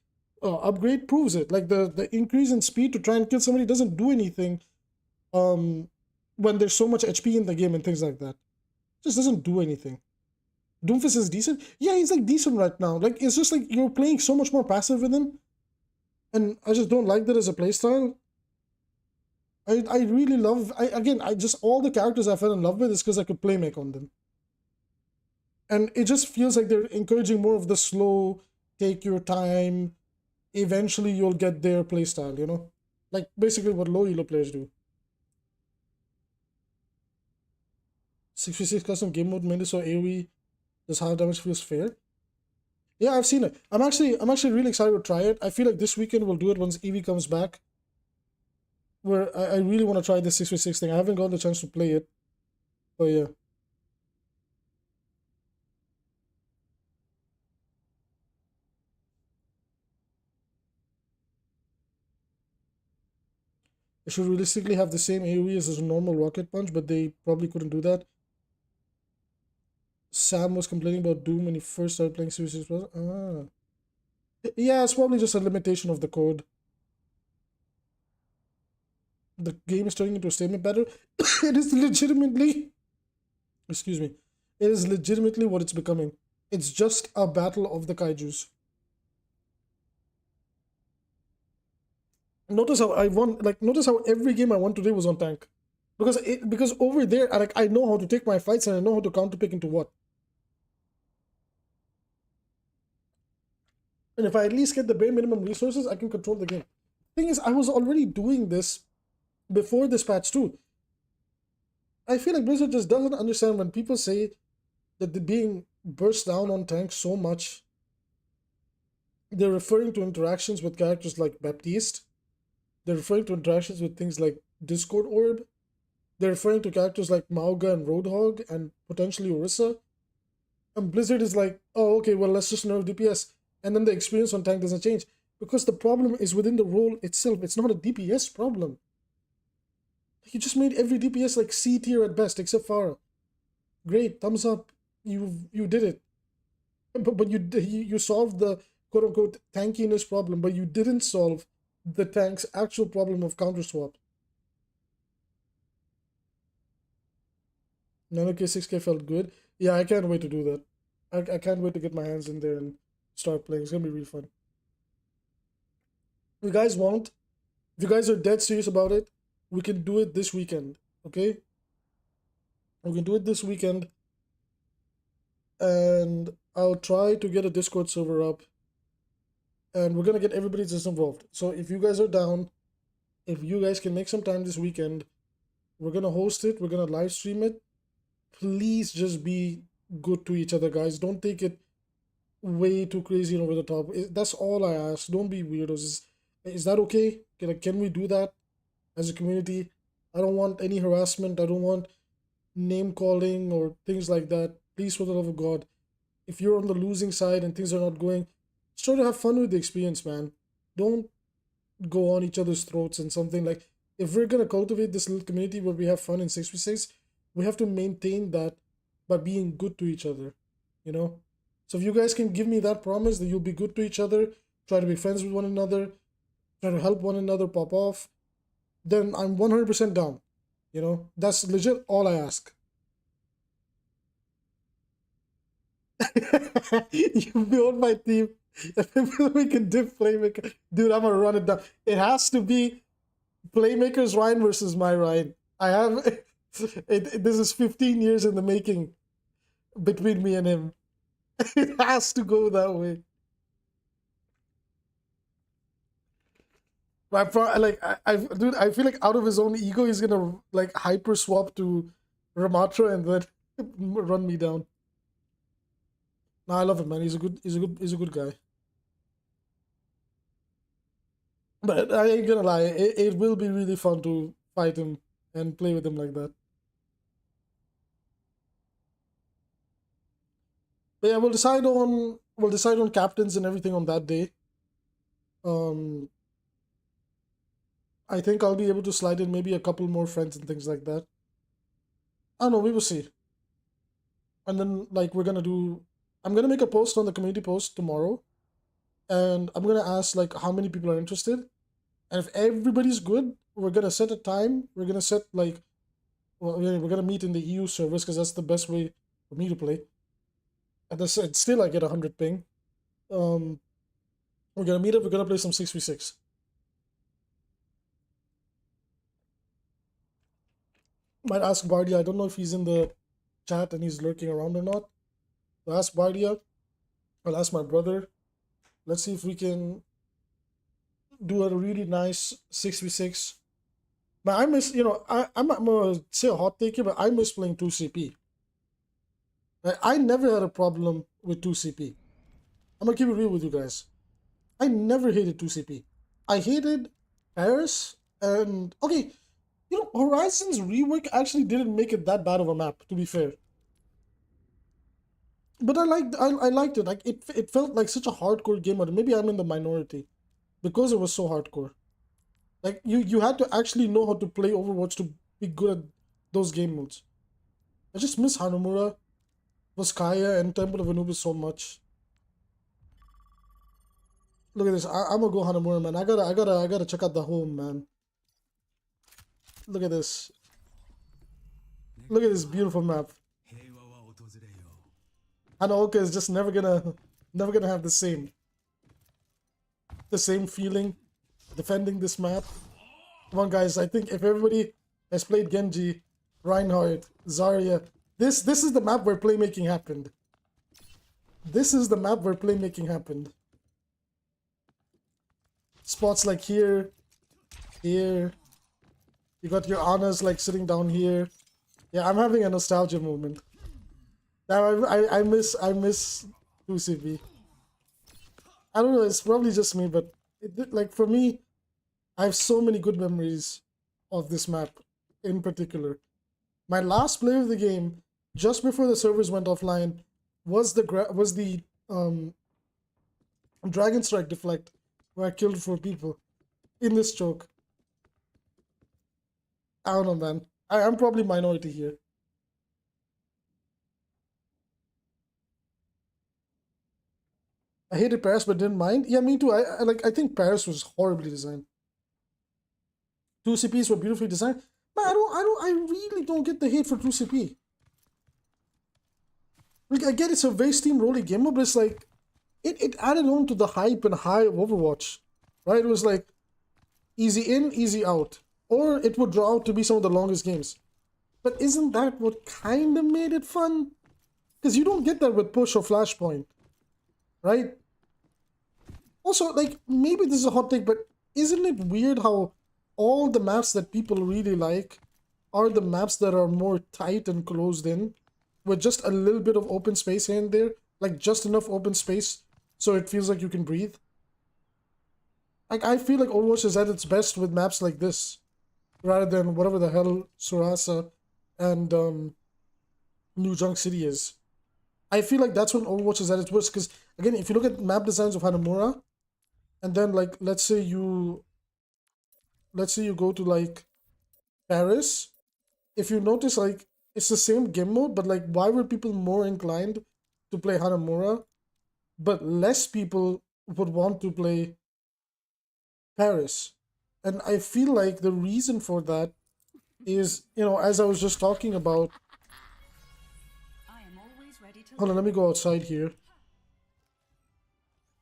upgrade proves it. Like the increase in speed to try and kill somebody doesn't do anything when there's so much HP in the game and things like that. It just doesn't do anything. Doomfist is decent. Yeah, he's like decent right now. Like, it's just like you're playing so much more passive with him. And I just don't like that as a playstyle. I really love... all the characters I fell in love with is because I could play make on them. And it just feels like they're encouraging more of the slow, take your time, eventually you'll get their playstyle, you know? Like, basically what low elo players do. 6v6 custom game mode made so AoE does high damage feels fair. Yeah, I've seen it. I'm actually really excited to try it. I feel like this weekend we'll do it once EV comes back. Where I really want to try this 6v6 thing. I haven't gotten the chance to play it. But yeah. It should realistically have the same AoE as a normal rocket punch, but they probably couldn't do that. Sam was complaining about Doom when he first started playing Series 6 Plus. Yeah, it's probably just a limitation of the code. The game is turning into a statement battle. It is legitimately... Excuse me. It is legitimately what it's becoming. It's just a battle of the kaijus. Notice how I won. Like, notice how every game I won today was on tank, because over there, I know how to take my fights and I know how to counter pick into what. And if I at least get the bare minimum resources, I can control the game. Thing is, I was already doing this before this patch too. I feel like Blizzard just doesn't understand when people say that they're being burst down on tanks so much. They're referring to interactions with characters like Baptiste. They're referring to interactions with things like Discord Orb. They're referring to characters like Mauga and Roadhog and potentially Orisa. And Blizzard is like, oh, okay, well, let's just nerf DPS. And then the experience on tank doesn't change. Because the problem is within the role itself. It's not a DPS problem. You just made every DPS like C tier at best, except Pharah. Great, thumbs up. You did it. But you solved the quote-unquote tankiness problem, but you didn't solve the tank's actual problem of counter swap. Nano K6K felt good. Yeah, I can't wait to do that. I can't wait to get my hands in there and start playing. It's gonna be really fun. If you guys want, if you guys are dead serious about it, we can do it this weekend, okay? We can do it this weekend. And I'll try to get a Discord server up. And we're gonna get everybody just involved. So if you guys are down, if you guys can make some time this weekend, we're gonna host it, we're gonna live stream it. Please just be good to each other, guys. Don't take it way too crazy and over the top. That's all I ask. Don't be weirdos. Is that okay? Can we do that as a community? I don't want any harassment. I don't want name calling or things like that. Please, for the love of God, if you're on the losing side and things are not going, just try to have fun with the experience, man. Don't go on each other's throats and something like, if we're gonna cultivate this little community where we have fun in 6v6, we have to maintain that by being good to each other, you know? So if you guys can give me that promise that you'll be good to each other, try to be friends with one another, try to help one another pop off, then I'm 100% down. You know, that's legit all I ask. You build my team. We can diff playmaker. Dude, I'm gonna run it down. It has to be playmaker's Ryan versus my Ryan. I have this is 15 years in the making between me and him. It has to go that way. Dude, I feel like out of his own ego, he's gonna like hyper swap to Ramatra and then run me down. No, I love him, man. He's a good guy. But I ain't gonna lie, it will be really fun to fight him and play with him like that. But yeah, we'll decide on captains and everything on that day. I think I'll be able to slide in maybe a couple more friends and things like that. I don't know, we will see. And then like I'm gonna make a post on the community post tomorrow, and I'm gonna ask like how many people are interested, and if everybody's good, we're gonna set a time. We're gonna set like, well, we're gonna meet in the EU servers because that's the best way for me to play. And still I get 100 ping. We're gonna meet up. We're gonna play some 6v6. Might ask Bardia. I don't know if he's in the chat and he's lurking around or not. I'll ask Bardia. I'll ask my brother. Let's see if we can do a really nice 6v6. But I miss, I'm gonna say a hot take here, but I miss playing 2CP. I never had a problem with 2CP. I'm gonna keep it real with you guys. I never hated 2CP. I hated Paris and okay, Horizon's rework actually didn't make it that bad of a map, to be fair. But I liked it. Like it felt like such a hardcore game mode. Maybe I'm in the minority because it was so hardcore. Like you had to actually know how to play Overwatch to be good at those game modes. I just miss Hanamura, Voskaya, and Temple of Anubis so much. Look at this. I'm gonna go Hanamura, man. I gotta check out the home, man. Look at this. Look at this beautiful map. Hanaoka is just never gonna have the same feeling defending this map. Come on, guys. I think if everybody has played Genji, Reinhardt, Zarya, this is the map where playmaking happened. This is the map where playmaking happened. Spots like here, here. You got your Anas like sitting down here. Yeah, I'm having a nostalgia moment. Now I miss 2CP. I don't know. It's probably just me, but like for me, I have so many good memories of this map in particular. My last play of the game, just before the servers went offline, was the Dragon Strike deflect, where I killed 4 people in this choke. I don't know, man. I'm probably minority here. I hated Paris but didn't mind. Yeah, me too. I think Paris was horribly designed. 2CPs were beautifully designed. But I really don't get the hate for 2CP. Like, I get it's a very steamrolly game, but it's like it added on to the hype and high of Overwatch. Right? It was like easy in, easy out. Or it would draw out to be some of the longest games. But isn't that what kind of made it fun? Because you don't get that with Push or Flashpoint. Right? Also, like, maybe this is a hot take, but isn't it weird how all the maps that people really like are the maps that are more tight and closed in, with just a little bit of open space here and there, like just enough open space so it feels like you can breathe? Like, I feel like Overwatch is at its best with maps like this, rather than whatever the hell Surasa and New Junk City is. I feel like that's when Overwatch is at its worst, because again, if you look at map designs of Hanamura, and then like let's say you go to like Paris, if you notice, like, it's the same game mode, but like, why were people more inclined to play Hanamura, but less people would want to play Paris? And I feel like the reason for that is, as I was just talking about. I am always ready to Hold on, let me go outside here.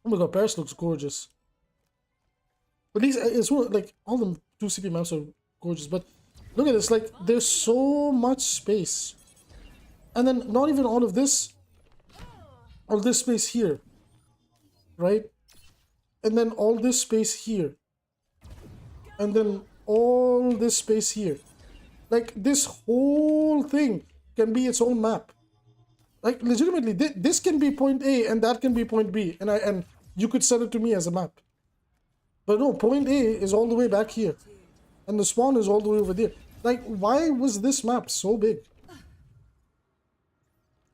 Oh my god, Paris looks gorgeous. At least it's like all the 2CP maps are gorgeous, but look at this, like there's so much space. And then not even all this space here. Right? And then all this space here. And then all this space here. Like, this whole thing can be its own map. Like, legitimately, this can be point A and that can be point B, and you could send it to me as a map. But no, point A is all the way back here, and the spawn is all the way over there. Like, why was this map so big?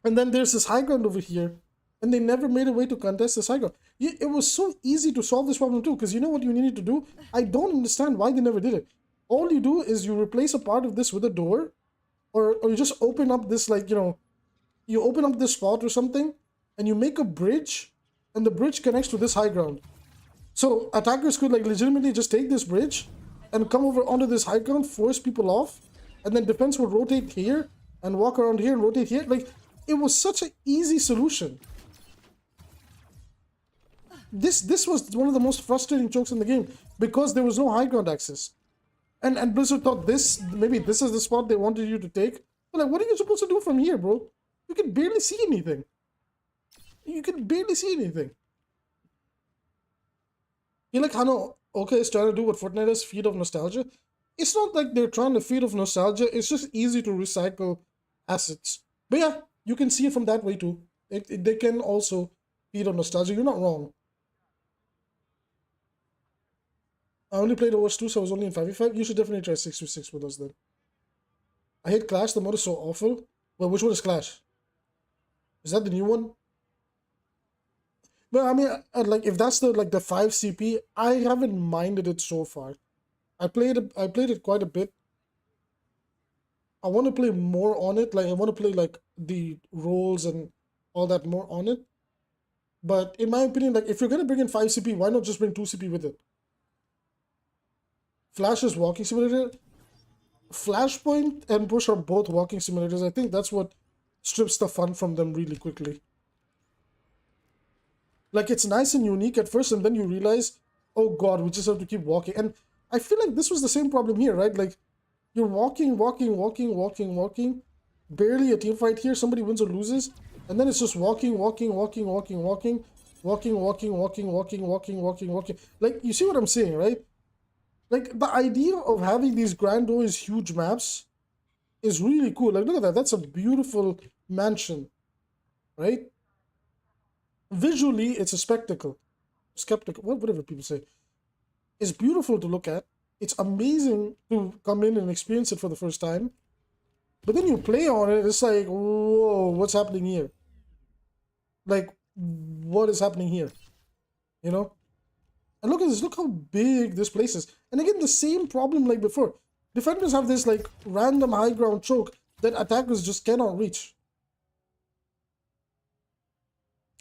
And then there's this high ground over here, and they never made a way to contest this high ground. It was so easy to solve this problem too, because you know what you needed to do? I don't understand why they never did it. All you do is you replace a part of this with a door, or you just open up this, like, you open up this spot or something, and you make a bridge, and the bridge connects to this high ground. So attackers could, like, legitimately just take this bridge and come over onto this high ground, force people off, and then defense would rotate here and walk around here and rotate here. Like, it was such an easy solution. This was one of the most frustrating chokes in the game because there was no high ground access. And Blizzard thought maybe this is the spot they wanted you to take. But like, what are you supposed to do from here, bro? You can barely see anything. You can barely see anything. You're like, Hano, okay, it's trying to do what Fortnite does, feed of nostalgia. It's not like they're trying to feed of nostalgia. It's just easy to recycle assets. But yeah, you can see it from that way too. They can also feed on nostalgia. You're not wrong. I only played Overwatch 2, so I was only in 5v5. You should definitely try 6v6 with us then. I hate Clash. The mode is so awful. Well, which one is Clash? Is that the new one? But I mean, like, if that's the 5CP, I haven't minded it so far. I played it quite a bit. I want to play more on it. Like, I want to play like the roles and all that more on it. But in my opinion, like, if you're gonna bring in 5CP, why not just bring 2CP with it? Flash is walking simulator. Flashpoint and Push are both walking simulators. I think that's what strips the fun from them really quickly. Like, it's nice and unique at first, and then you realize, oh god, we just have to keep walking. And I feel like this was the same problem here, right? Like, you're walking, barely a team fight here, somebody wins or loses, and then it's just walking. Like, you see what I'm saying, right? Like, the idea of having these grandiose, huge maps is really cool. Like, look at that. That's a beautiful mansion, right? Visually, it's a spectacle. Skeptical, whatever people say. It's beautiful to look at. It's amazing to come in and experience it for the first time. But then you play on it, it's like, whoa, what's happening here? Like, what is happening here? You know? And look at this, look how big this place is. And again, the same problem like before. Defenders have this like random high ground choke that attackers just cannot reach.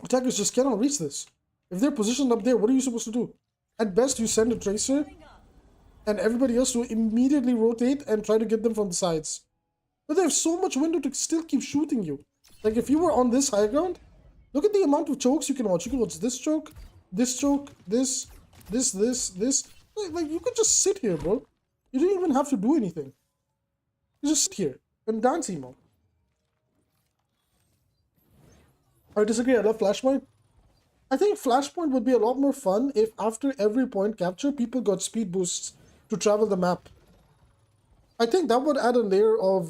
Attackers just cannot reach this. If they're positioned up there, what are you supposed to do? At best, you send a tracer and everybody else will immediately rotate and try to get them from the sides. But they have so much window to still keep shooting you. Like, if you were on this high ground, look at the amount of chokes you can watch. You can watch this choke, this. Like, you could just sit here, bro. You didn't even have to do anything. You just sit here and dance emo. I disagree, I love Flashpoint. I think Flashpoint would be a lot more fun if after every point capture, people got speed boosts to travel the map. I think that would add a layer of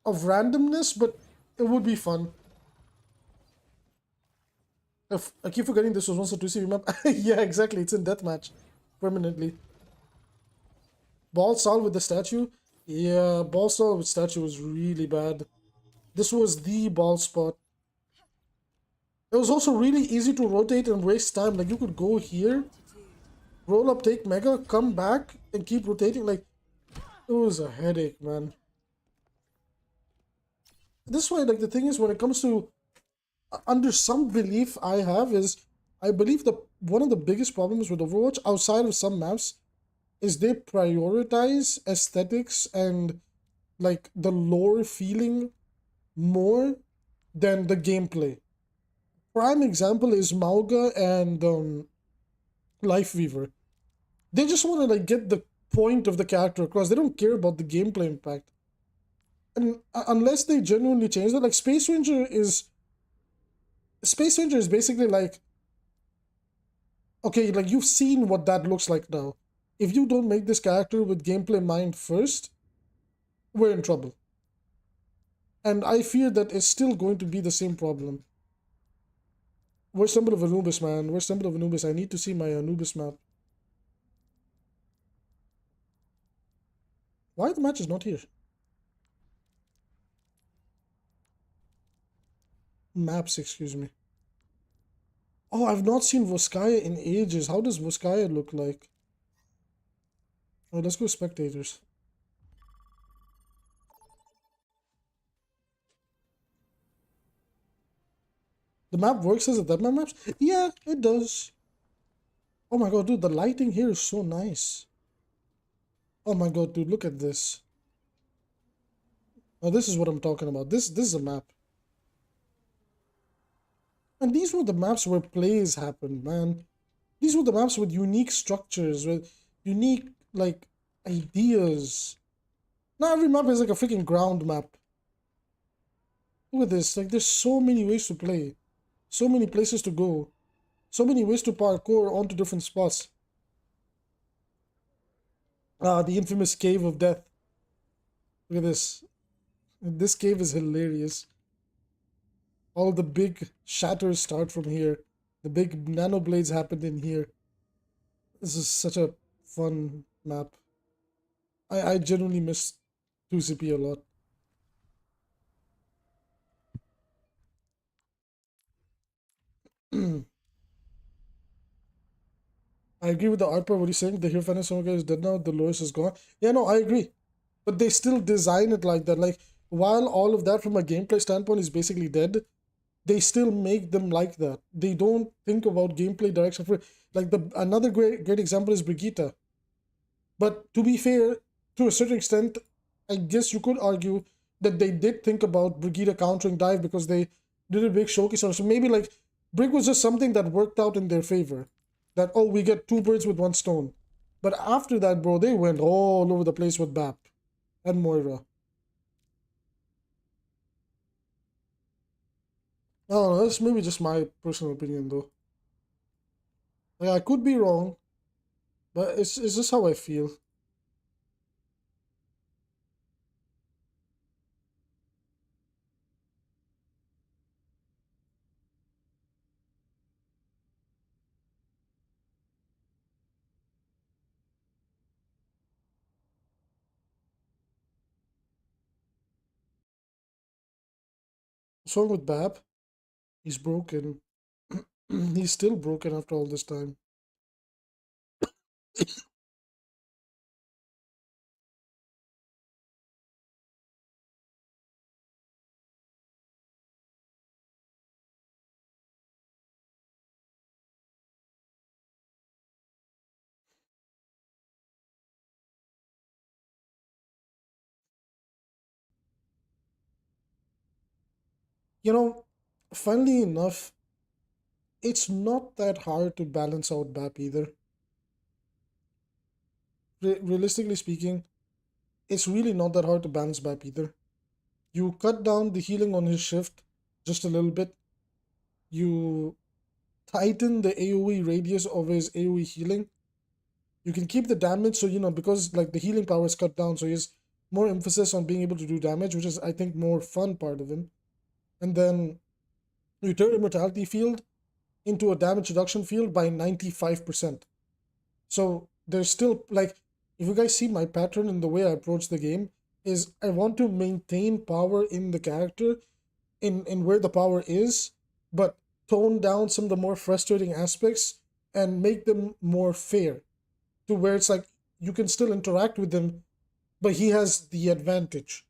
randomness, but it would be fun. If I keep forgetting this was once a 2CV map. Yeah, exactly. It's in deathmatch permanently. Ball stall with the statue. Yeah, ball stall with statue was really bad. This was the ball spot. It was also really easy to rotate and waste time. Like, you could go here, roll up, take mega, come back, and keep rotating. Like, it was a headache, man. This is why, like, the thing is, when it comes to under some belief I have is, I believe that one of the biggest problems with Overwatch, outside of some maps, is they prioritize aesthetics and, like, the lore feeling more than the gameplay. Prime example is Mauga and Lifeweaver. They just want to, like, get the point of the character across. They don't care about the gameplay impact. And unless they genuinely change that, like, Space Ranger is basically like, okay, like, you've seen what that looks like now. If you don't make this character with gameplay in mind first, we're in trouble. And I fear that it's still going to be the same problem. Where's Temple of Anubis, man? Where's Temple of Anubis? I need to see my Anubis map. Why the match is not here? Maps, excuse me. Oh, I've not seen Voskaya in ages. How does Voskaya look like? Oh, let's go spectators. The map works as a deathmatch maps? Yeah, it does. Oh my god, dude, the lighting here is so nice. Oh my god, dude, look at this. Oh, this is what I'm talking about. This is a map. And these were the maps where plays happened, man. These were the maps with unique structures, with unique, like, ideas. Now every map is like a freaking ground map. Look at this. Like, there's so many ways to play. So many places to go. So many ways to parkour onto different spots. Ah, the infamous Cave of Death. Look at this. This cave is hilarious. All the big shatters start from here. The big nano blades happened in here. This is such a fun map. I genuinely miss 2CP a lot. I agree with the art part, what you're saying. The Hero Finance guy is dead now, the Lois is gone. Yeah, no, I agree. But they still design it like that. Like, while all of that from a gameplay standpoint is basically dead, they still make them like that. They don't think about gameplay direction for, like, another great example is Brigitte. But to be fair, to a certain extent, I guess you could argue that they did think about Brigitte countering dive because they did a big showcase on it. So maybe like Brick was just something that worked out in their favor. That, oh, we get two birds with one stone. But after that, bro, they went all over the place with Bap and Moira. I don't know, that's maybe just my personal opinion though. Like, I could be wrong, but it's just how I feel. What's wrong with Bap? He's broken. He's still broken after all this time. You know, funnily enough, it's not that hard to balance out Bap either. Realistically speaking, it's really not that hard to balance Bap either. You cut down the healing on his shift just a little bit. You tighten the AoE radius of his AoE healing. You can keep the damage, so because like the healing power is cut down, so he has more emphasis on being able to do damage, which is I think more fun part of him. And then you turn immortality field into a damage reduction field by 95%. So there's still like, if you guys see my pattern in the way I approach the game, is I want to maintain power in the character in where the power is, but tone down some of the more frustrating aspects and make them more fair to where it's like you can still interact with them, but he has the advantage.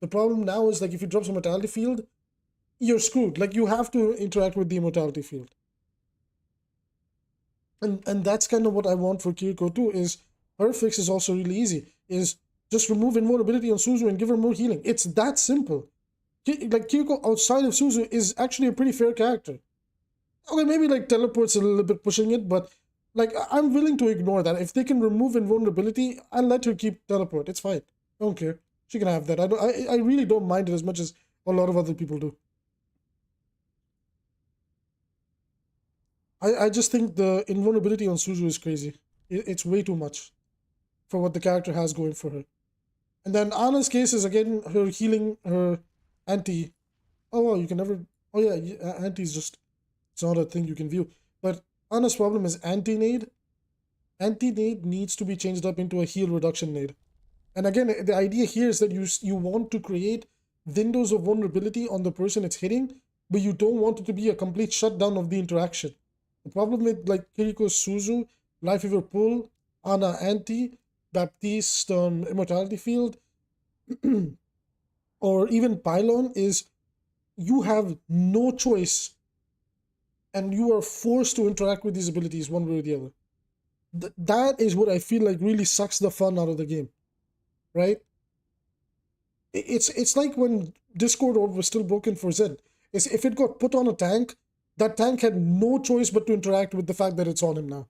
The problem now is like if he drops a mortality field, you're screwed. Like you have to interact with the immortality field. And that's kind of what I want for Kiriko too, is her fix is also really easy. Is just remove invulnerability on Suzu and give her more healing. It's that simple. Like Kiriko outside of Suzu is actually a pretty fair character. Okay, maybe like teleport's a little bit pushing it, but like I'm willing to ignore that. If they can remove invulnerability, I'll let her keep teleport. It's fine. I don't care. She can have that. I really don't mind it as much as a lot of other people do. I just think the invulnerability on Suzu is crazy. It's way too much for what the character has going for her. And then Anna's case is again her healing, her anti. Oh, well, you can never. Oh yeah, anti is just, it's not a thing you can view. But Anna's problem is anti-nade. Anti-nade needs to be changed up into a heal reduction nade. And again, the idea here is that you want to create windows of vulnerability on the person it's hitting, but you don't want it to be a complete shutdown of the interaction. The problem with like Kiriko's Suzu, Life Weaver Pull, Ana Anti, Baptiste Immortality Field, or even Pylon is you have no choice and you are forced to interact with these abilities one way or the other. That is what I feel like really sucks the fun out of the game, right? It's like when Discord Orb was still broken for Zen. Is if it got put on a tank, that tank had no choice but to interact with the fact that it's on him now.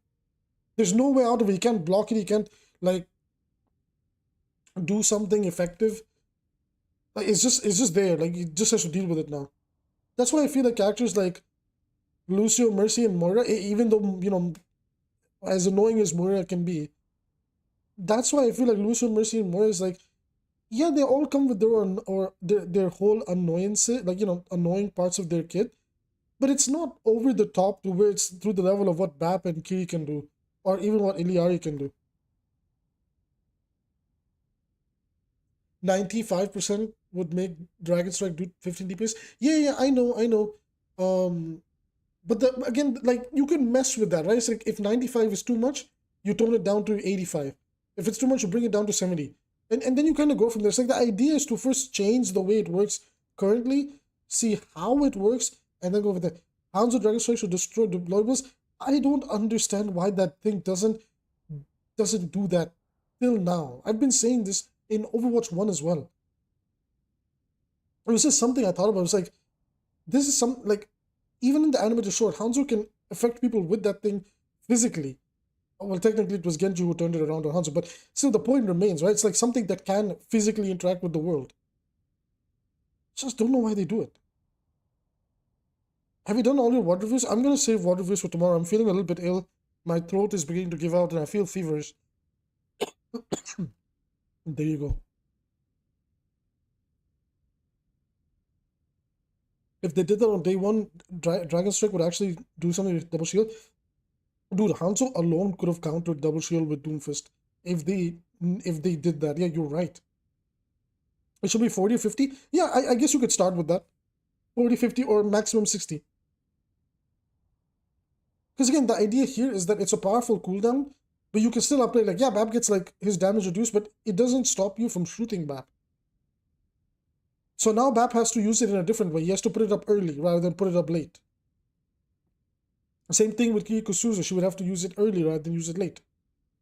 There's no way out of it. He can't block it. He can't like do something effective. Like it's just there. Like he just has to deal with it now. That's why I feel like characters like Lucio, Mercy, and Moira, even though as annoying as Moira can be, that's why I feel like Lucio, Mercy, and Moira is like, yeah, they all come with their own or their whole annoyances, like annoying parts of their kit, but it's not over the top to where it's through the level of what Bap and Kiri can do, or even what Iliari can do. 95% would make Dragon Strike do 15 DPS. Yeah, I know. But again, like you can mess with that, right? It's like if 95 is too much, you tone it down to 85. If it's too much, you bring it down to 70. And then you kind of go from there. It's like the idea is to first change the way it works currently, see how it works, and then go with that. Hounds of Dragon Strike should destroy deployables. I don't understand why that thing doesn't do that till now. I've been saying this in Overwatch 1 as well. It was just something I thought about. It was like, this is some, like, even in the animated short, Hanzo can affect people with that thing physically. Well, technically it was Genji who turned it around on Hanzo, but still the point remains, right? It's like something that can physically interact with the world. Just don't know why they do it. Have you done all your water reviews? I'm gonna save water reviews for tomorrow. I'm feeling a little bit ill. My throat is beginning to give out and I feel feverish. There you go. If they did that on day one, Dragon Strike would actually do something with Double Shield. Dude, Hanzo alone could have countered Double Shield with Doomfist if they did that. Yeah, you're right. It should be 40 or 50. Yeah, I guess you could start with that. 40, 50, or maximum 60. Because again, the idea here is that it's a powerful cooldown, but you can still apply, like, yeah, Bap gets like his damage reduced, but it doesn't stop you from shooting Bap. So now Bap has to use it in a different way. He has to put it up early rather than put it up late. Same thing with Kiriko Suzu. She would have to use it early rather than use it late,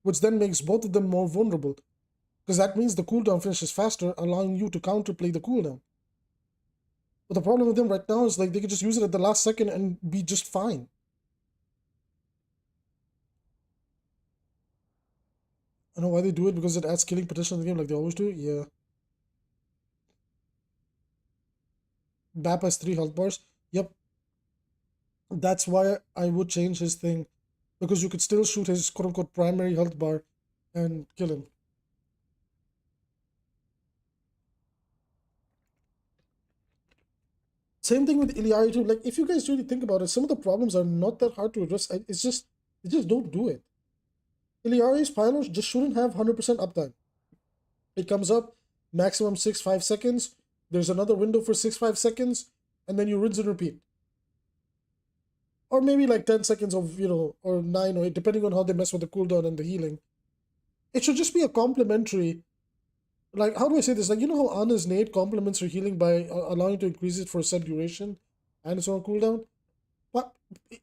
which then makes both of them more vulnerable. Because that means the cooldown finishes faster, allowing you to counterplay the cooldown. But the problem with them right now is like they can just use it at the last second and be just fine. I know why they do it, because it adds killing potential in the game like they always do. Yeah. Bap has 3 health bars. Yep. That's why I would change his thing. Because you could still shoot his quote-unquote primary health bar and kill him. Same thing with Iliari too. Like, if you guys really think about it, some of the problems are not that hard to address. It's just, they just don't do it. Iliari's pylons just shouldn't have 100% uptime. It comes up, maximum 6-5 seconds. There's another window for 6-5 seconds, and then you rinse and repeat. Or maybe like 10 seconds of, you know, or 9 or 8, depending on how they mess with the cooldown and the healing. It should just be a complementary. Like, how do I say this? Like, you know how Ana's nade complements her healing by allowing you to increase it for a set duration and it's on cooldown? But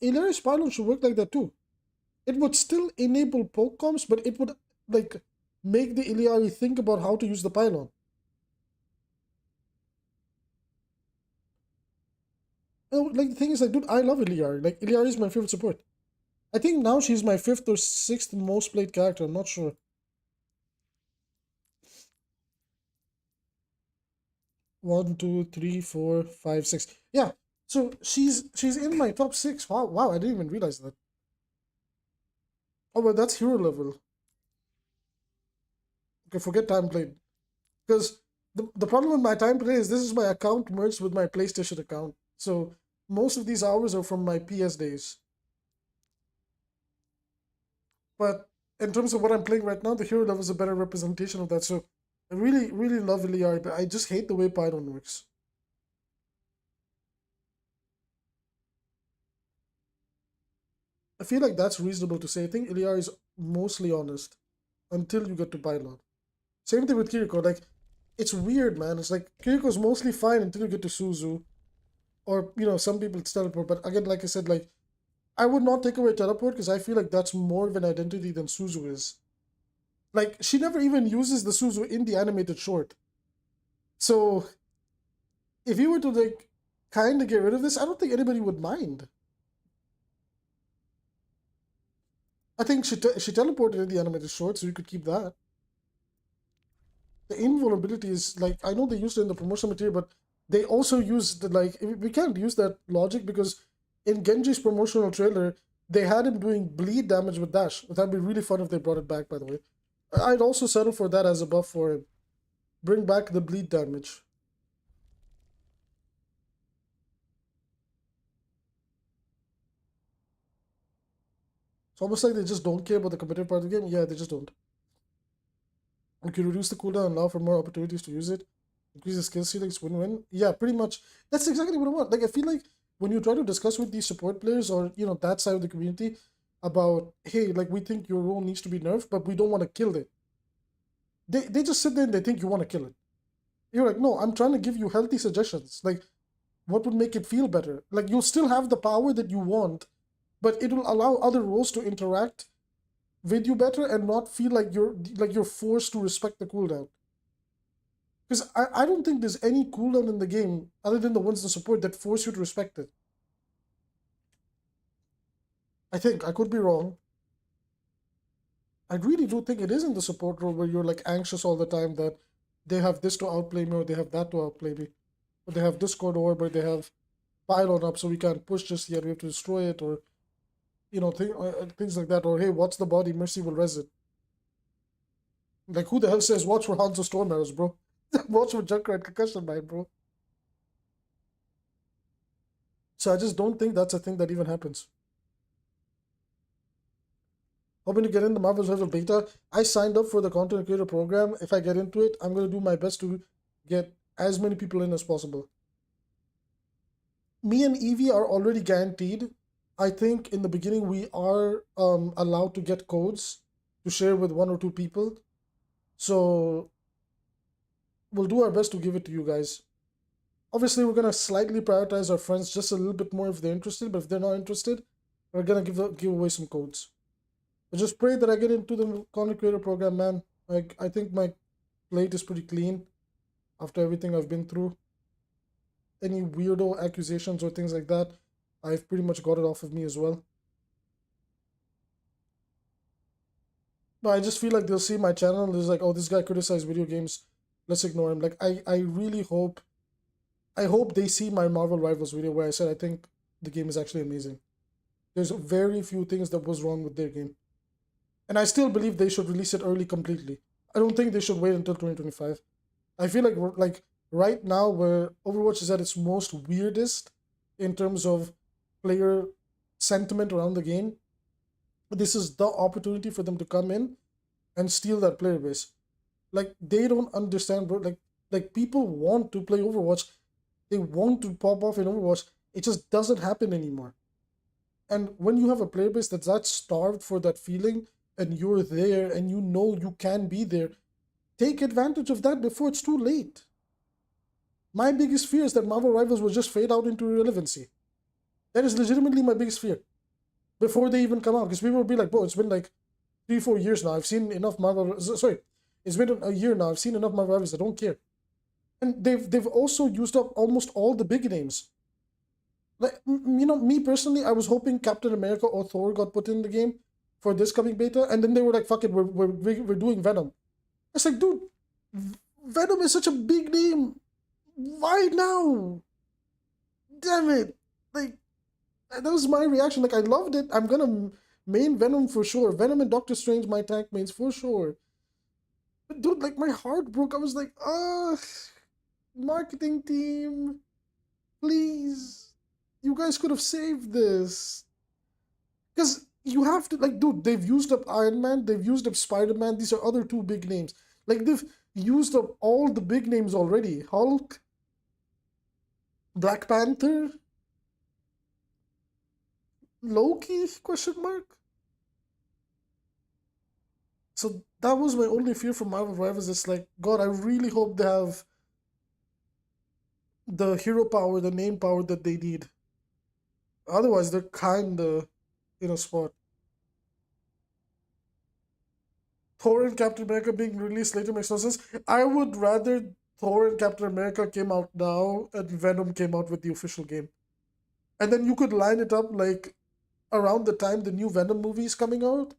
Ilari's pylon should work like that too. It would still enable poke comps, but it would, like, make the Iliari think about how to use the pylon. You know, like, the thing is, like, dude, I love Iliari. Like, Iliari is my favorite support. I think now she's my 5th or 6th most played character. I'm not sure. 1, 2, 3, 4, 5, 6. Yeah. So she's in my top 6. Wow, wow, I didn't even realize that. Oh, but that's hero level. Okay, forget time played. Because the problem with my time play is this is my account merged with my PlayStation account. So most of these hours are from my PS days. But in terms of what I'm playing right now, the hero level is a better representation of that. So I really, really love Iliari, but I just hate the way Python works. I feel like that's reasonable to say. I think Iliari is mostly honest until you get to Pylon. Same thing with Kiriko. Like, it's weird, man. It's like Kiriko's mostly fine until you get to Suzu. Or, you know, some people it's teleport. But again, like I said, like, I would not take away teleport because I feel like that's more of an identity than Suzu is. Like, she never even uses the Suzu in the animated short. So, if you were to, like, kind of get rid of this, I don't think anybody would mind. I think she teleported in the animated short, so you could keep that. The invulnerability is, like, I know they used it in the promotional material, but they also used, like, we can't use that logic because in Genji's promotional trailer, they had him doing bleed damage with dash. That'd be really fun if they brought it back, by the way. I'd also settle for that as a buff for him. Bring back the bleed damage. It's almost like they just don't care about the competitive part of the game. Yeah, they just don't. You can reduce the cooldown and allow for more opportunities to use it. Increase the skill ceilings, win-win. Yeah, pretty much. That's exactly what I want. Like, I feel like when you try to discuss with these support players or, you know, that side of the community about, hey, like, we think your role needs to be nerfed, but we don't want to kill it. They just sit there and they think you want to kill it. You're like, no, I'm trying to give you healthy suggestions. Like, what would make it feel better? Like, you'll still have the power that you want, but it will allow other roles to interact with you better and not feel like you're forced to respect the cooldown. Because I don't think there's any cooldown in the game other than the ones in support that force you to respect it. I think. I could be wrong. I really do think it is in the support role where you're like anxious all the time that they have this to outplay me or they have that to outplay me. Or they have Discord orb or they have pylon up so we can't push just yet, we have to destroy it, or things like that. Or hey, what's the body? Mercy will res it. Like, who the hell says watch for Hanzo Storm Arrows, bro? Watch for Junkrat Concussion Mine, bro. So I just don't think that's a thing that even happens. Hoping to get in the Marvel's Rival Beta. I signed up for the content creator program. If I get into it, I'm going to do my best to get as many people in as possible. Me and Evie are already guaranteed. I think in the beginning we are allowed to get codes to share with 1 or 2 people. So we'll do our best to give it to you guys. Obviously, we're going to slightly prioritize our friends just a little bit more if they're interested, but if they're not interested, we're going to give away some codes. But just pray that I get into the content creator program, man. Like, I think my plate is pretty clean after everything I've been through. Any weirdo accusations or things like that, I've pretty much got it off of me as well. But I just feel like they'll see my channel and it's like, oh, this guy criticized video games, let's ignore him. Like, I really hope they see my Marvel Rivals video where I said I think the game is actually amazing. There's very few things that was wrong with their game. And I still believe they should release it early completely. I don't think they should wait until 2025. I feel like right now where Overwatch is at its most weirdest in terms of player sentiment around the game, this is the opportunity for them to come in and steal that player base. Like, they don't understand, bro. Like people want to play Overwatch. They want to pop off in Overwatch. It just doesn't happen anymore. And when you have a player base that's that starved for that feeling and you're there and you know you can be there, take advantage of that before it's too late. My biggest fear is that Marvel Rivals will just fade out into irrelevancy. That is legitimately my biggest fear. Before they even come out. Because people will be like, bro, it's been like 3-4 years now. I've seen enough Marvel... Sorry, it's been a year now. I've seen enough Marvel Rivals. I don't care. And they've also used up almost all the big names. Like, me personally, I was hoping Captain America or Thor got put in the game for this coming beta, and then they were like, fuck it, we're doing Venom. It's like, dude, Venom is such a big name. Why now? Damn it. Like, that was my reaction. Like, I loved it. I'm gonna main Venom for sure. Venom and Doctor Strange, my tank mains for sure. But dude, like, my heart broke. I was like, marketing team, please. You guys could have saved this. Because you have to, like, dude, they've used up Iron Man, they've used up Spider-Man, these are other 2 big names. Like, they've used up all the big names already. Hulk, Black Panther, Loki, question mark? So that was my only fear for Marvel Rivals. It's like, God, I really hope they have the hero power, the name power that they need. Otherwise, they're kinda in a spot. Thor and Captain America being released later makes no sense. I would rather Thor and Captain America came out now and Venom came out with the official game. And then you could line it up like around the time the new Venom movie is coming out.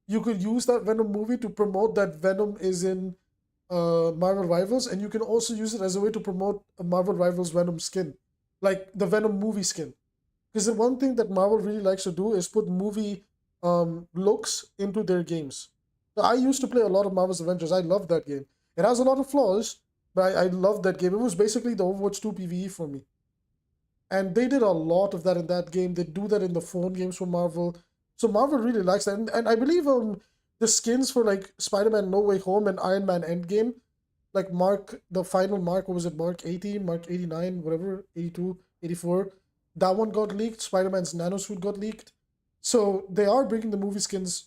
You could use that Venom movie to promote that Venom is in Marvel Rivals, and you can also use it as a way to promote a Marvel Rivals Venom skin. Like the Venom movie skin. Because the one thing that Marvel really likes to do is put movie looks into their games. So I used to play a lot of Marvel's Avengers. I loved that game. It has a lot of flaws, but I loved that game. It was basically the Overwatch 2 PvE for me. And they did a lot of that in that game. They do that in the phone games for Marvel. So Marvel really likes that. And I believe the skins for like Spider-Man No Way Home and Iron Man Endgame, like the final Mark, what was it, Mark 80, Mark 89, whatever, 82, 84, that one got leaked. Spider-Man's nanosuit got leaked. So they are bringing the movie skins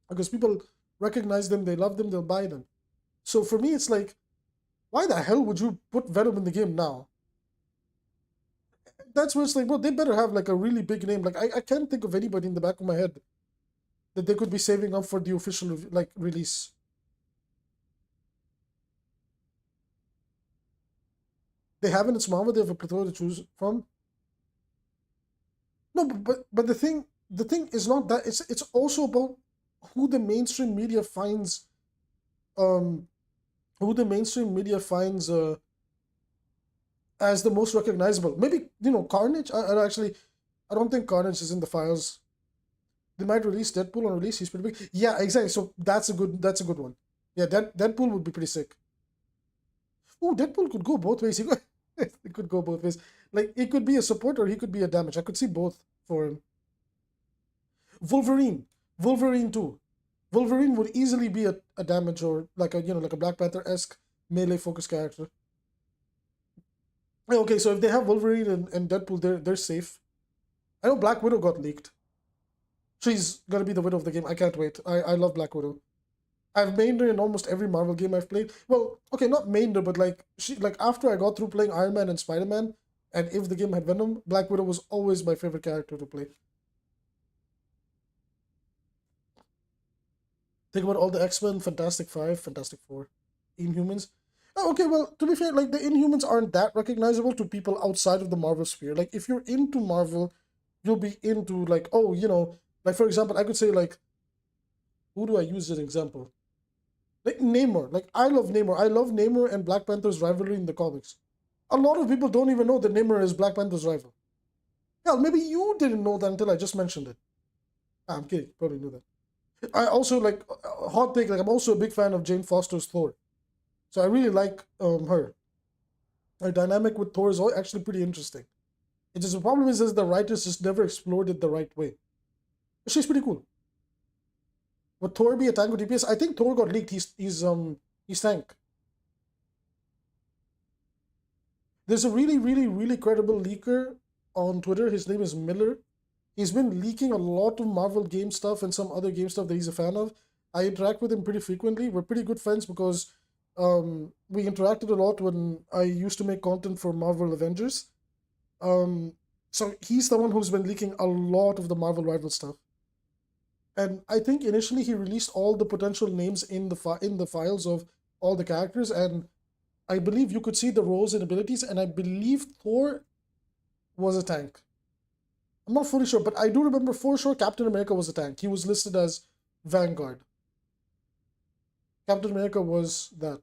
because people recognize them, they love them, they'll buy them. So for me, it's like, why the hell would you put Venom in the game now? That's where it's like, bro, they better have like a really big name. Like, I can't think of anybody in the back of my head that they could be saving up for the official like release. They have in its Marvel, they have a plethora to choose from. No, but the thing is not that, it's also about who the mainstream media finds um who the mainstream media finds as the most recognizable. Maybe, Carnage. I don't think Carnage is in the files. They might release Deadpool on release. He's pretty big. Yeah, exactly. So that's a good one. Yeah, Deadpool would be pretty sick. Oh, Deadpool could go both ways. It could go both ways. Like, it could be a support or he could be a damage. I could see both for him. Wolverine. Wolverine too. Wolverine would easily be a damage or like a Black Panther-esque melee focused character. Okay, so if they have Wolverine and Deadpool, they're safe. I know Black Widow got leaked. She's gonna be the widow of the game. I can't wait. I love Black Widow. I've mained her in almost every Marvel game I've played. Well, okay, not mained her, but after I got through playing Iron Man and Spider-Man, and if the game had Venom, Black Widow was always my favorite character to play. Think about all the X-Men, Fantastic Five, Fantastic Four, Inhumans. Oh, okay, well, to be fair, like, the Inhumans aren't that recognizable to people outside of the Marvel sphere. Like, if you're into Marvel, you'll be into, like, oh, like, for example, I could say, like, who do I use as an example? Like, Namor. Like, I love Namor. I love Namor and Black Panther's rivalry in the comics. A lot of people don't even know that Namor is Black Panther's rival. Yeah, maybe you didn't know that until I just mentioned it. I'm kidding. Probably knew that. I also, like, hot take, like, I'm also a big fan of Jane Foster's Thor. So I really like her. Her dynamic with Thor is actually pretty interesting. It just, the problem is the writers just never explored it the right way. But she's pretty cool. Would Thor be a tank or DPS? I think Thor got leaked. He's tank. There's a really, really, really credible leaker on Twitter. His name is Miller. He's been leaking a lot of Marvel game stuff and some other game stuff that he's a fan of. I interact with him pretty frequently. We're pretty good friends because we interacted a lot when I used to make content for Marvel Avengers. So he's the one who's been leaking a lot of the Marvel rival stuff. And I think initially he released all the potential names in the files of all the characters, and I believe you could see the roles and abilities, and I believe Thor was a tank. I'm not fully sure, but I do remember for sure Captain America was a tank. He was listed as Vanguard. Captain America was that.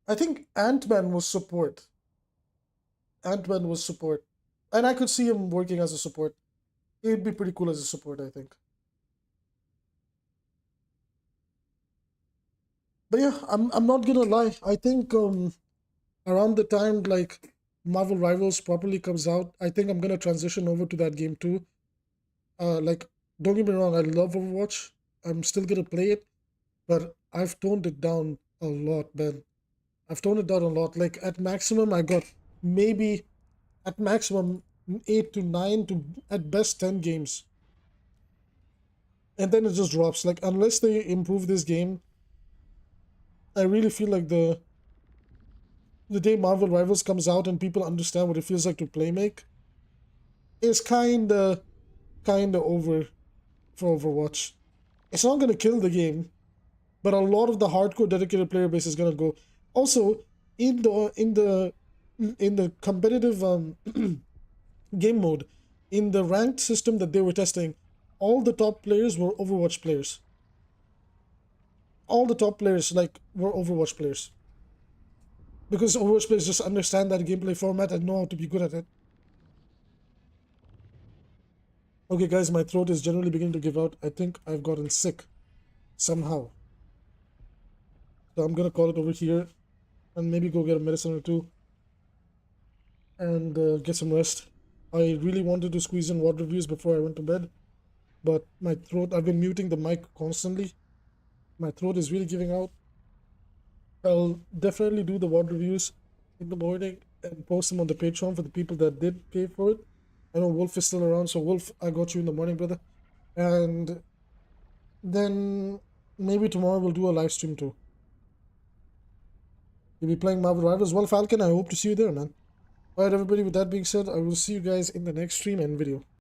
I think Ant-Man was support. Ant-Man was support. And I could see him working as a support. It'd be pretty cool as a support, I think. But yeah, I'm not gonna lie. I think around the time like Marvel Rivals properly comes out, I think I'm gonna transition over to that game too. Like, don't get me wrong, I love Overwatch. I'm still gonna play it, but I've toned it down a lot, man. I've toned it down a lot. Like, at maximum, I got maybe at maximum 8 to 9 to at best 10 games. And then it just drops. Like, unless they improve this game, I really feel like the day Marvel Rivals comes out and people understand what it feels like to play make is kinda over for Overwatch. It's not gonna kill the game, but a lot of the hardcore dedicated player base is gonna go. Also, in the competitive game mode, in the ranked system that they were testing, all the top players were Overwatch players. All the top players were Overwatch players. Because Overwatch players just understand that gameplay format and know how to be good at it. Okay guys, my throat is generally beginning to give out. I think I've gotten sick. Somehow. So I'm gonna call it over here. And maybe go get a medicine or two. And get some rest. I really wanted to squeeze in WOD reviews before I went to bed. But my throat, I've been muting the mic constantly. My throat is really giving out. I'll definitely do the WOD reviews in the morning and post them on the Patreon for the people that did pay for it. I know Wolf is still around, so Wolf, I got you in the morning, brother. And then maybe tomorrow we'll do a live stream too. You'll be playing Marvel Rivals. Well, Falcon, I hope to see you there, man. Alright, everybody, with that being said, I will see you guys in the next stream and video.